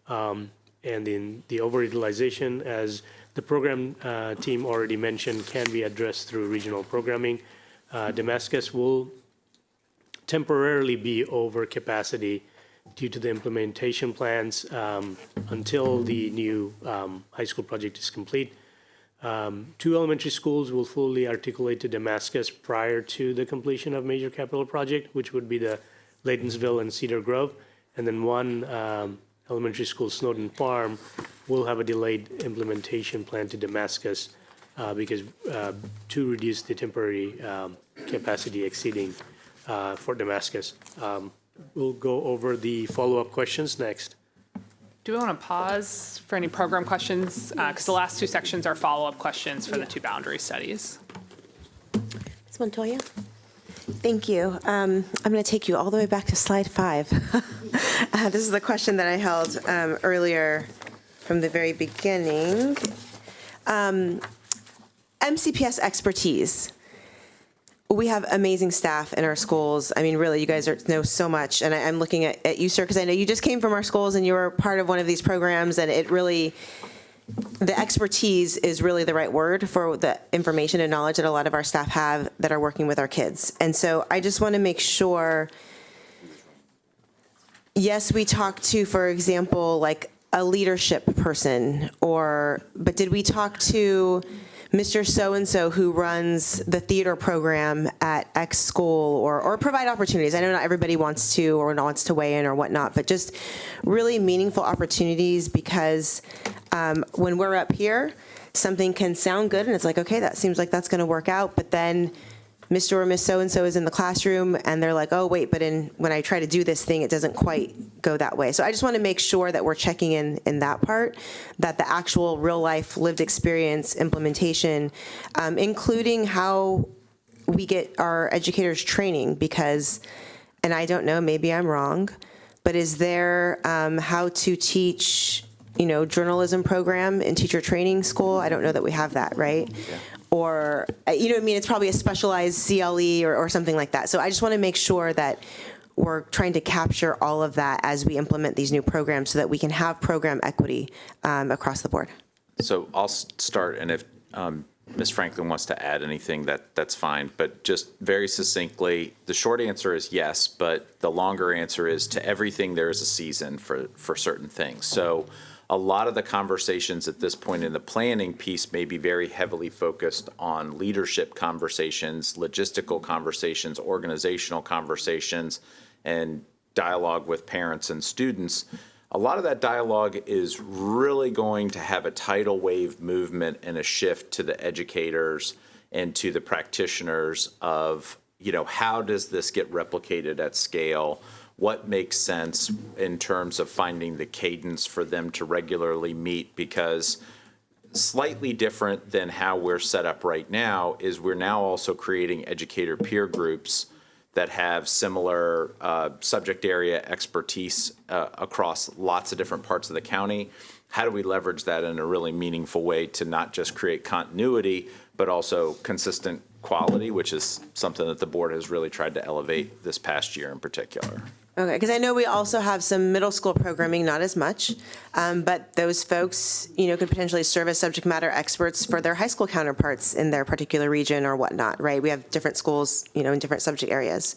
And in the overutilization, as the program team already mentioned, can be addressed through regional programming. Damascus will temporarily be over capacity due to the implementation plans until the new high school project is complete. 2 elementary schools will fully articulate to Damascus prior to the completion of major capital project, which would be the Laytonsville and Cedar Grove. And then 1 elementary school, Snowden Farm, will have a delayed implementation plan to Damascus because to reduce the temporary capacity exceeding for Damascus. We'll go over the follow-up questions next. Do we want to pause for any program questions? Because the last two sections are follow-up questions for the two boundary studies. Ms. Montoya? Thank you. I'm going to take you all the way back to slide 5. This is the question that I held earlier from the very beginning. MCPS expertise. We have amazing staff in our schools. I mean, really, you guys know so much. And I'm looking at you, sir, because I know you just came from our schools and you were part of one of these programs. And it really, the expertise is really the right word for the information and knowledge that a lot of our staff have that are working with our kids. And so I just want to make sure, yes, we talked to, for example, like a leadership person, but did we talk to Mr. So-and-so who runs the theater program at X school or provide opportunities? I know not everybody wants to or wants to weigh in or whatnot, but just really meaningful opportunities, because when we're up here, something can sound good and it's like, okay, that seems like that's going to work out. But then Mr. or Miss So-and-so is in the classroom and they're like, oh, wait, but when I try to do this thing, it doesn't quite go that way. So I just want to make sure that we're checking in that part, that the actual real life lived experience implementation, including how we get our educators training, because, and I don't know, maybe I'm wrong, but is there how to teach, journalism program in teacher training school? I don't know that we have that, right? Yeah. Or, it's probably a specialized CLE or something like that. So I just want to make sure that we're trying to capture all of that as we implement these new programs so that we can have program equity across the board. So I'll start, and if Ms. Franklin wants to add anything, that's fine. But just very succinctly, the short answer is yes, but the longer answer is to everything there is a season for certain things. So a lot of the conversations at this point in the planning piece may be very heavily focused on leadership conversations, logistical conversations, organizational conversations, and dialogue with parents and students. A lot of that dialogue is really going to have a tidal wave movement and a shift to the educators and to the practitioners of, how does this get replicated at scale? What makes sense in terms of finding the cadence for them to regularly meet? Because slightly different than how we're set up right now is we're now also creating educator peer groups that have similar subject area expertise across lots of different parts of the county. How do we leverage that in a really meaningful way to not just create continuity, but also consistent quality, which is something that the board has really tried to elevate this past year in particular. Okay, because I know we also have some middle school programming, not as much, but those folks, could potentially serve as subject matter experts for their high school counterparts in their particular region or whatnot, right? We have different schools, in different subject areas.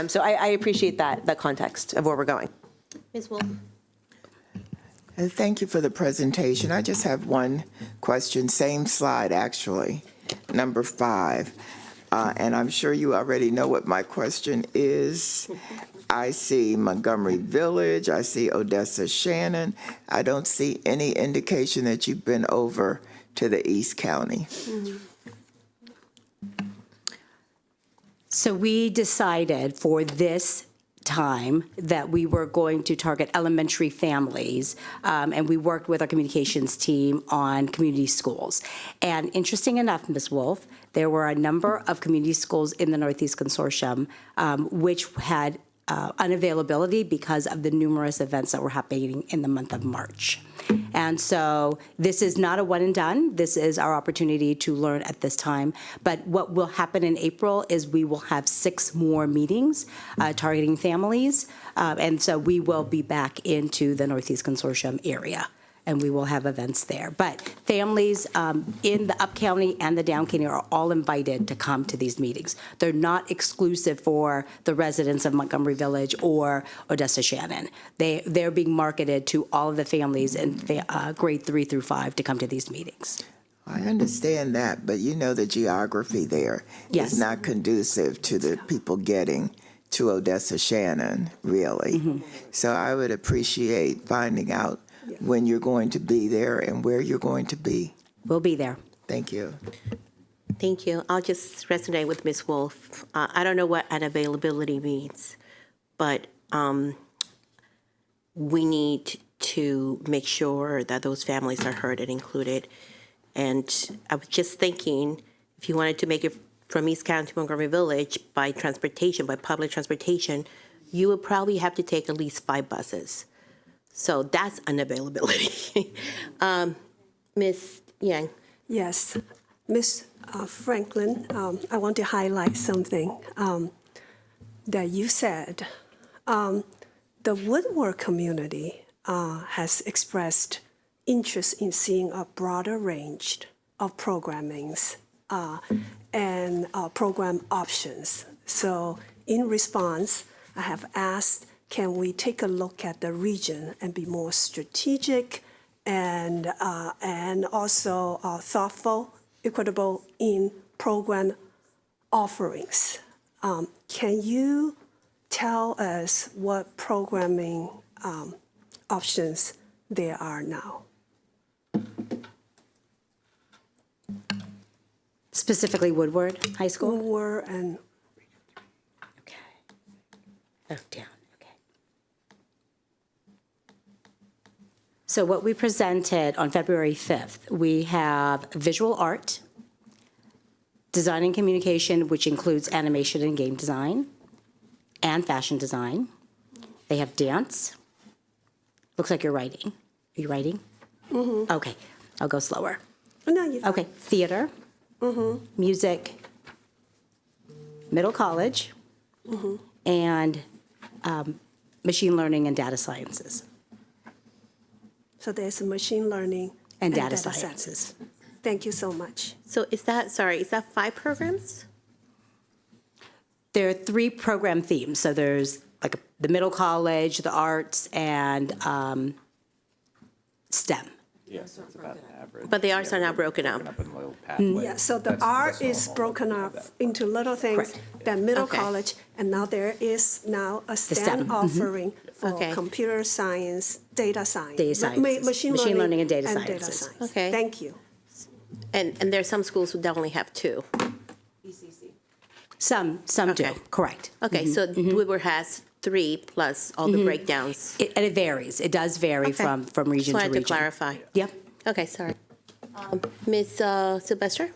So I appreciate that context of where we're going. Ms. Wolf? Thank you for the presentation. I just have one question, same slide actually, number 5. And I'm sure you already know what my question is. I see Montgomery Village, I see Odessa Shannon. I don't see any indication that you've been over to the East County. So we decided for this time that we were going to target elementary families, and we worked with our communications team on community schools. And interesting enough, Ms. Wolf, there were a number of community schools in the Northeast Consortium which had unavailability because of the numerous events that were happening in the month of March. And so this is not a one and done. This is our opportunity to learn at this time. But what will happen in April is we will have 6 more meetings targeting families. And so we will be back into the Northeast Consortium area, and we will have events there. But families in the up county and the down county are all invited to come to these meetings. They're not exclusive for the residents of Montgomery Village or Odessa Shannon. They're being marketed to all of the families in grade 3 through 5 to come to these meetings. I understand that, but the geography there is not conducive to the people getting to Odessa Shannon, really. So I would appreciate finding out when you're going to be there and where you're going to be. We'll be there. Thank you. Thank you. I'll just resonate with Ms. Wolf. I don't know what unavailability means, but we need to make sure that those families are heard and included. And I was just thinking, if you wanted to make it from East County to Montgomery Village by transportation, by public transportation, you would probably have to take at least 5 buses. So that's unavailability. Ms. Yang? Yes. Ms. Franklin, I want to highlight something that you said. The Woodward community has expressed interest in seeing a broader range of programmings and program options. So in response, I have asked, can we take a look at the region and be more strategic and also thoughtful, equitable in program offerings? Can you tell us what programming options there are now? Specifically Woodward High School? Woodward and Okay. Oh, down, okay. So what we presented on February 5th, we have visual art, design and communication, which includes animation and game design, and fashion design. They have dance. Looks like you're writing. Are you writing? Mm-hmm. Okay, I'll go slower. no, you. Okay, theater, music, middle college, and machine learning and data sciences. So there's machine learning And data sciences. Thank you so much. So is that 5 programs? There are 3 program themes. So there's like the middle college, the arts, and STEM. Yes, it's about average. But the arts are not broken up. Yeah, so the art is broken up into little things, then middle Okay. college, and now there is now a STEM, STEM offering for Okay. computer science, data science. Data sciences. Machine Machine learning and data data sciences. science. Okay. Thank you. And there are some schools who only have 2. Some do, Okay. correct. Okay, so Woodward has 3 plus all the breakdowns. And it varies. It does vary Okay. from region Just to wanted to region. clarify. Yep. Okay, sorry. Ms. Sylvester?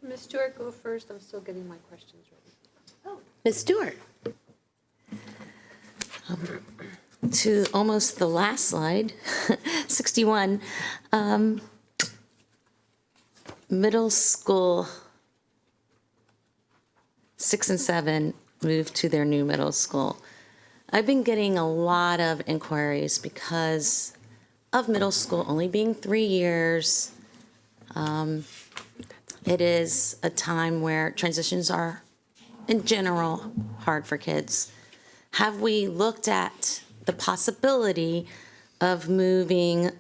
Ms. Stewart, go first. I'm still getting my questions ready. Ms. Stewart? To almost the last slide, 61, middle school 6 and 7 moved to their new middle school. I've been getting a lot of inquiries because of middle school only being 3 years. It is a time where transitions are, in general, hard for kids. Have we looked at the possibility of moving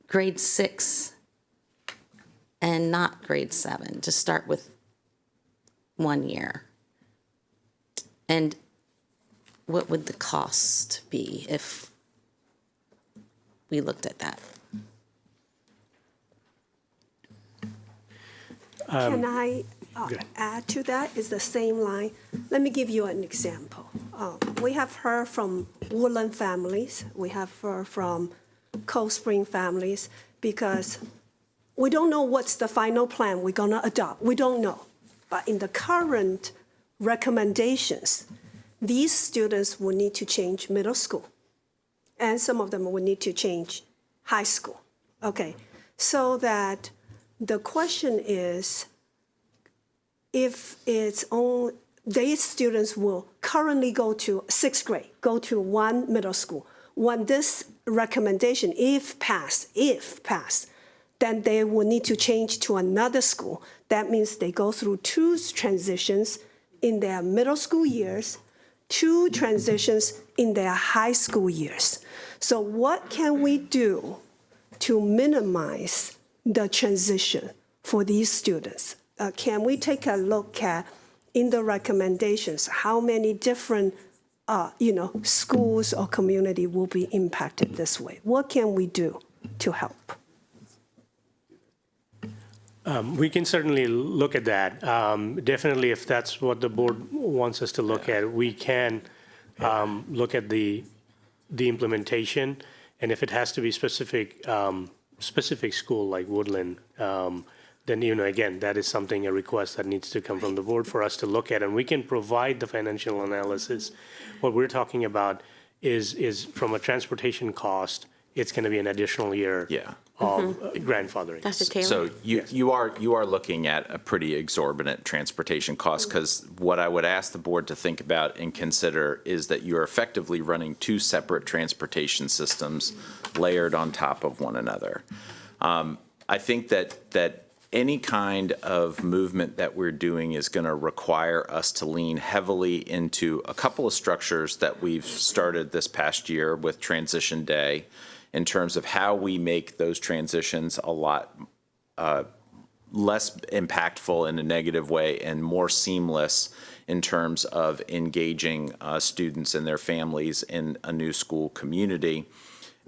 grade 6 and not grade 7 to start with 1 year? And what would the cost be if we looked at that? Can I ahead. add to that? It's the same line. Let me give you an example. We have heard from Woodland families. We have heard from Cold Spring families because we don't know what's the final plan we're going to adopt. We don't know. But in the current recommendations, these students will need to change middle school. And some of them will need to change high school. Okay, so that the question is, if it's on, these students will currently go to 6th grade, go to one middle school. When this recommendation, if passed, then they will need to change to another school. That means they go through 2 transitions in their middle school years, 2 transitions in their high school years. So what can we do to minimize the transition for these students? Can we take a look at, in the recommendations, how many different schools or community will be impacted this way? What can we do to help? We can certainly look at that. Definitely, if that's what the board wants us to look at, we can look at the the implementation, and if it has to be specific school like Woodland, then, again, that is something, a request that needs to come from the board for us to look at, and we can provide the financial analysis. What we're talking about is from a transportation cost, it's going to be an additional year of grandfathering. Dr. Taylor? So you are looking at a pretty exorbitant transportation cost, because what I would ask the board to think about and consider is that you're effectively running two separate transportation systems layered on top of one another. I think that any kind of movement that we're doing is going to require us to lean heavily into a couple of structures that we've started this past year with Transition Day, in terms of how we make those transitions a lot less impactful in a negative way and more seamless in terms of engaging students and their families in a new school community.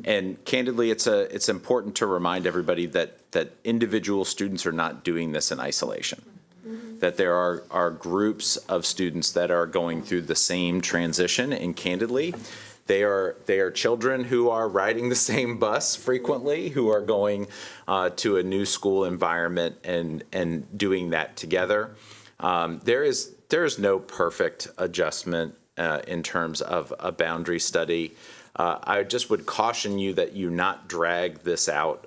And candidly, it's important to remind everybody that individual students are not doing this in isolation. That there are groups of students that are going through the same transition, and candidly, they are children who are riding the same bus frequently, who are going to a new school environment and doing that together. There is no perfect adjustment in terms of a boundary study. I just would caution you that you not drag this out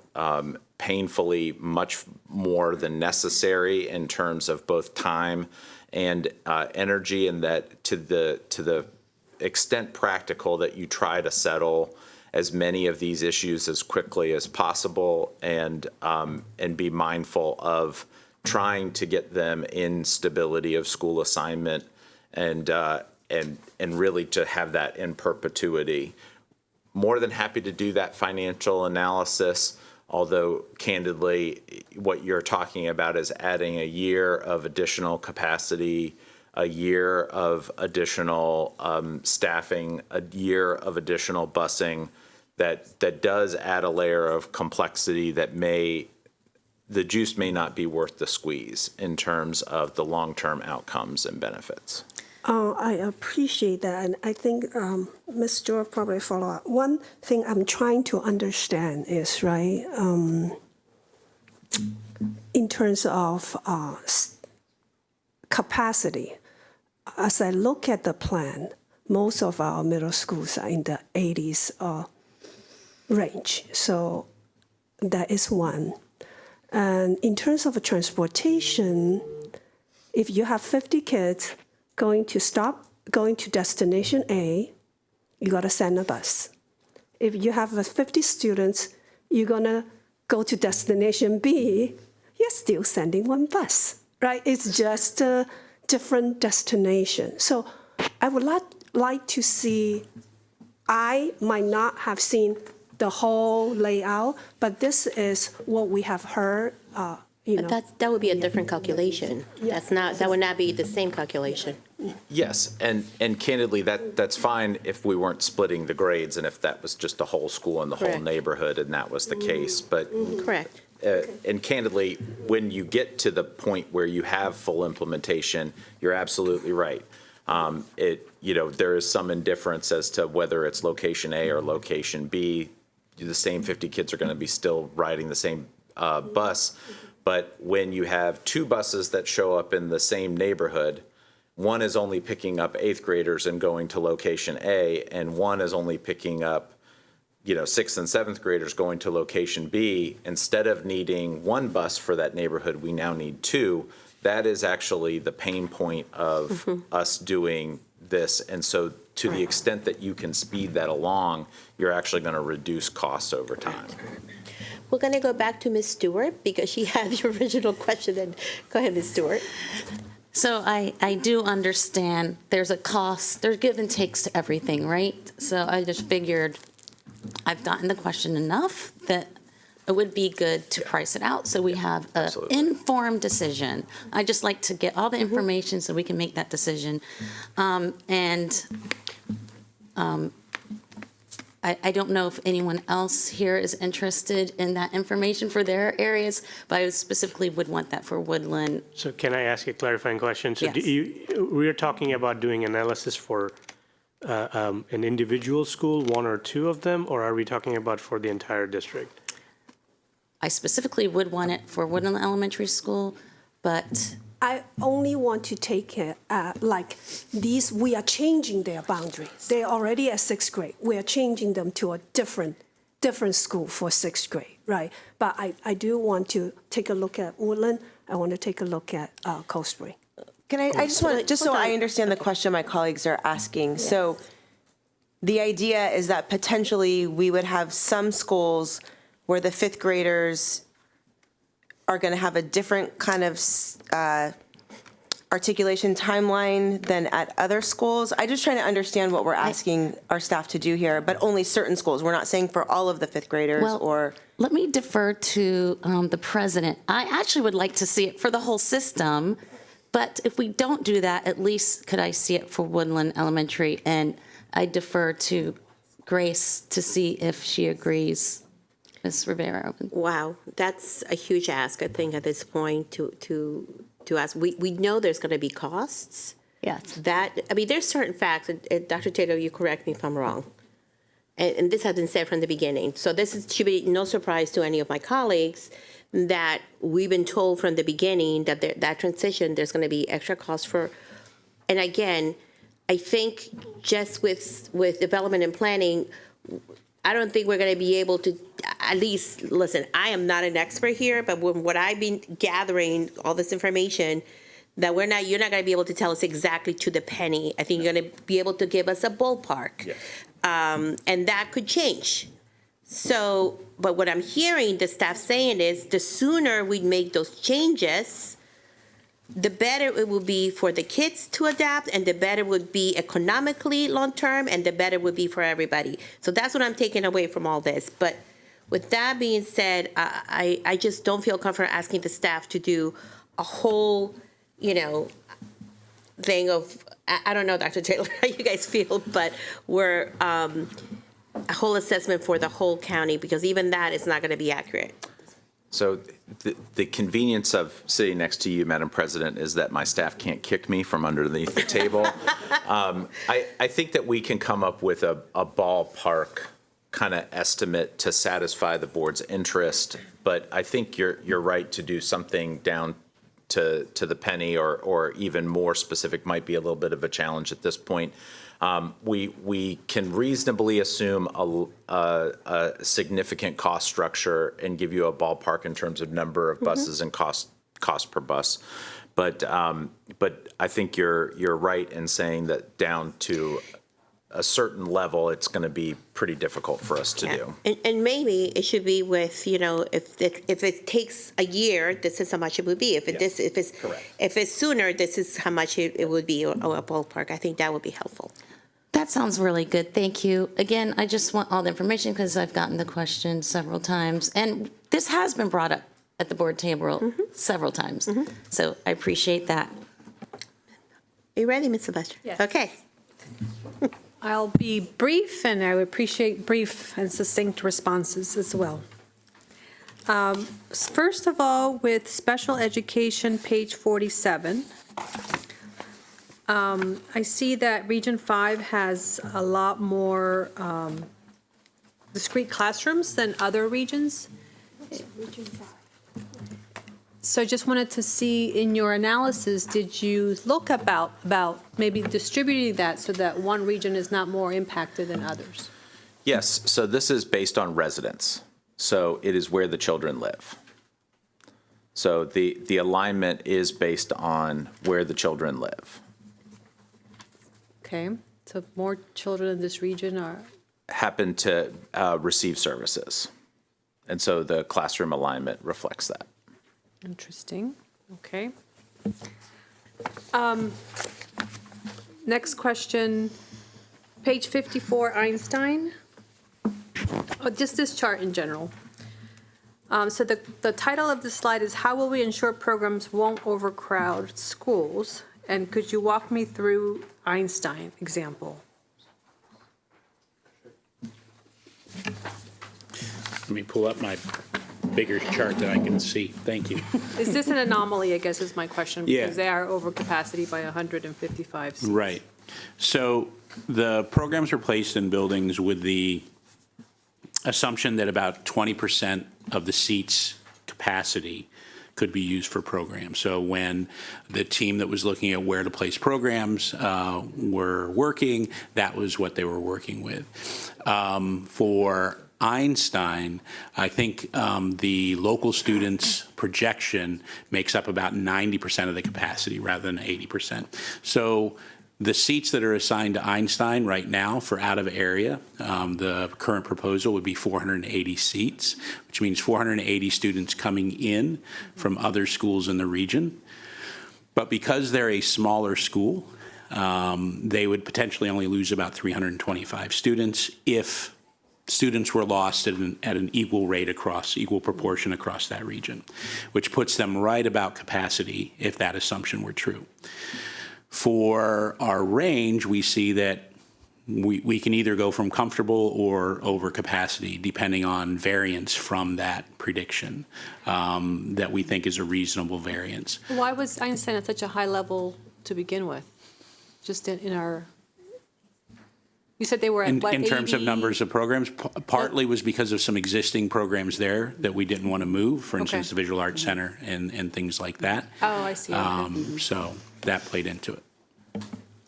painfully much more than necessary in terms of both time and energy, and that to the extent practical, that you try to settle as many of these issues as quickly as possible, and be mindful of trying to get them in stability of school assignment, and really to have that in perpetuity. More than happy to do that financial analysis, although candidly, what you're talking about is adding a year of additional capacity, a year of additional staffing, a year of additional busing, that does add a layer of complexity that the juice may not be worth the squeeze in terms of the long-term outcomes and benefits. I appreciate that, and I think Ms. Stewart probably follow up. One thing I'm trying to understand is, right, in terms of capacity, as I look at the plan, most of our middle schools are in the 80s range, so that is one. And in terms of transportation, if you have 50 kids going to destination A, you got to send a bus. If you have 50 students, you're going to go to destination B, you're still sending one bus, right? It's just a different destination. So I would like to see, I might not have seen the whole layout, but this is what we have heard. But that would be a different calculation. Yeah. That would not be the same calculation. Yes, and candidly, that's fine if we weren't splitting the grades and if that was just the whole school and the whole Correct. neighborhood and that was the case. But Correct. and candidly, when you get to the point where you have full implementation, you're absolutely right. There is some indifference as to whether it's location A or location B. The same 50 kids are going to be still riding the same bus. But when you have two buses that show up in the same neighborhood, one is only picking up 8th graders and going to location A, and one is only picking up 6th and 7th graders going to location B. Instead of needing one bus for that neighborhood, we now need two. That is actually the pain point of us doing this. And so to the extent that you can speed that along, you're actually going to reduce costs over time. We're going to go back to Ms. Stewart because she had the original question. And go ahead, Ms. Stewart. So I do understand there's a cost, there's give and takes to everything, right? So I just figured I've gotten the question enough that it would be good to price it out so we have an Absolutely. informed decision. I just like to get all the information so we can make that decision. I don't know if anyone else here is interested in that information for their areas, but I specifically would want that for Woodland. So can I ask a clarifying question? So Yes. we're talking about doing analysis for an individual school, one or two of them, or are we talking about for the entire district? I specifically would want it for Woodland Elementary School, but I only want to take it, like these, we are changing their boundary. They're already at sixth grade. We are changing them to a different school for sixth grade, right? But I do want to take a look at Woodland. I want to take a look at Cold Spring. Can I just want to, just so I understand the question my colleagues are asking. Yes. So the idea is that potentially we would have some schools where the fifth graders are going to have a different kind of articulation timeline than at other schools. I'm just trying to understand what we're asking our staff to do here, but only certain schools. We're not saying for all of the fifth graders or. Let me defer to the president. I actually would like to see it for the whole system, but if we don't do that, at least could I see it for Woodland Elementary? And I defer to Grace to see if she agrees. Ms. Rivera. Wow, that's a huge ask, I think, at this point to ask. We know there's going to be costs. Yes. There's certain facts, and Dr. Taylor, you correct me if I'm wrong. And this has been said from the beginning. So should be no surprise to any of my colleagues that we've been told from the beginning that that transition, there's going to be extra costs for, and again, I think just with development and planning, I don't think we're going to be able to, at least, listen, I am not an expert here, but what I've been gathering, all this information, that you're not going to be able to tell us exactly to the penny. I think you're going to be able to give us a ballpark. Yes. And that could change. So, but what I'm hearing the staff saying is the sooner we make those changes, the better it will be for the kids to adapt, and the better it would be economically long-term, and the better it would be for everybody. So that's what I'm taking away from all this. But with that being said, I just don't feel comfortable asking the staff to do a whole, thing of, I don't know, Dr. Taylor, how you guys feel, but we're a whole assessment for the whole county, because even that is not going to be accurate. So the convenience of sitting next to you, Madam President, is that my staff can't kick me from underneath the table. I think that we can come up with a ballpark kind of estimate to satisfy the board's interest, but I think you're right to do something down to the penny or even more specific might be a little bit of a challenge at this point. We can reasonably assume a significant cost structure and give you a ballpark in terms of number of buses and cost per bus. But I think you're right in saying that down to a certain level, it's going to be pretty difficult for us to do. And maybe it should be with, if it takes a year, this is how much it would be. If it's sooner, this is how much it would be, or a ballpark. I think that would be helpful. That sounds really good. Thank you. Again, I just want all the information because I've gotten the question several times. And this has been brought up at the board table several times. So I appreciate that. Are you ready, Ms. Sylvester? Yes. Okay. I'll be brief, and I would appreciate brief and succinct responses as well. First of all, with special education, page 47, I see that Region 5 has a lot more discrete classrooms than other regions. Region 5. So just wanted to see in your analysis, did you look about maybe distributing that so that one region is not more impacted than others? Yes, so this is based on residence. So it is where the children live. So the alignment is based on where the children live. Okay, so more children in this region happen to receive services. And so the classroom alignment reflects that. Interesting. Okay. Next question, page 54, Einstein. Oh, just this chart in general. So the title of the slide is "How will we ensure programs won't overcrowd schools?" And could you walk me through Einstein example? Let me pull up my bigger chart that I can see. Thank you. Is this an anomaly, I guess is my question, Yeah. because they are over capacity by 155 seats. Right. So The programs are placed in buildings with the assumption that about 20% of the seats capacity could be used for programs. So when the team that was looking at where to place programs were working, that was what they were working with. For Einstein, I think the local students' projection makes up about 90% of the capacity rather than 80%. So the seats that are assigned to Einstein right now for out of area, the current proposal would be 480 seats, which means 480 students coming in from other schools in the region. But because they're a smaller school, they would potentially only lose about 325 students if students were lost at an equal rate equal proportion across that region, which puts them right about capacity if that assumption were true. For our range, we see that we can either go from comfortable or over capacity, depending on variance from that prediction that we think is a reasonable variance. Why was Einstein at such a high level to begin with? Just in our, you said they were at what, In terms of 80? numbers of programs, partly was because of some existing programs there that we didn't want to move, for instance, the Visual Arts Center and things like that. Oh, I see. Okay. So that played into it.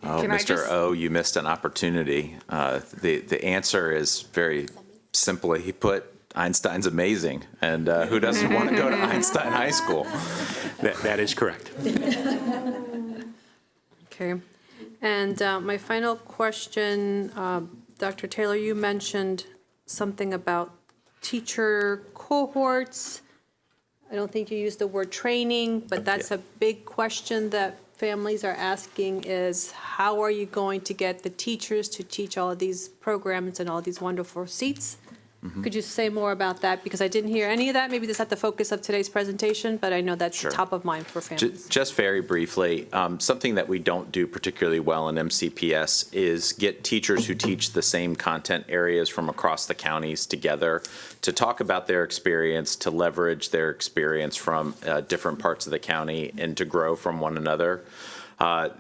Oh, Can I Mr. just- O, you missed an opportunity. The answer is very simply put, Einstein's amazing, and who doesn't want to go to Einstein High School? That is correct. Okay. And my final question, Dr. Taylor, you mentioned something about teacher cohorts. I don't think you used the word training, but that's a big question that families are asking is how are you going to get the teachers to teach all of these programs and all these wonderful seats? Could you say more about that? Because I didn't hear any of that. Maybe that's not the focus of today's presentation, but I know that's Sure. top of mind for families. Just very briefly, something that we don't do particularly well in MCPS is get teachers who teach the same content areas from across the counties together to talk about their experience, to leverage their experience from different parts of the county and to grow from one another.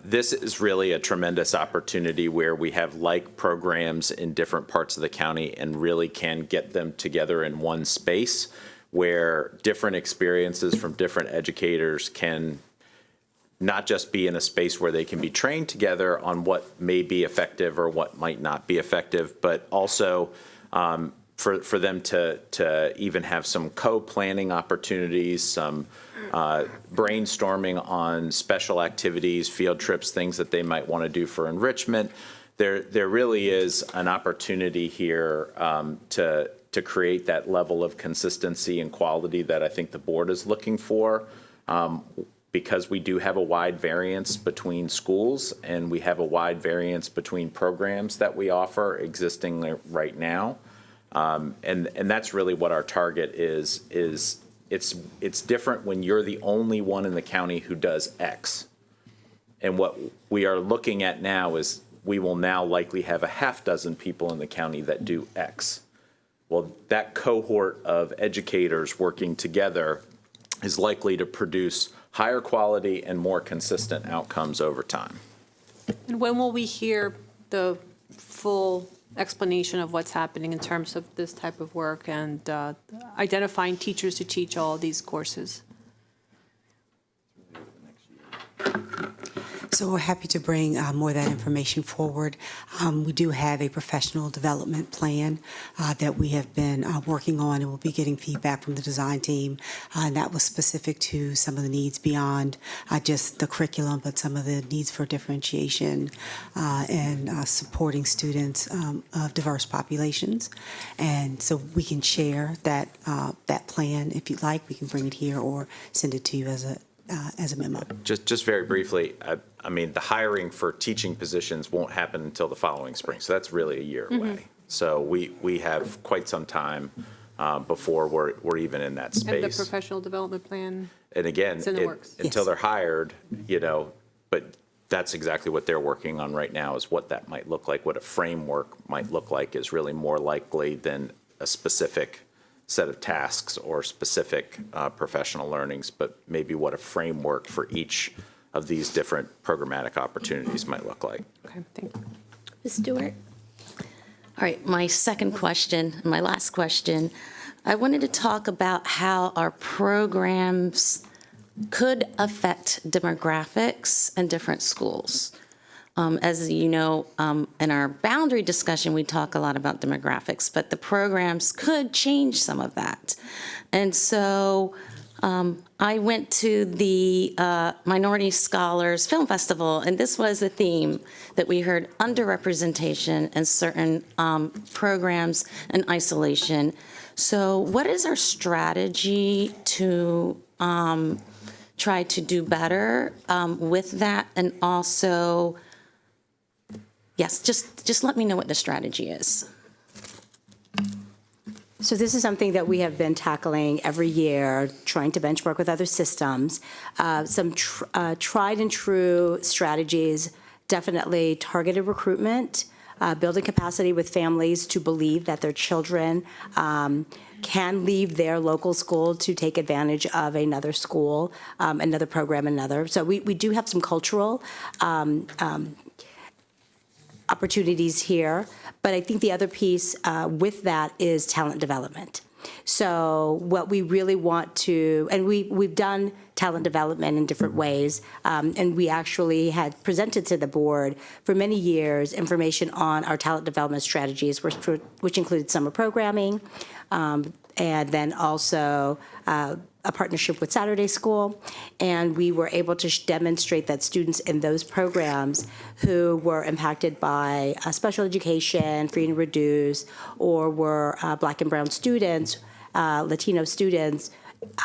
This is really a tremendous opportunity where we have like programs in different parts of the county and really can get them together in one space where different experiences from different educators can not just be in a space where they can be trained together on what may be effective or what might not be effective, but also for them to even have some co-planning opportunities, some brainstorming on special activities, field trips, things that they might want to do for enrichment. There really is an opportunity here to create that level of consistency and quality that I think the board is looking for. Because we do have a wide variance between schools and we have a wide variance between programs that we offer existing right now. And that's really what our target is it's different when you're the only one in the county who does X. And what we are looking at now is we will now likely have a half dozen people in the county that do X. Well, that cohort of educators working together is likely to produce higher quality and more consistent outcomes over time. And when will we hear the full explanation of what's happening in terms of this type of work and identifying teachers to teach all these courses? So we're happy to bring more of that information forward. We do have a professional development plan that we have been working on, and we'll be getting feedback from the design team. And that was specific to some of the needs beyond just the curriculum, but some of the needs for differentiation and supporting students of diverse populations. And so we can share that plan if you'd like. We can bring it here or send it to you as a memo. Just very briefly, I mean, the hiring for teaching positions won't happen until the following spring, so that's really a year away. So we have quite some time before we're even in that space. And the professional development plan? And again, It's in the works. until they're hired, but that's exactly what they're working on right now is what that might look like, what a framework might look like is really more likely than a specific set of tasks or specific professional learnings, but maybe what a framework for each of these different programmatic opportunities might look like. Okay, thank you. Ms. Stewart? All right, my second question, my last question, I wanted to talk about how our programs could affect demographics in different schools. As you know, in our boundary discussion, we talk a lot about demographics, but the programs could change some of that. And so I went to the Minority Scholars Film Festival, and this was the theme that we heard: underrepresentation in certain programs and isolation. So what is our strategy to try to do better with that? And also, yes, just let me know what the strategy is. So this is something that we have been tackling every year, trying to benchmark with other systems. Some tried and true strategies, definitely targeted recruitment, building capacity with families to believe that their children can leave their local school to take advantage of another school, another program, another. So we do have some cultural opportunities here, but I think the other piece with that is talent development. So what we really want to, and we've done talent development in different ways, and we actually had presented to the board for many years information on our talent development strategies, which included summer programming, and then also a partnership with Saturday School, and we were able to demonstrate that students in those programs who were impacted by special education, free and reduced, or were Black and brown students, Latino students,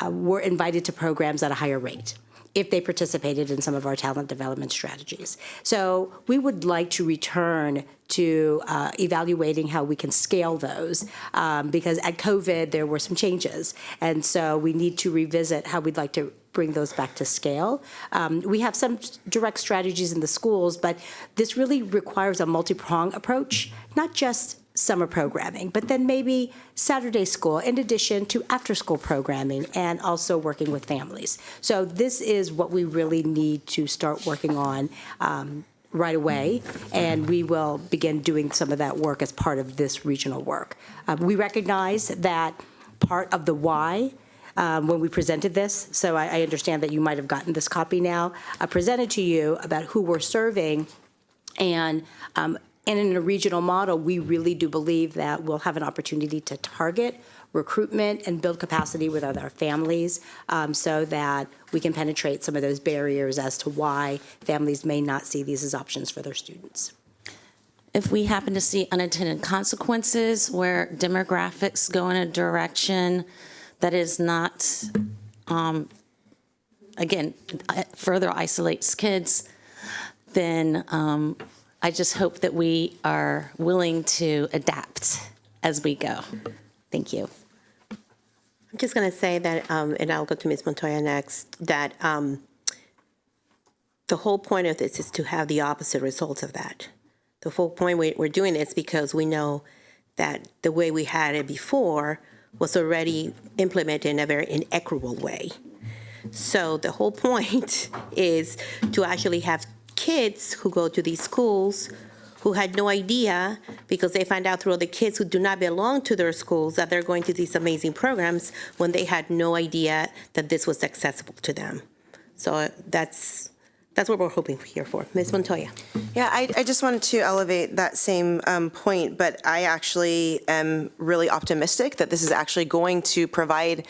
were invited to programs at a higher rate if they participated in some of our talent development strategies. So we would like to return to evaluating how we can scale those, because at COVID, there were some changes. And so we need to revisit how we'd like to bring those back to scale. We have some direct strategies in the schools, but this really requires a multi-pronged approach, not just summer programming, but then maybe Saturday school in addition to after-school programming and also working with families. So this is what we really need to start working on right away, and we will begin doing some of that work as part of this regional work. We recognize that part of the why when we presented this, so I understand that you might have gotten this copy now, presented to you about who we're serving, and in a regional model, we really do believe that we'll have an opportunity to target recruitment and build capacity with other families, so that we can penetrate some of those barriers as to why families may not see these as options for their students. If we happen to see unintended consequences where demographics go in a direction that is not, again, further isolates kids, then I just hope that we are willing to adapt as we go. Thank you. I'm just going to say that, and I'll go to Ms. Montoya next, that the whole point of this is to have the opposite results of that. The whole point we're doing this because we know that the way we had it before was already implemented in a very inequitable way. So the whole point is to actually have kids who go to these schools who had no idea, because they find out through other kids who do not belong to their schools, that they're going to these amazing programs when they had no idea that this was accessible to them. So that's what we're hoping here for. Ms. Montoya. Yeah, I just wanted to elevate that same point, but I actually am really optimistic that this is actually going to provide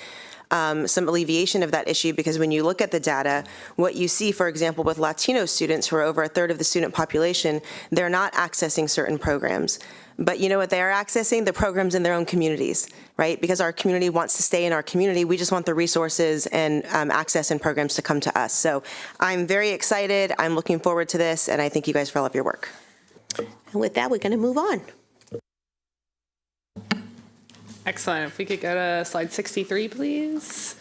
some alleviation of that issue, because when you look at the data, what you see, for example, with Latino students, who are over a third of the student population, they're not accessing certain programs. But you know what they are accessing? The programs in their own communities, right? Because our community wants to stay in our community. We just want the resources and access and programs to come to us. So I'm very excited. I'm looking forward to this, and I thank you guys for all of your work. And with that, we're going to move on. Excellent. If we could go to slide 63, please.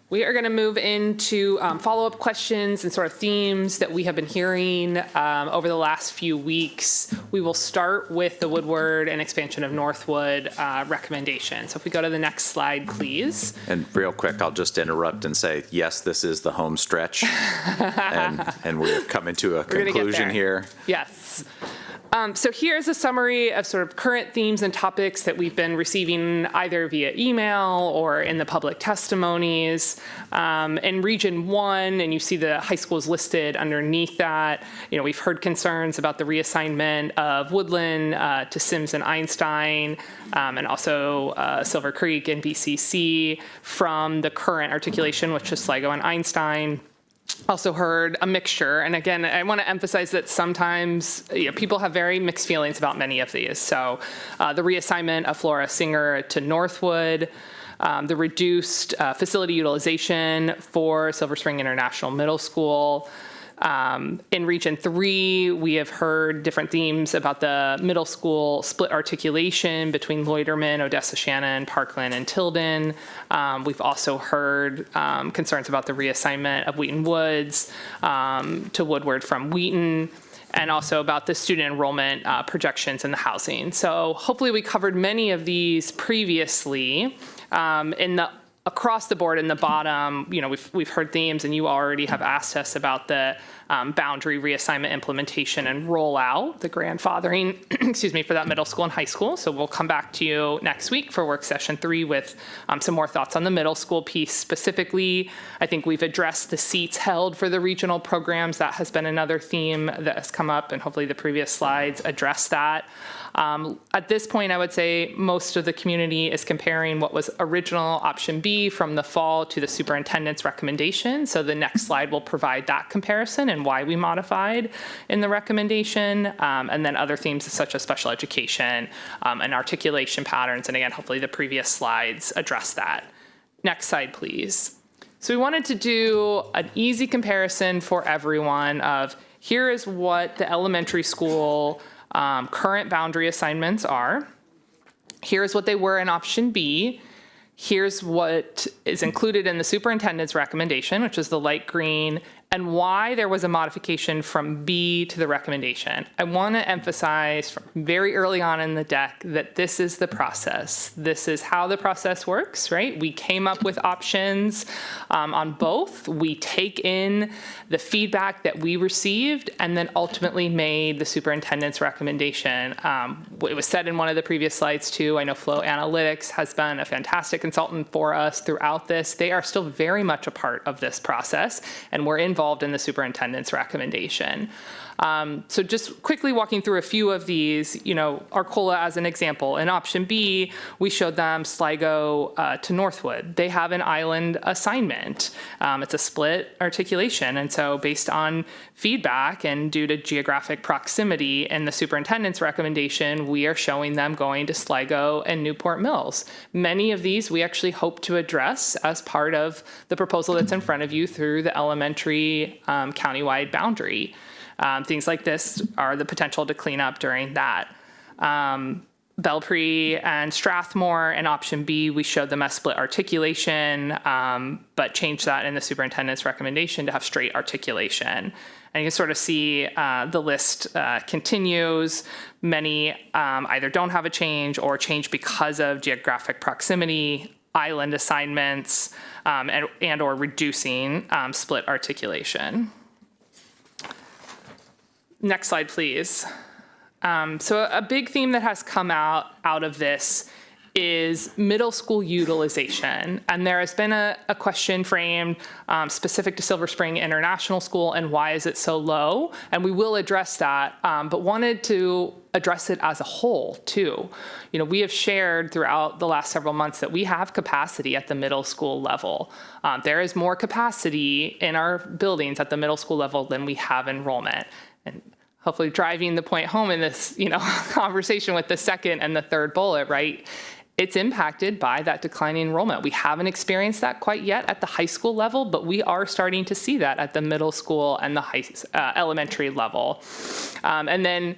We are going to move into follow-up questions and sort of themes that we have been hearing over the last few weeks. We will start with the Woodward and expansion of Northwood recommendation. So if we go to the next slide, please. And real quick, I'll just interrupt and say, yes, this is the home stretch, and we're coming to a conclusion here. Yes. So here's a summary of sort of current themes and topics that we've been receiving either via email or in the public testimonies. In Region 1, and you see the high schools listed underneath that, we've heard concerns about the reassignment of Woodland to Sims and Einstein, and also Silver Creek and BCC from the current articulation, which is Sligo and Einstein. Also heard a mixture, and again, I want to emphasize that sometimes people have very mixed feelings about many of these. So the reassignment of Flora Singer to Northwood, the reduced facility utilization for Silver Spring International Middle School. In Region 3, we have heard different themes about the middle school split articulation between Loiterman, Odessa Shannon, Parkland, and Tilden. We've also heard concerns about the reassignment of Wheaton Woods to Woodward from Wheaton, and also about the student enrollment projections in the housing. So hopefully we covered many of these previously. Across the board in the bottom, we've heard themes, and you already have asked us about the boundary reassignment implementation and rollout, the grandfathering, for that middle school and high school. So we'll come back to you next week for work session 3 with some more thoughts on the middle school piece specifically. I think we've addressed the seats held for the regional programs. That has been another theme that has come up, and hopefully the previous slides address that. At this point, I would say most of the community is comparing what was original option B from the fall to the superintendent's recommendation. So the next slide will provide that comparison and why we modified in the recommendation, and then other themes such as special education and articulation patterns. And again, hopefully the previous slides address that. Next slide, please. So we wanted to do an easy comparison for everyone of here is what the elementary school current boundary assignments are. Here's what they were in option B. Here's what is included in the superintendent's recommendation, which is the light green, and why there was a modification from B to the recommendation. I want to emphasize from very early on in the deck that this is the process. This is how the process works, right? We came up with options on both. We take in the feedback that we received and then ultimately made the superintendent's recommendation. It was said in one of the previous slides too. I know Flow Analytics has been a fantastic consultant for us throughout this. They are still very much a part of this process, and we're involved in the superintendent's recommendation. So just quickly walking through a few of these, Arcola as an example. In option B, we showed them Sligo to Northwood. They have an island assignment. It's a split articulation. And so based on feedback and due to geographic proximity in the superintendent's recommendation, we are showing them going to Sligo and Newport Mills. Many of these we actually hope to address as part of the proposal that's in front of you through the elementary countywide boundary. Things like this are the potential to clean up during that. Belpre and Strathmore in option B, we showed them as split articulation, but changed that in the superintendent's recommendation to have straight articulation. And you can sort of see the list continues. Many either don't have a change or change because of geographic proximity, island assignments, and or reducing split articulation. Next slide, please. So a big theme that has come out of this is middle school utilization. And there has been a question framed specific to Silver Spring International School and why is it so low? And we will address that, but wanted to address it as a whole too. We have shared throughout the last several months that we have capacity at the middle school level. There is more capacity in our buildings at the middle school level than we have enrollment. And hopefully driving the point home in this, conversation with the second and the third bullet, right? It's impacted by that declining enrollment. We haven't experienced that quite yet at the high school level, but we are starting to see that at the middle school and the elementary level. And then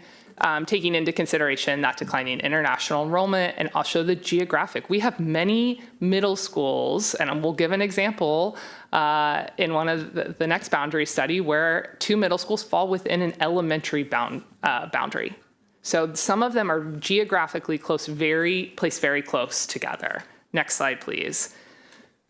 taking into consideration that declining international enrollment and also the geographic. We have many middle schools, and we'll give an example in one of the next boundary study where 2 middle schools fall within an elementary boundary. So some of them are geographically placed very close together. Next slide, please.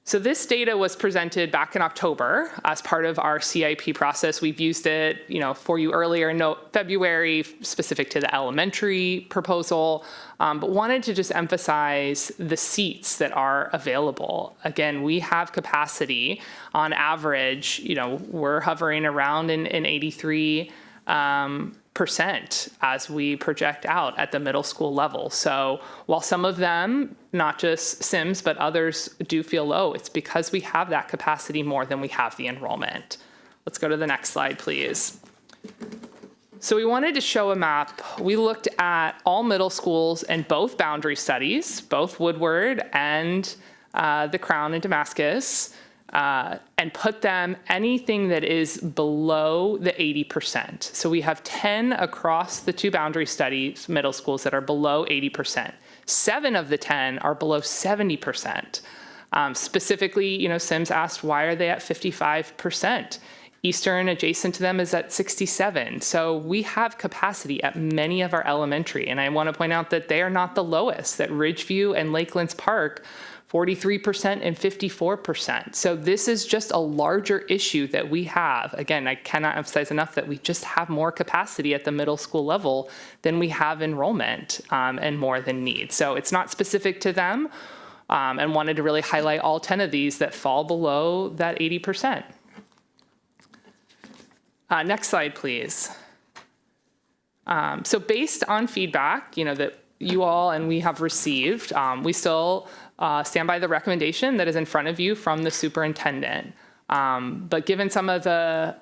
So this data was presented back in October as part of our CIP process. We've used it, for you earlier in February, specific to the elementary proposal, but wanted to just emphasize the seats that are available. Again, we have capacity on average, we're hovering around in 83%. As we project out at the middle school level. So while some of them, not just Sims, but others do feel low, it's because we have that capacity more than we have the enrollment. Let's go to the next slide, please. So we wanted to show a map. We looked at all middle schools and both boundary studies, both Woodward and the Crown and Damascus, and put them anything that is below the 80%. So we have 10 across the two boundary studies, middle schools, that are below 80%. 7 of the 10 are below 70%. Specifically, Sims asked, why are they at 55%? Eastern, adjacent to them, is at 67. So we have capacity at many of our elementary. And I want to point out that they are not the lowest, that Ridgeview and Lakelands Park, 43% and 54%. So this is just a larger issue that we have. Again, I cannot emphasize enough that we just have more capacity at the middle school level than we have enrollment and more than need. So it's not specific to them, and wanted to really highlight all 10 of these that fall below that 80%. Next slide, please. So based on feedback, that you all and we have received, we still stand by the recommendation that is in front of you from the superintendent. But given some of the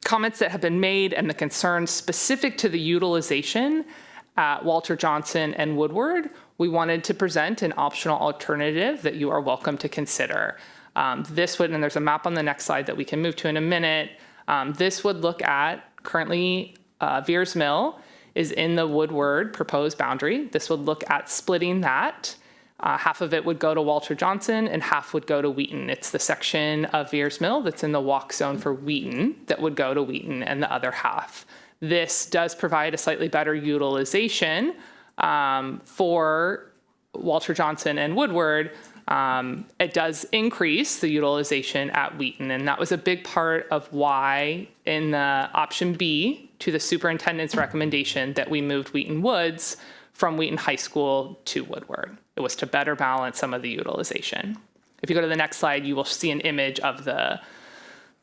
comments that have been made and the concerns specific to the utilization at Walter Johnson and Woodward, we wanted to present an optional alternative that you are welcome to consider. This would, and there's a map on the next slide that we can move to in a minute, this would look at currently Veers Mill is in the Woodward proposed boundary. This would look at splitting that. Half of it would go to Walter Johnson and half would go to Wheaton. It's the section of Veers Mill that's in the walk zone for Wheaton that would go to Wheaton, and the other half. This does provide a slightly better utilization for Walter Johnson and Woodward. It does increase the utilization at Wheaton, and that was a big part of why in the option B to the superintendent's recommendation that we moved Wheaton Woods from Wheaton High School to Woodward. It was to better balance some of the utilization. If you go to the next slide, you will see an image of the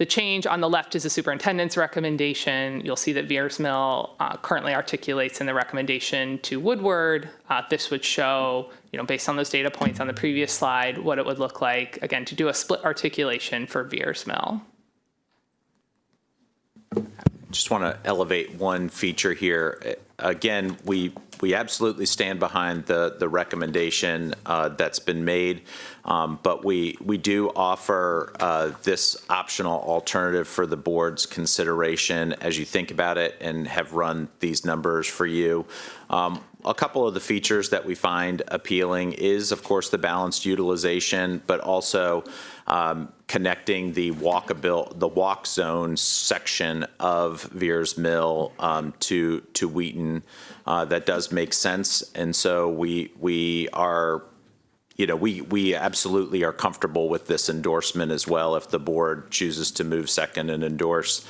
change. On the left is the superintendent's recommendation. You'll see that Veers Mill currently articulates in the recommendation to Woodward. This would show, based on those data points on the previous slide, what it would look like, again, to do a split articulation for Veers Mill. Just want to elevate one feature here. Again, we absolutely stand behind the recommendation that's been made, but we do offer this optional alternative for the board's consideration as you think about it and have run these numbers for you. A couple of the features that we find appealing is, of course, the balanced utilization, but also connecting the walk zone section of Veers Mill to Wheaton. That does make sense, and so we are, we absolutely are comfortable with this endorsement as well. If the board chooses to move second and endorse,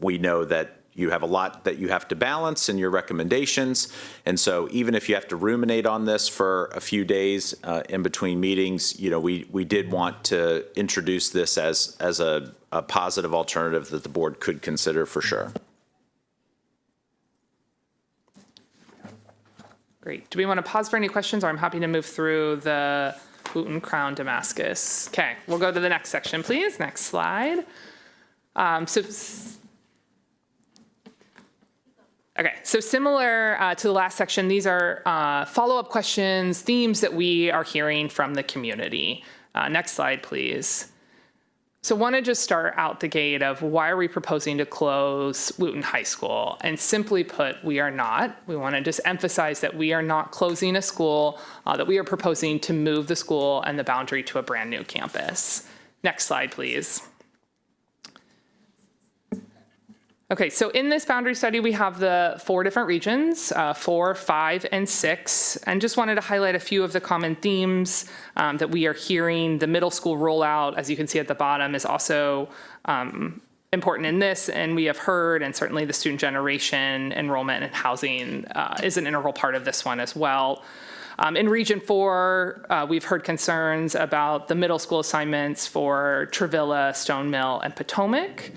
we know that you have a lot that you have to balance in your recommendations. And so even if you have to ruminate on this for a few days in between meetings, we did want to introduce this as a positive alternative that the board could consider for sure. Great. Do we want to pause for any questions, or I'm happy to move through the Wheaton, Crown, Damascus? Okay, we'll go to the next section, please. Next slide. Okay, so similar to the last section, these are follow-up questions, themes that we are hearing from the community. Next slide, please. So want to just start out the gate of why are we proposing to close Wheaton High School? And simply put, we are not. We want to just emphasize that we are not closing a school, that we are proposing to move the school and the boundary to a brand new campus. Next slide, please. Okay, so in this boundary study, we have the 4 different regions, 4, 5, and 6, and just wanted to highlight a few of the common themes that we are hearing. The middle school rollout, as you can see at the bottom, is also important in this, and we have heard, and certainly the student generation, enrollment, and housing is an integral part of this one as well. In Region 4, we've heard concerns about the middle school assignments for Travilla, Stone Mill, and Potomac.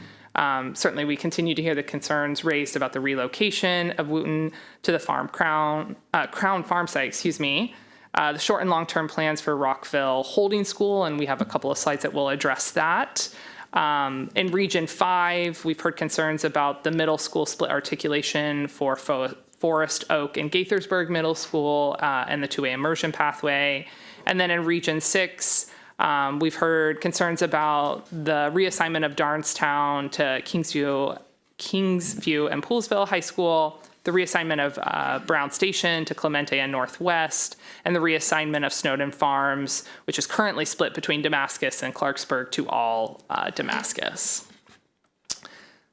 Certainly, we continue to hear the concerns raised about the relocation of Wooten to the Crown Farm site, the short and long-term plans for Rockville Holding School, and we have a couple of slides that will address that. In Region 5, we've heard concerns about the middle school split articulation for Forest Oak and Gaithersburg Middle School and the two-way immersion pathway. And then in Region 6, we've heard concerns about the reassignment of Darnestown to Kingsview and Poolsville High School, the reassignment of Brown Station to Clemente and Northwest, and the reassignment of Snowden Farms, which is currently split between Damascus and Clarksburg, to all Damascus.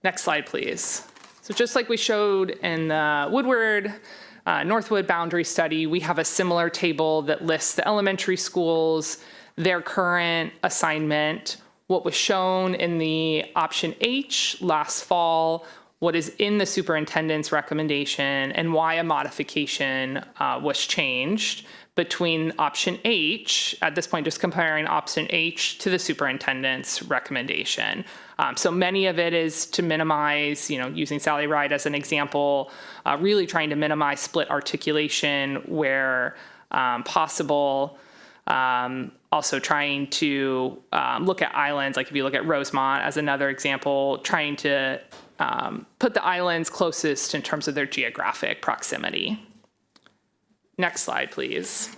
Next slide, please. So just like we showed in the Woodward, Northwood boundary study, we have a similar table that lists the elementary schools, their current assignment, what was shown in the option H last fall, what is in the superintendent's recommendation, and why a modification was changed between option H, at this point just comparing option H to the superintendent's recommendation. So many of it is to minimize, using Sally Ride as an example, really trying to minimize split articulation where possible. Also trying to look at islands, like if you look at Rosemont as another example, trying to put the islands closest in terms of their geographic proximity. Next slide, please.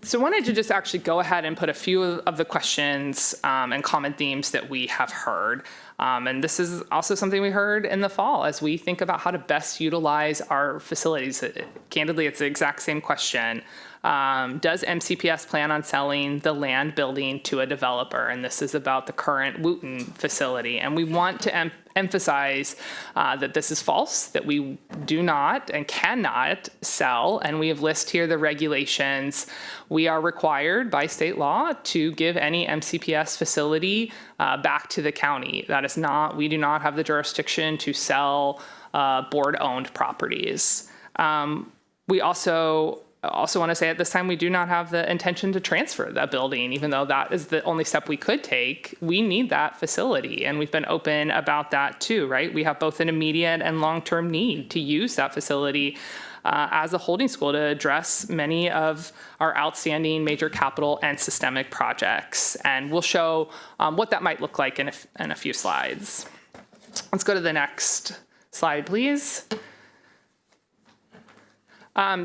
So I wanted to just actually go ahead and put a few of the questions and common themes that we have heard. And this is also something we heard in the fall as we think about how to best utilize our facilities. Candidly, it's the exact same question. Does MCPS plan on selling the land building to a developer? And this is about the current Wooten facility. And we want to emphasize that this is false, that we do not and cannot sell. And we have listed here the regulations. We are required by state law to give any MCPS facility back to the county. That is not, we do not have the jurisdiction to sell board-owned properties. We also want to say at this time, we do not have the intention to transfer that building, even though that is the only step we could take. We need that facility, and we've been open about that too, right? We have both an immediate and long-term need to use that facility as a holding school to address many of our outstanding major capital and systemic projects. And we'll show what that might look like in a few slides. Let's go to the next slide, please.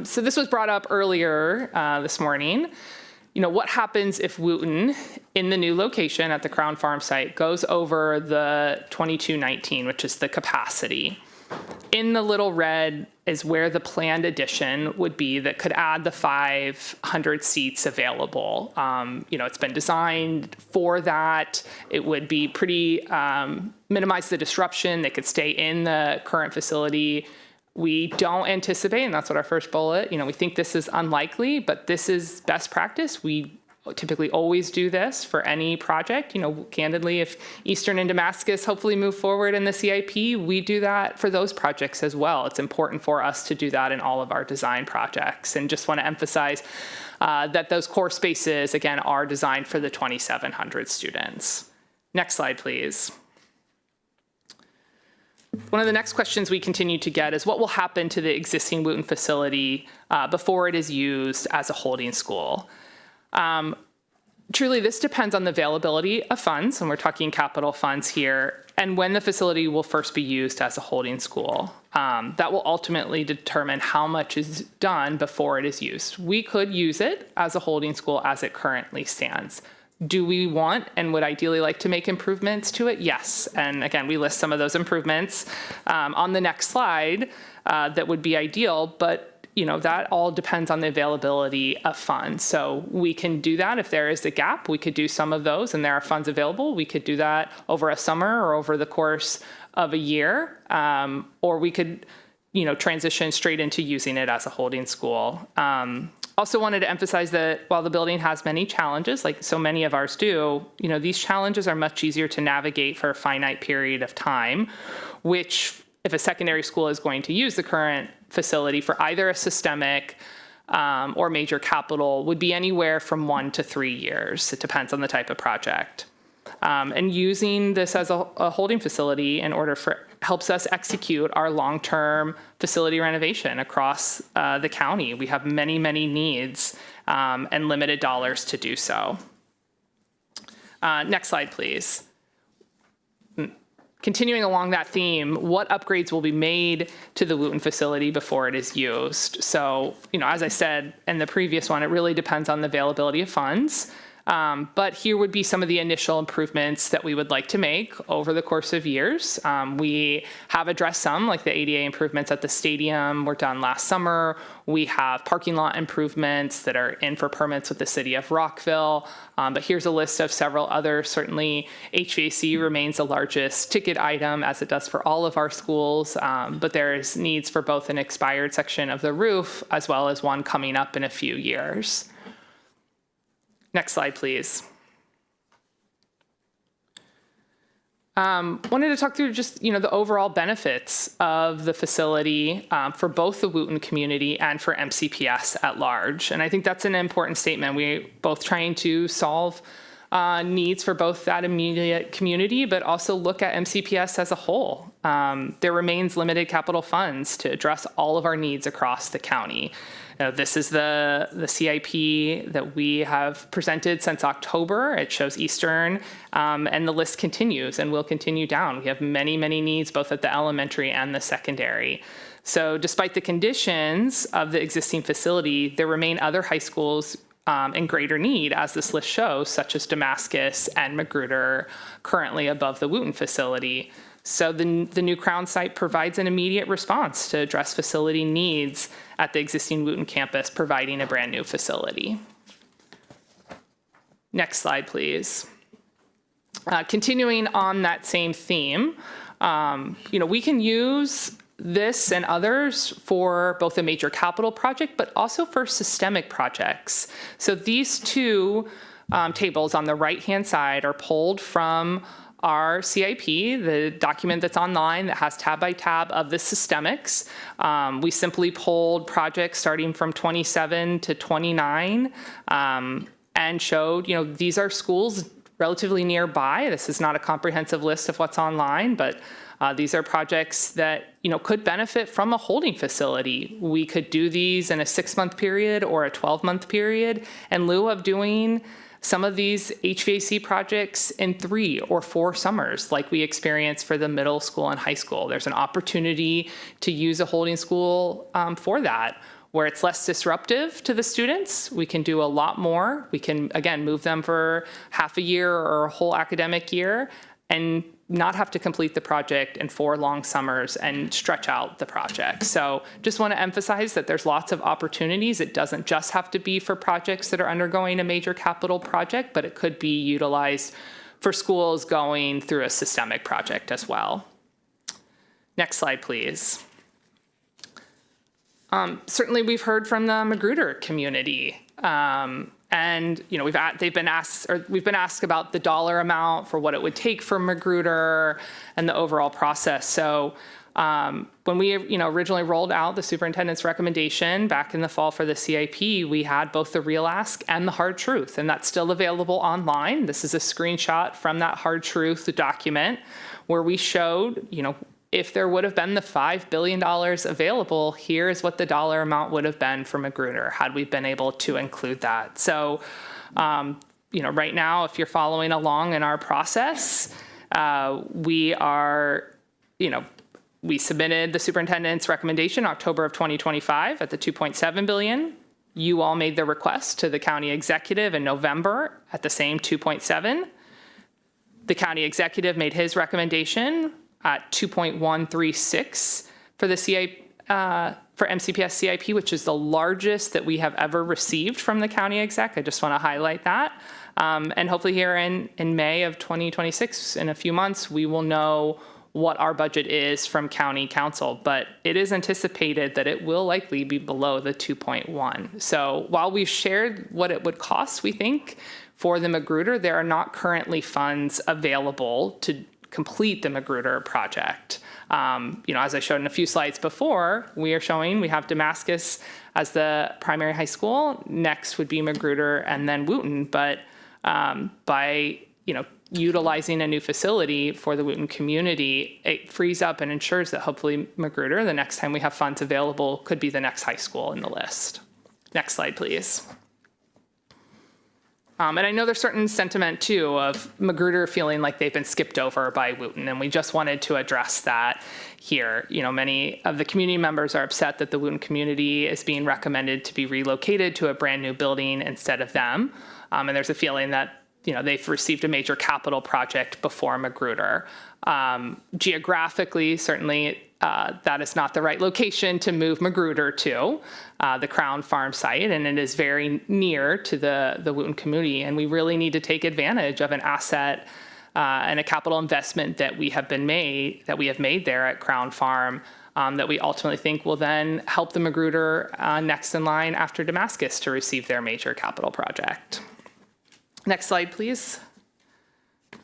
So this was brought up earlier this morning. What happens if Wooten in the new location at the Crown Farm site goes over the 2219, which is the capacity? In the little red is where the planned addition would be that could add the 500 seats available. It's been designed for that. It would be pretty, minimize the disruption. They could stay in the current facility. We don't anticipate, and that's what our first bullet, we think this is unlikely, but this is best practice. We typically always do this for any project. Candidly, if Eastern and Damascus hopefully move forward in the CIP, we do that for those projects as well. It's important for us to do that in all of our design projects. And just want to emphasize that those core spaces, again, are designed for the 2,700 students. Next slide, please. One of the next questions we continue to get is what will happen to the existing Wooten facility before it is used as a holding school? Truly, this depends on the availability of funds, and we're talking capital funds here, and when the facility will first be used as a holding school. That will ultimately determine how much is done before it is used. We could use it as a holding school as it currently stands. Do we want and would ideally like to make improvements to it? Yes. And again, we list some of those improvements on the next slide that would be ideal. But that all depends on the availability of funds. So we can do that if there is a gap. We could do some of those and there are funds available. We could do that over a summer or over the course of a year, or we could, transition straight into using it as a holding school. Also wanted to emphasize that while the building has many challenges, like so many of ours do, these challenges are much easier to navigate for a finite period of time, which if a secondary school is going to use the current facility for either a systemic or major capital would be anywhere from 1 to 3 years. It depends on the type of project. And using this as a holding facility helps us execute our long-term facility renovation across the county. We have many, many needs and limited dollars to do so. Next slide, please. Continuing along that theme, what upgrades will be made to the Wooten facility before it is used? So, as I said in the previous one, it really depends on the availability of funds. But here would be some of the initial improvements that we would like to make over the course of years. We have addressed some, like the ADA improvements at the stadium were done last summer. We have parking lot improvements that are in for permits with the city of Rockville. But here's a list of several others. Certainly HVAC remains the largest ticket item as it does for all of our schools. But there's needs for both an expired section of the roof as well as one coming up in a few years. Next slide, please. Wanted to talk through just, the overall benefits of the facility for both the Wooten community and for MCPS at large. And I think that's an important statement. We're both trying to solve needs for both that immediate community, but also look at MCPS as a whole. There remains limited capital funds to address all of our needs across the county. This is the CIP that we have presented since October. It shows Eastern, and the list continues and will continue down. We have many, many needs both at the elementary and the secondary. So despite the conditions of the existing facility, there remain other high schools in greater need, as this list shows, such as Damascus and Magruder, currently above the Wooten facility. So the new Crown site provides an immediate response to address facility needs at the existing Wooten campus, providing a brand new facility. Next slide, please. Continuing on that same theme, we can use this and others for both a major capital project, but also for systemic projects. So these two tables on the right-hand side are pulled from our CIP, the document that's online that has tab by tab of the systemics. We simply pulled projects starting from 27 to 29 and showed, these are schools relatively nearby. This is not a comprehensive list of what's online, but these are projects that, could benefit from a holding facility. We could do these in a 6-month period or a 12-month period in lieu of doing some of these HVAC projects in 3 or 4 summers, like we experienced for the middle school and high school. There's an opportunity to use a holding school for that, where it's less disruptive to the students. We can do a lot more. We can, again, move them for half a year or a whole academic year and not have to complete the project in 4 long summers and stretch out the project. So just want to emphasize that there's lots of opportunities. It doesn't just have to be for projects that are undergoing a major capital project, but it could be utilized for schools going through a systemic project as well. Next slide, please. Certainly we've heard from the Magruder community. And we've been asked about the dollar amount for what it would take for Magruder and the overall process. So when we originally rolled out the superintendent's recommendation back in the fall for the CIP, we had both the real ask and the hard truth, and that's still available online. This is a screenshot from that hard truth document where we showed, if there would have been the $5 billion available, here is what the dollar amount would have been for Magruder had we been able to include that. So, right now, if you're following along in our process, we submitted the superintendent's recommendation October of 2025 at the $2.7 billion. You all made the request to the county executive in November at the same 2.7. The county executive made his recommendation at 2.136 for the CIP for MCPS CIP, which is the largest that we have ever received from the county exec. I just want to highlight that. And hopefully here in May of 2026, in a few months, we will know what our budget is from county council, but it is anticipated that it will likely be below the 2.1. So while we've shared what it would cost, we think, for the Magruder, there are not currently funds available to complete the Magruder project. As I showed in a few slides before, we have Damascus as the primary high school. Next would be Magruder and then Wooten. But by utilizing a new facility for the Wooten community, it frees up and ensures that hopefully Magruder, the next time we have funds available, could be the next high school in the list. Next slide, please. And I know there's certain sentiment, too, of Magruder feeling like they've been skipped over by Wooten, and we just wanted to address that here. Many of the community members are upset that the Wooten community is being recommended to be relocated to a brand new building instead of them. And there's a feeling that they've received a major capital project before Magruder. Geographically, certainly, that is not the right location to move Magruder to, the Crown Farm site, and it is very near to the Wooten community. And we really need to take advantage of an asset and a capital investment that we have made there at Crown Farm that we ultimately think will then help the Magruder next in line after Damascus to receive their major capital project. Next slide, please. I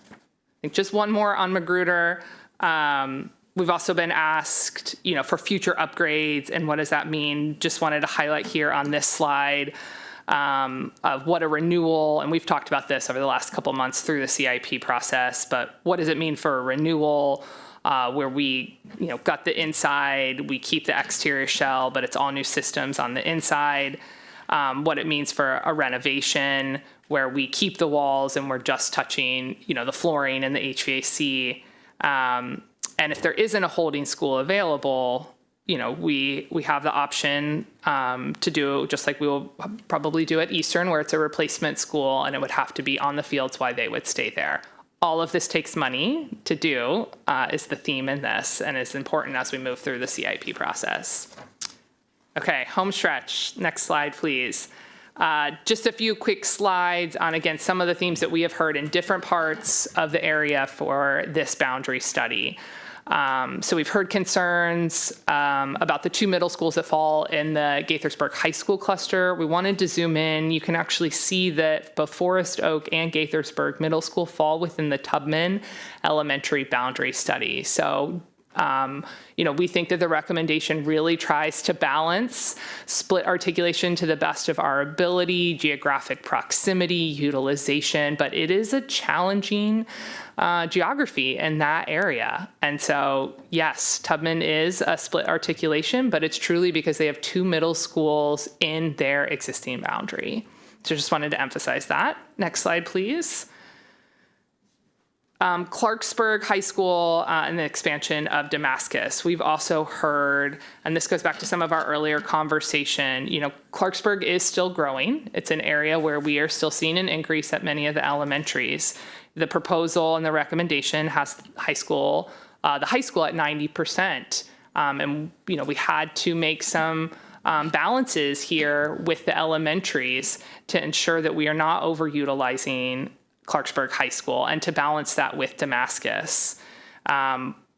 think just one more on Magruder. We've also been asked, for future upgrades and what does that mean? Just wanted to highlight here on this slide of what a renewal, and we've talked about this over the last couple months through the CIP process, but what does it mean for a renewal where we, got the inside, we keep the exterior shell, but it's all new systems on the inside. What it means for a renovation where we keep the walls and we're just touching, the flooring and the HVAC. And if there isn't a holding school available, we have the option to do just like we will probably do at Eastern, where it's a replacement school and it would have to be on the fields while they would stay there. All of this takes money to do, is the theme in this, and is important as we move through the CIP process. Okay, home stretch. Next slide, please. Just a few quick slides on, again, some of the themes that we have heard in different parts of the area for this boundary study. So we've heard concerns about the two middle schools that fall in the Gaithersburg High School cluster. We wanted to zoom in. You can actually see that both Forest Oak and Gaithersburg Middle School fall within the Tubman Elementary boundary study. So we think that the recommendation really tries to balance split articulation to the best of our ability, geographic proximity, utilization, but it is a challenging geography in that area. And so, yes, Tubman is a split articulation, but it's truly because they have two middle schools in their existing boundary. So just wanted to emphasize that. Next slide, please. Clarksburg High School and the expansion of Damascus. We've also heard, and this goes back to some of our earlier conversation, Clarksburg is still growing. It's an area where we are still seeing an increase at many of the elementaries. The proposal and the recommendation has the high school at 90%. And, we had to make some balances here with the elementaries to ensure that we are not overutilizing Clarksburg High School, and to balance that with Damascus.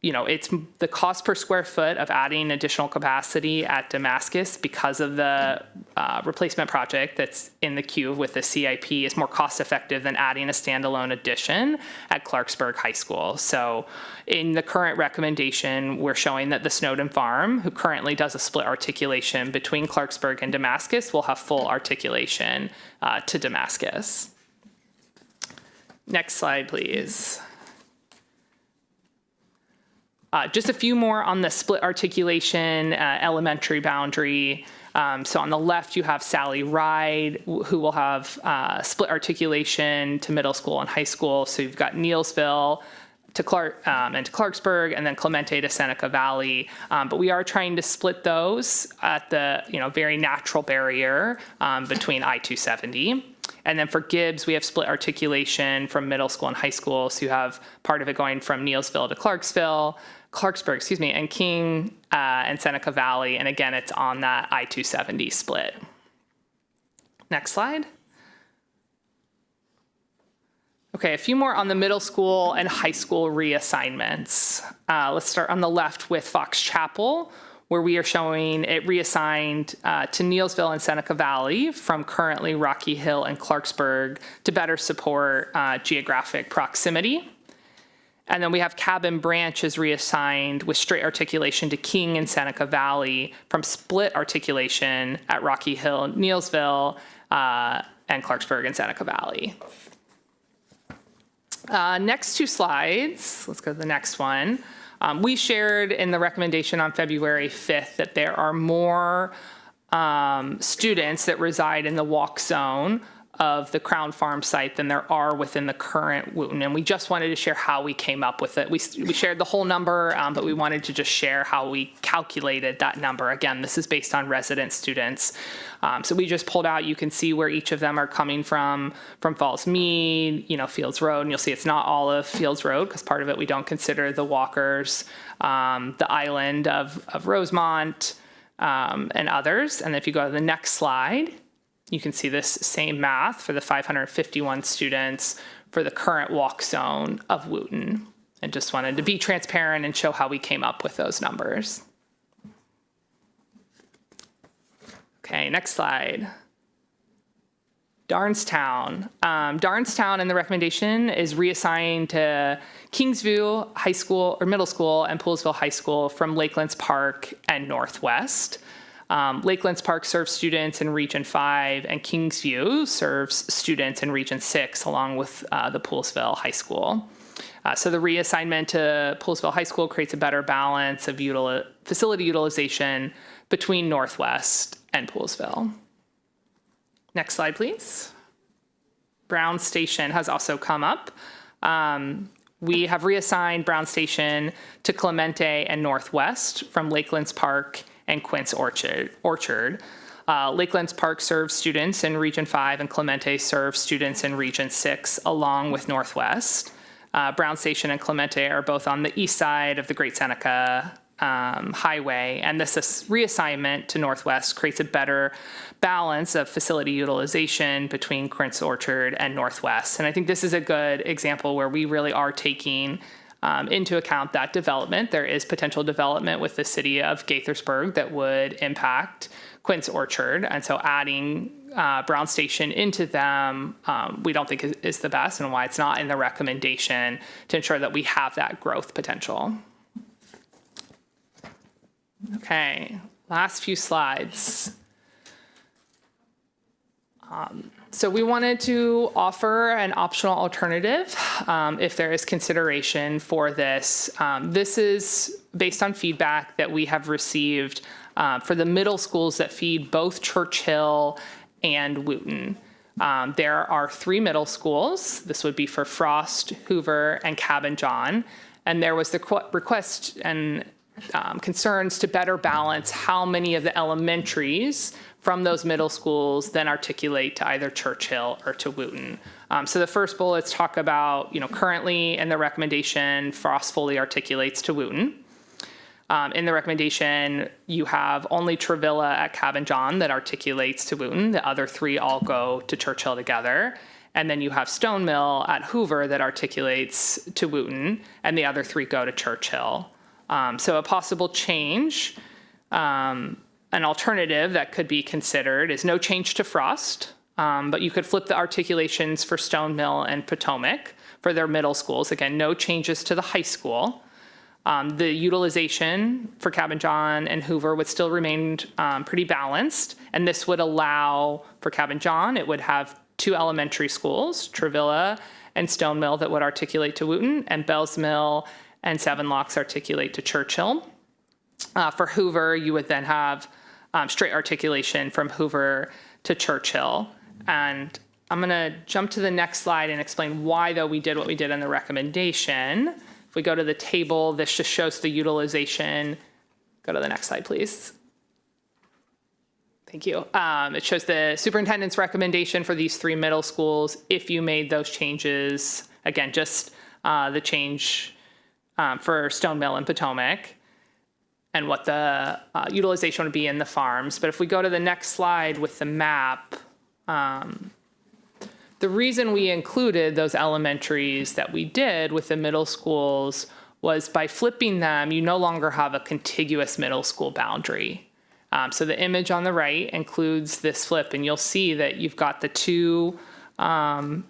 It's the cost per square foot of adding additional capacity at Damascus because of the replacement project that's in the queue with the CIP is more cost effective than adding a standalone addition at Clarksburg High School. So in the current recommendation, we're showing that the Snowden Farm, who currently does a split articulation between Clarksburg and Damascus, will have full articulation to Damascus. Next slide, please. Just a few more on the split articulation elementary boundary. So on the left, you have Sally Ride, who will have split articulation to middle school and high school. So you've got Neilsville to Clarksburg, and then Clemente to Seneca Valley. But we are trying to split those at the very natural barrier between I-270. And then for Gibbs, we have split articulation from middle school and high school. So you have part of it going from Neillsville to Clarksburg, and King and Seneca Valley. And again, it's on that I-270 split. Next slide. Okay, a few more on the middle school and high school reassignments. Let's start on the left with Fox Chapel, where we are showing it reassigned to Neillsville and Seneca Valley from currently Rocky Hill and Clarksburg to better support geographic proximity. And then we have Cabin Branch is reassigned with straight articulation to King and Seneca Valley from split articulation at Rocky Hill, Neillsville, and Clarksburg and Seneca Valley. Next two slides, let's go to the next one. We shared in the recommendation on February 5th that there are more students that reside in the walk zone of the Crown Farm site than there are within the current Wootton. And we just wanted to share how we came up with it. We shared the whole number, but we wanted to just share how we calculated that number. Again, this is based on resident students. So we just pulled out, you can see where each of them are coming from Falls Mead, Fields Road, and you'll see it's not all of Fields Road because part of it we don't consider the walkers, the island of Rosemont, and others. And if you go to the next slide, you can see this same math for the 551 students for the current walk zone of Wootton. And just wanted to be transparent and show how we came up with those numbers. Okay, next slide. Darnestown. Darnestown in the recommendation is reassigned to Kingsview High School or Middle School and Poolsville High School from Lakelands Park and Northwest. Lakelands Park serves students in Region 5, and Kingsview serves students in Region 6, along with the Poolsville High School. So the reassignment to Poolsville High School creates a better balance of facility utilization between Northwest and Poolsville. Next slide, please. Brown Station has also come up. We have reassigned Brown Station to Clemente and Northwest from Lakelands Park and Quince Orchard. Lakelands Park serves students in Region 5 and Clemente serves students in Region 6 along with Northwest. Brown Station and Clemente are both on the east side of the Great Seneca Highway, and this reassignment to Northwest creates a better balance of facility utilization between Quince Orchard and Northwest. And I think this is a good example where we really are taking into account that development. There is potential development with the city of Gaithersburg that would impact Quince Orchard. And so adding Brown Station into them, we don't think is the best, and why it's not in the recommendation to ensure that we have that growth potential. Okay, last few slides. So we wanted to offer an optional alternative if there is consideration for this. This is based on feedback that we have received for the middle schools that feed both Churchill and Wootton. There are 3 middle schools. This would be for Frost, Hoover, and Cabin John. And there was the request and concerns to better balance how many of the elementaries from those middle schools then articulate to either Churchill or to Wootton. So the first bullets talk about, currently in the recommendation, Frost fully articulates to Wootton. In the recommendation, you have only Travilla at Cabin John that articulates to Wootton. The other 3 all go to Churchill together. And then you have Stone Mill at Hoover that articulates to Wootton, and the other 3 go to Churchill. So a possible change, an alternative that could be considered is no change to Frost, but you could flip the articulations for Stone Mill and Potomac for their middle schools. Again, no changes to the high school. The utilization for Cabin John and Hoover would still remain pretty balanced, and this would allow, for Cabin John, it would have 2 elementary schools, Travilla and Stone Mill, that would articulate to Wootton, and Bells Mill and Seven Locks articulate to Churchill. For Hoover, you would then have straight articulation from Hoover to Churchill. And I'm going to jump to the next slide and explain why, though, we did what we did in the recommendation. If we go to the table, this just shows the utilization. Go to the next slide, please. Thank you. It shows the superintendent's recommendation for these 3 middle schools. If you made those changes, again, just the change for Stone Mill and Potomac, and what the utilization would be in the farms. But if we go to the next slide with the map, the reason we included those elementaries that we did with the middle schools was by flipping them, you no longer have a contiguous middle school boundary. So the image on the right includes this flip, and you'll see that you've got the 2, on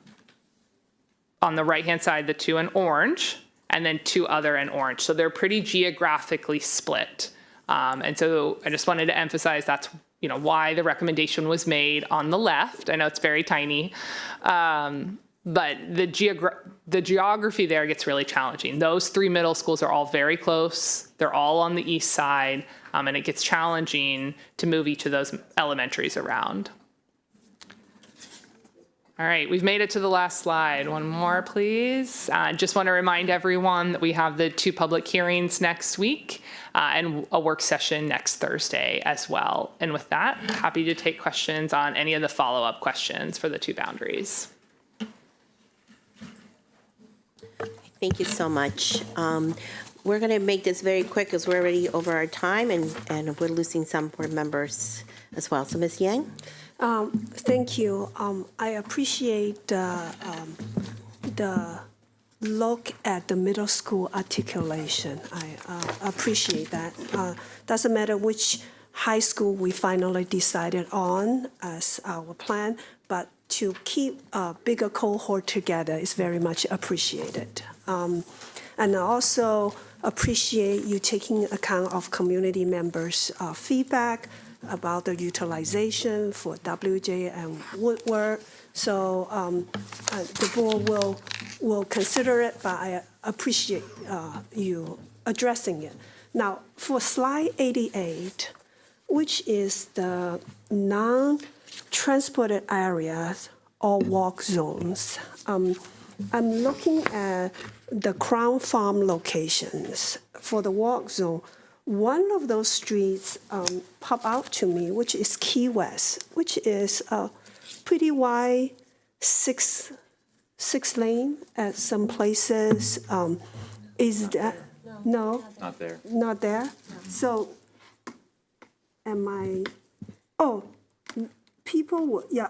the right-hand side, the 2 in orange, and then 2 other in orange. So they're pretty geographically split. And so I just wanted to emphasize that's why the recommendation was made on the left. I know it's very tiny, but the geography there gets really challenging. Those 3 middle schools are all very close. They're all on the east side, and it gets challenging to move each of those elementaries around. All right, we've made it to the last slide. One more, please. Just want to remind everyone that we have the 2 public hearings next week and a work session next Thursday as well. And with that, happy to take questions on any of the follow-up questions for the 2 boundaries. Thank you so much. We're going to make this very quick because we're already over our time and we're losing some board members as well. So Ms. Yang? Thank you. I appreciate the look at the middle school articulation. I appreciate that. Doesn't matter which high school we finally decided on as our plan, but to keep a bigger cohort together is very much appreciated. And I also appreciate you taking account of community members' feedback about the utilization for WJ and Woodward. So the board will consider it, but I appreciate you addressing it. Now, for slide 88, which is the non-transported areas or walk zones, I'm looking at the Crown Farm locations. For the walk zone, one of those streets pop out to me, which is Key West, which is a pretty wide six lane at some places. Is that, no? Not there. Not there? No. So,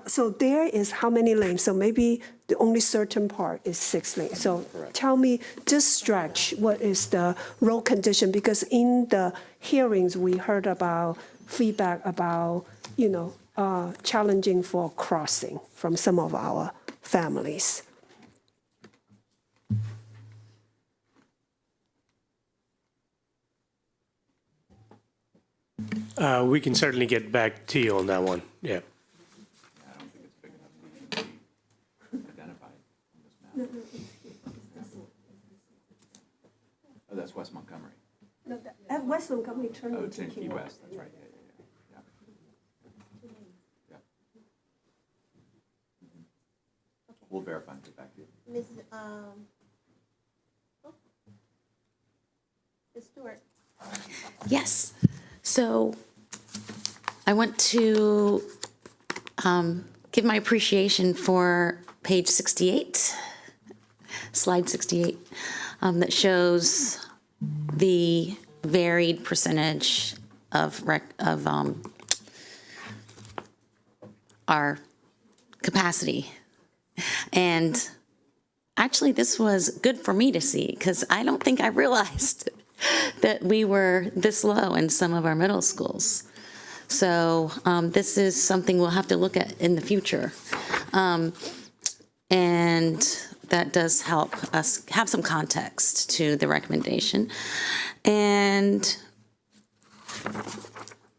so there is how many lanes? So maybe the only certain part is 6 lanes. So tell me, this stretch, what is the road condition? Because in the hearings, we heard about feedback about, challenging for crossing from some of our families. We can certainly get back to you on that one, yeah. Oh, that's West Montgomery. No, at West Montgomery, turn Oh, into it's in Key West, that's right, yeah. We'll verify and get back to you. Ms. Stewart. Yes. So I want to give my appreciation for page 68, slide 68, that shows the varied percentage of our capacity. And actually, this was good for me to see because I don't think I realized that we were this low in some of our middle schools. So this is something we'll have to look at in the future. And that does help us have some context to the recommendation. And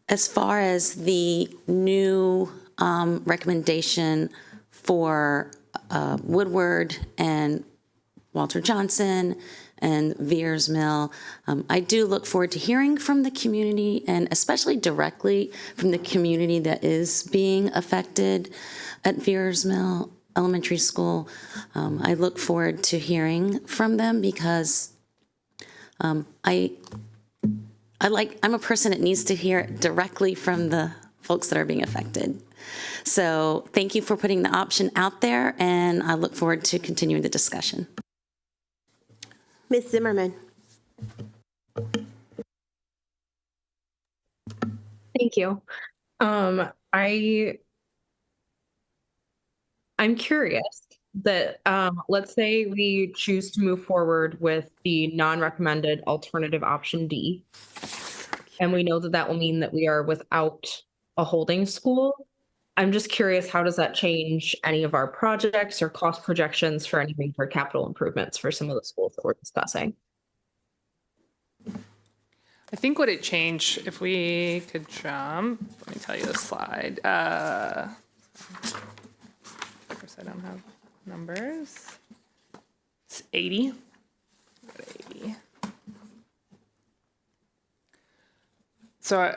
as far as the new recommendation for Woodward and Walter Johnson and Veers Mill, I do look forward to hearing from the community and especially directly from the community that is being affected at Veers Mill Elementary School. I look forward to hearing from them because I'm a person that needs to hear it directly from the folks that are being affected. So thank you for putting the option out there, and I look forward to continuing the discussion. Ms. Zimmerman. Thank you. I'm curious that let's say we choose to move forward with the non-recommended alternative option D, and we know that that will mean that we are without a holding school. I'm just curious, how does that change any of our projects or cost projections for any major capital improvements for some of the schools that we're discussing? I think what it changed, if we could jump, let me tell you the slide. Of course, I don't have numbers. It's 80. 80. So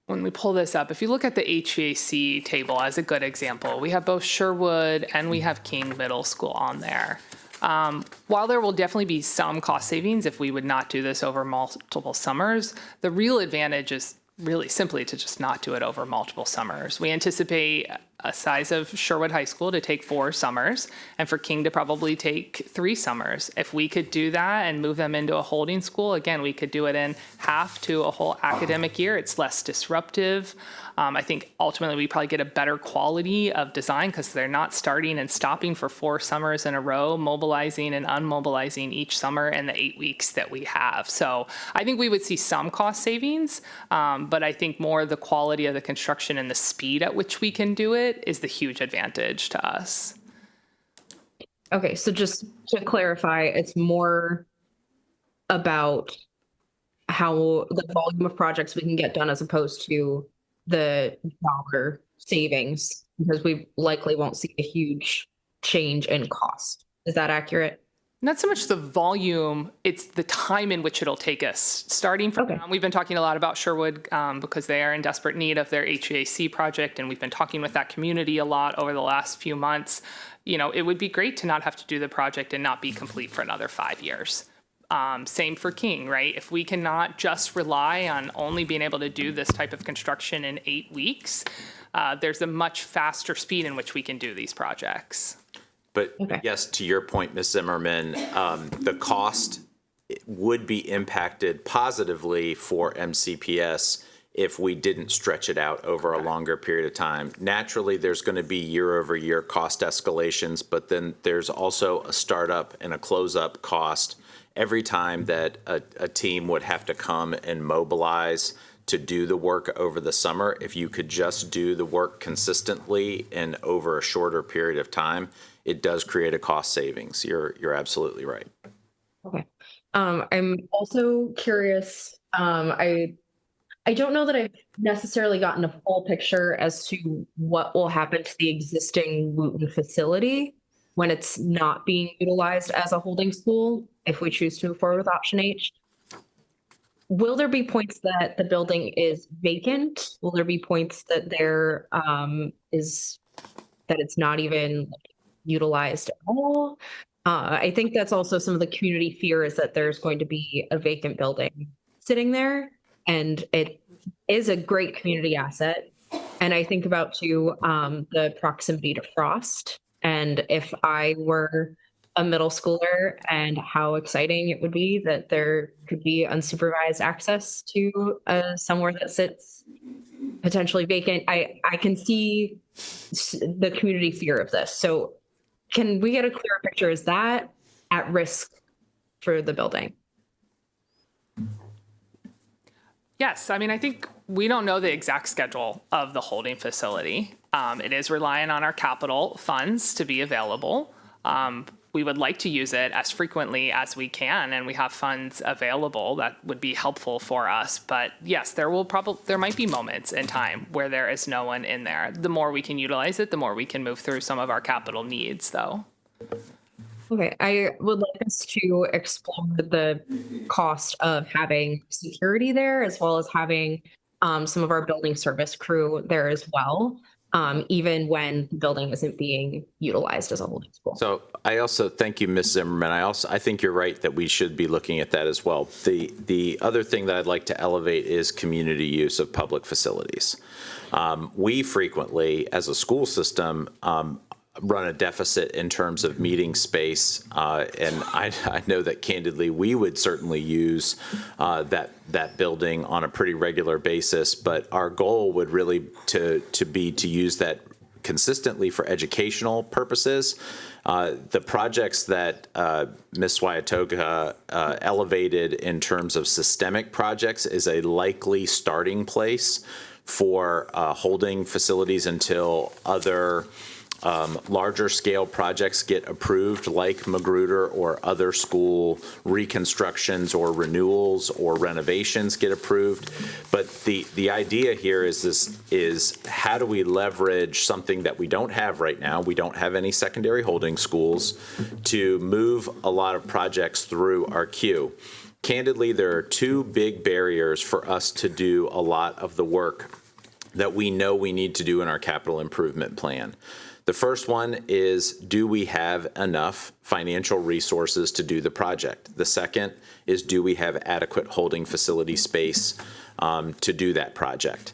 when we pull this up, if you look at the HVAC table as a good example, we have both Sherwood and we have King Middle School on there. While there will definitely be some cost savings if we would not do this over multiple summers, the real advantage is really simply to just not do it over multiple summers. We anticipate a size of Sherwood High School to take 4 summers and for King to probably take 3 summers. If we could do that and move them into a holding school, again, we could do it in half to a whole academic year. It's less disruptive. I think ultimately we probably get a better quality of design because they're not starting and stopping for 4 summers in a row, mobilizing and unmobilizing each summer in the 8 weeks that we have. So I think we would see some cost savings, but I think more the quality of the construction and the speed at which we can do it is the huge advantage to us. Okay, so just to clarify, it's more about how the volume of projects we can get done as opposed to the dollar savings, because we likely won't see a huge change in cost. Is that accurate? Not so much the volume, it's the time in which it'll take us. Starting from, we've been talking a lot about Sherwood because they are in desperate need of their HVAC project, and we've been talking with that community a lot over the last few months. You know, it would be great to not have to do the project and not be complete for another 5 years. Same for King, right? If we cannot just rely on only being able to do this type of construction in 8 weeks, there's a much faster speed in which we can do these projects. But yes, to your point, Ms. Zimmerman, the cost would be impacted positively for MCPS if we didn't stretch it out over a longer period of time. Naturally, there's going to be year-over-year cost escalations, but then there's also a startup and a close-up cost every time that a team would have to come and mobilize to do the work over the summer. If you could just do the work consistently and over a shorter period of time, it does create a cost savings. You're absolutely right. Okay. I'm also curious. I don't know that I've necessarily gotten a full picture as to what will happen to the existing Wooten facility when it's not being utilized as a holding school, if we choose to move forward with option H. Will there be points that the building is vacant? Will there be points that there is that it's not even utilized at all? I think that's also some of the community fear, is that there's going to be a vacant building sitting there, and it is a great community asset. And I think about too the proximity to Frost, and if I were a middle schooler, and how exciting it would be that there could be unsupervised access to somewhere that sits potentially vacant. I can see the community fear of this. So can we get a clearer picture? Is that at risk for the building? Yes, I mean, I think we don't know the exact schedule of the holding facility. It is reliant on our capital funds to be available. We would like to use it as frequently as we can, and we have funds available that would be helpful for us. But yes, there might be moments in time where there is no one in there. The more we can utilize it, the more we can move through some of our capital needs, though. Okay, I would like us to explore the cost of having security there, as well as having some of our building service crew there as well. even when the building isn't being utilized as a holding school. So I also thank you, Ms. Zimmerman. I think you're right that we should be looking at that as well. The other thing that I'd like to elevate is community use of public facilities. We frequently, as a school system, run a deficit in terms of meeting space, and I know that candidly we would certainly use that building on a pretty regular basis, but our goal would really to be to use that consistently for educational purposes. The projects that Ms. Swayatoka elevated in terms of systemic projects is a likely starting place for holding facilities until other larger scale projects get approved, like Magruder, or other school reconstructions or renewals or renovations get approved. But the idea here is how do we leverage something that we don't have right now? We don't have any secondary holding schools to move a lot of projects through our queue. Candidly, there are two big barriers for us to do a lot of the work that we know we need to do in our capital improvement plan. The first one is, do we have enough financial resources to do the project? The second is, do we have adequate holding facility space to do that project?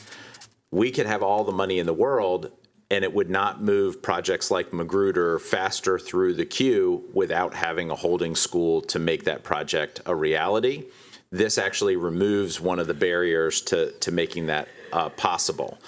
We could have all the money in the world, and it would not move projects like Magruder faster through the queue without having a holding school to make that project a reality. This actually removes one of the barriers to making that possible.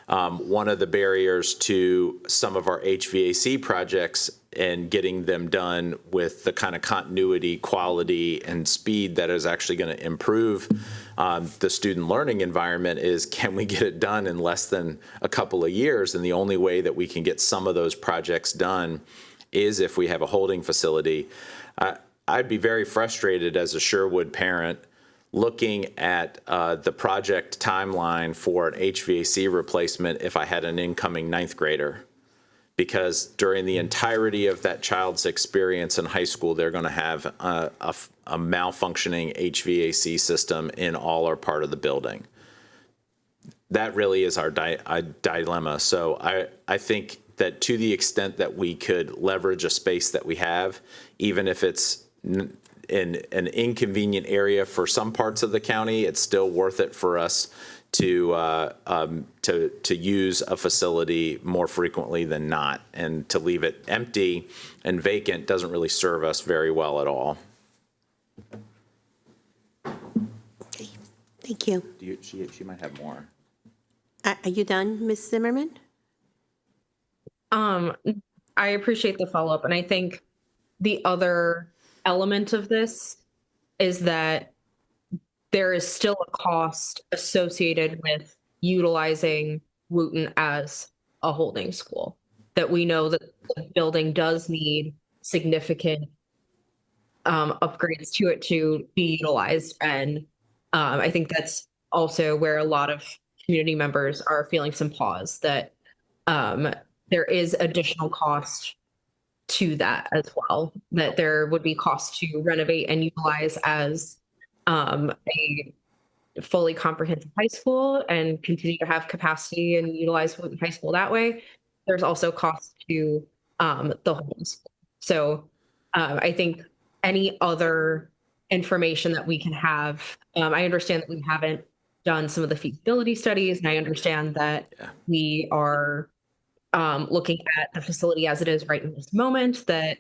One of the barriers to some of our HVAC projects and getting them done with the kind of continuity, quality, and speed that is actually going to improve the student learning environment is, can we get it done in less than a couple of years? And the only way that we can get some of those projects done is if we have a holding facility. I'd be very frustrated as a Sherwood parent looking at the project timeline for an HVAC replacement if I had an incoming 9th grader. Because during the entirety of that child's experience in high school, they're going to have a malfunctioning HVAC system in all or part of the building. That really is our dilemma. So I think that to the extent that we could leverage a space that we have, even if it's in an inconvenient area for some parts of the county, it's still worth it for us to use a facility more frequently than not, and to leave it empty and vacant doesn't really serve us very well at all. Okay. Thank you. She might have more. Are you done, Ms. Zimmerman? I appreciate the follow-up, and I think the other element of this is that there is still a cost associated with utilizing Wooten as a holding school, that we know that the building does need significant upgrades to it to be utilized. And I think that's also where a lot of community members are feeling some pause, that there is additional cost to that as well, that there would be cost to renovate and utilize as a fully comprehensive high school and continue to have capacity and utilize high school that way. There's also cost to the whole school. So I think any other information that we can have, I understand that we haven't done some of the feasibility studies, and I understand that we are looking at the facility as it is right in this moment, that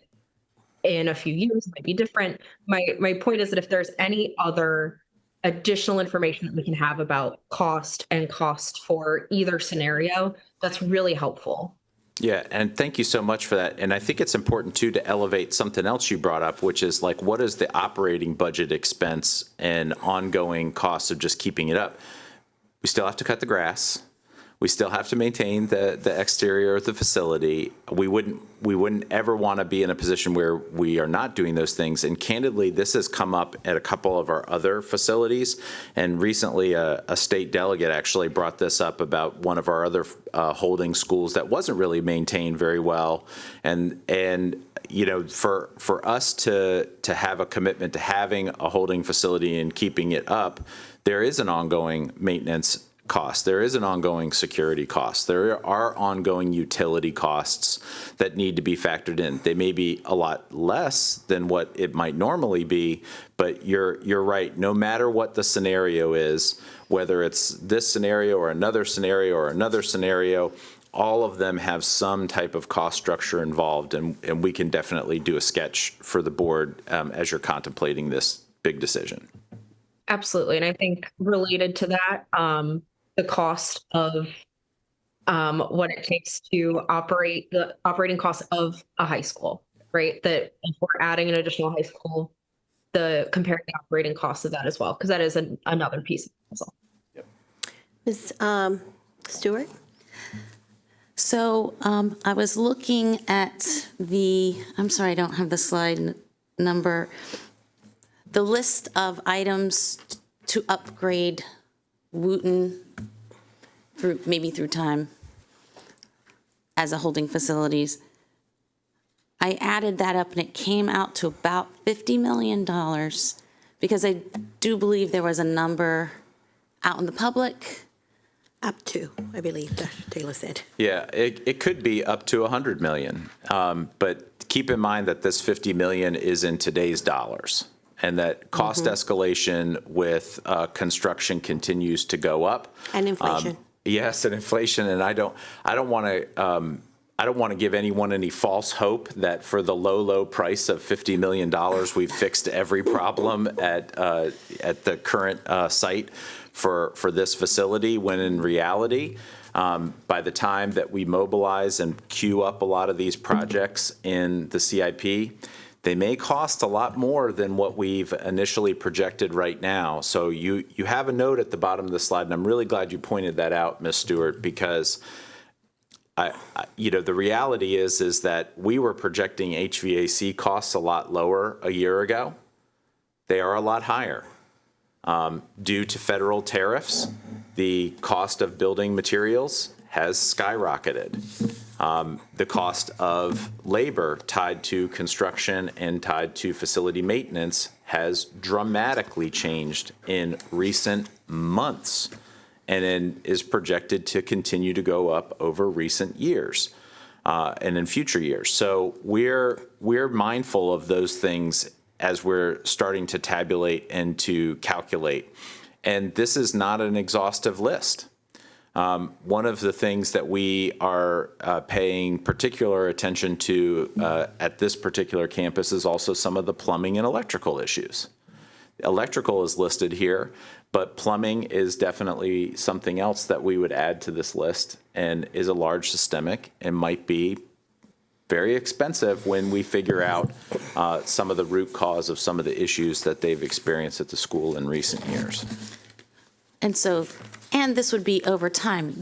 in a few years it might be different. My point is that if there's any other additional information that we can have about cost and cost for either scenario, that's really helpful. Yeah, and thank you so much for that. And I think it's important too to elevate something else you brought up, which is like, what is the operating budget expense and ongoing costs of just keeping it up? We still have to cut the grass. We still have to maintain the exterior of the facility. We wouldn't ever want to be in a position where we are not doing those things. And candidly, this has come up at a couple of our other facilities. And recently, a state delegate actually brought this up about one of our other holding schools that wasn't really maintained very well. And you know, for us to have a commitment to having a holding facility and keeping it up, there is an ongoing maintenance cost. There is an ongoing security cost. There are ongoing utility costs that need to be factored in. They may be a lot less than what it might normally be, but you're right. No matter what the scenario is, whether it's this scenario or another scenario, all of them have some type of cost structure involved, and we can definitely do a sketch for the board as you're contemplating this big decision. Absolutely. And I think related to that, the cost of what it takes to operate, the operating costs of a high school, right? That if we're adding an additional high school, comparing the operating costs of that as well, because that is another piece of the puzzle. Ms. Stewart? So I was looking at I'm sorry, I don't have the slide number, the list of items to upgrade Wooten through time as a holding facilities. I added that up and it came out to about $50 million because I do believe there was a number out in the public. Up to, I believe Dr. Taylor said. Yeah, it could be up to 100 million, but keep in mind that this 50 million is in today's dollars, and that cost escalation with construction continues to go up. And inflation. Yes, and inflation, and I don't want to give anyone any false hope that for the low price of $50 million, we've fixed every problem at the current site for this facility, when in reality, by the time that we mobilize and queue up a lot of these projects in the CIP, they may cost a lot more than what we've initially projected right now. So you have a note at the bottom of the slide, and I'm really glad you pointed that out, Ms. Stewart, because the reality is that we were projecting HVAC costs a lot lower a year ago. They are a lot higher. Due to federal tariffs, the cost of building materials has skyrocketed. The cost of labor tied to construction and tied to facility maintenance has dramatically changed in recent months, and is projected to continue to go up over recent years and in future years. So we're mindful of those things as we're starting to tabulate and to calculate. And this is not an exhaustive list. One of the things that we are paying particular attention to at this particular campus is also some of the plumbing and electrical issues. Electrical is listed here, but plumbing is definitely something else that we would add to this list, and is a large systemic and might be very expensive when we figure out some of the root cause of some of the issues that they've experienced at the school in recent years. And this would be over time.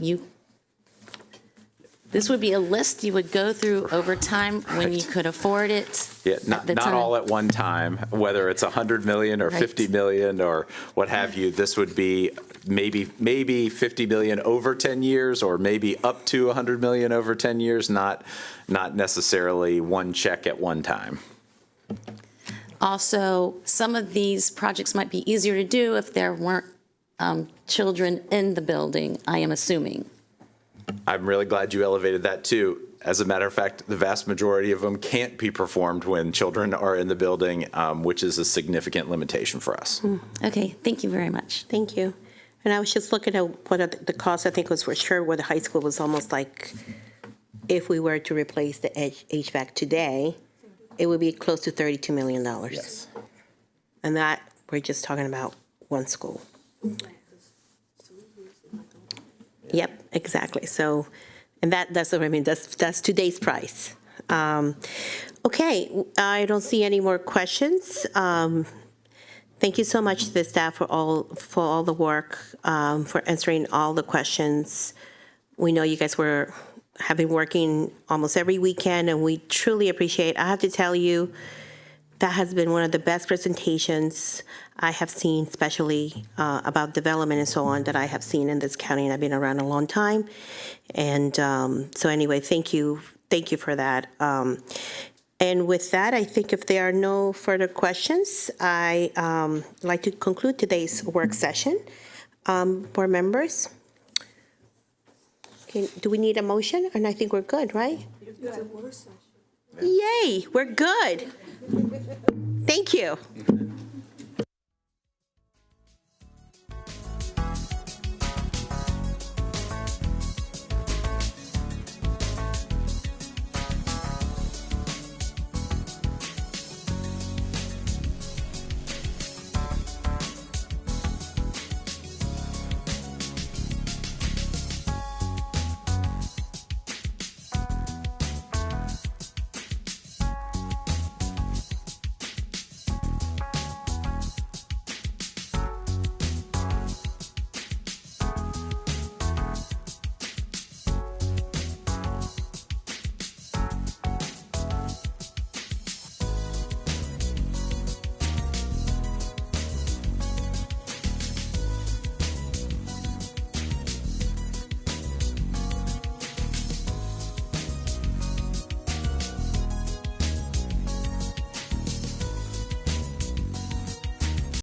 This would be a list you would go through over time when you could afford it. Yeah, not all at one time, whether it's 100 million or 50 million or what have you. This would be maybe 50 million over 10 years, or maybe up to 100 million over 10 years, not necessarily one check at one time. Also, some of these projects might be easier to do if there weren't children in the building, I am assuming. I'm really glad you elevated that too. As a matter of fact, the vast majority of them can't be performed when children are in the building, which is a significant limitation for us. Okay, thank you very much. Thank you. And I was just looking at what the cost, I think, was for sure, where the high school was almost like, if we were to replace the HVAC today, it would be close to $32 million. Yes. And that, we're just talking about one school. Yep, exactly. So, and that's what I mean. That's today's price. Okay, I don't see any more questions. Thank you so much to the staff for all the work, for answering all the questions. We know you guys have been working almost every weekend, and we truly appreciate. I have to tell you, that has been one of the best presentations I have seen, especially about development and so on, that I have seen in this county, and I've been around a long time. And so anyway, thank you for that. And with that, I think if there are no further questions, I like to conclude today's work session. Board members? Okay, do we need a motion? And I think we're good, right? Yay, we're good. Thank you.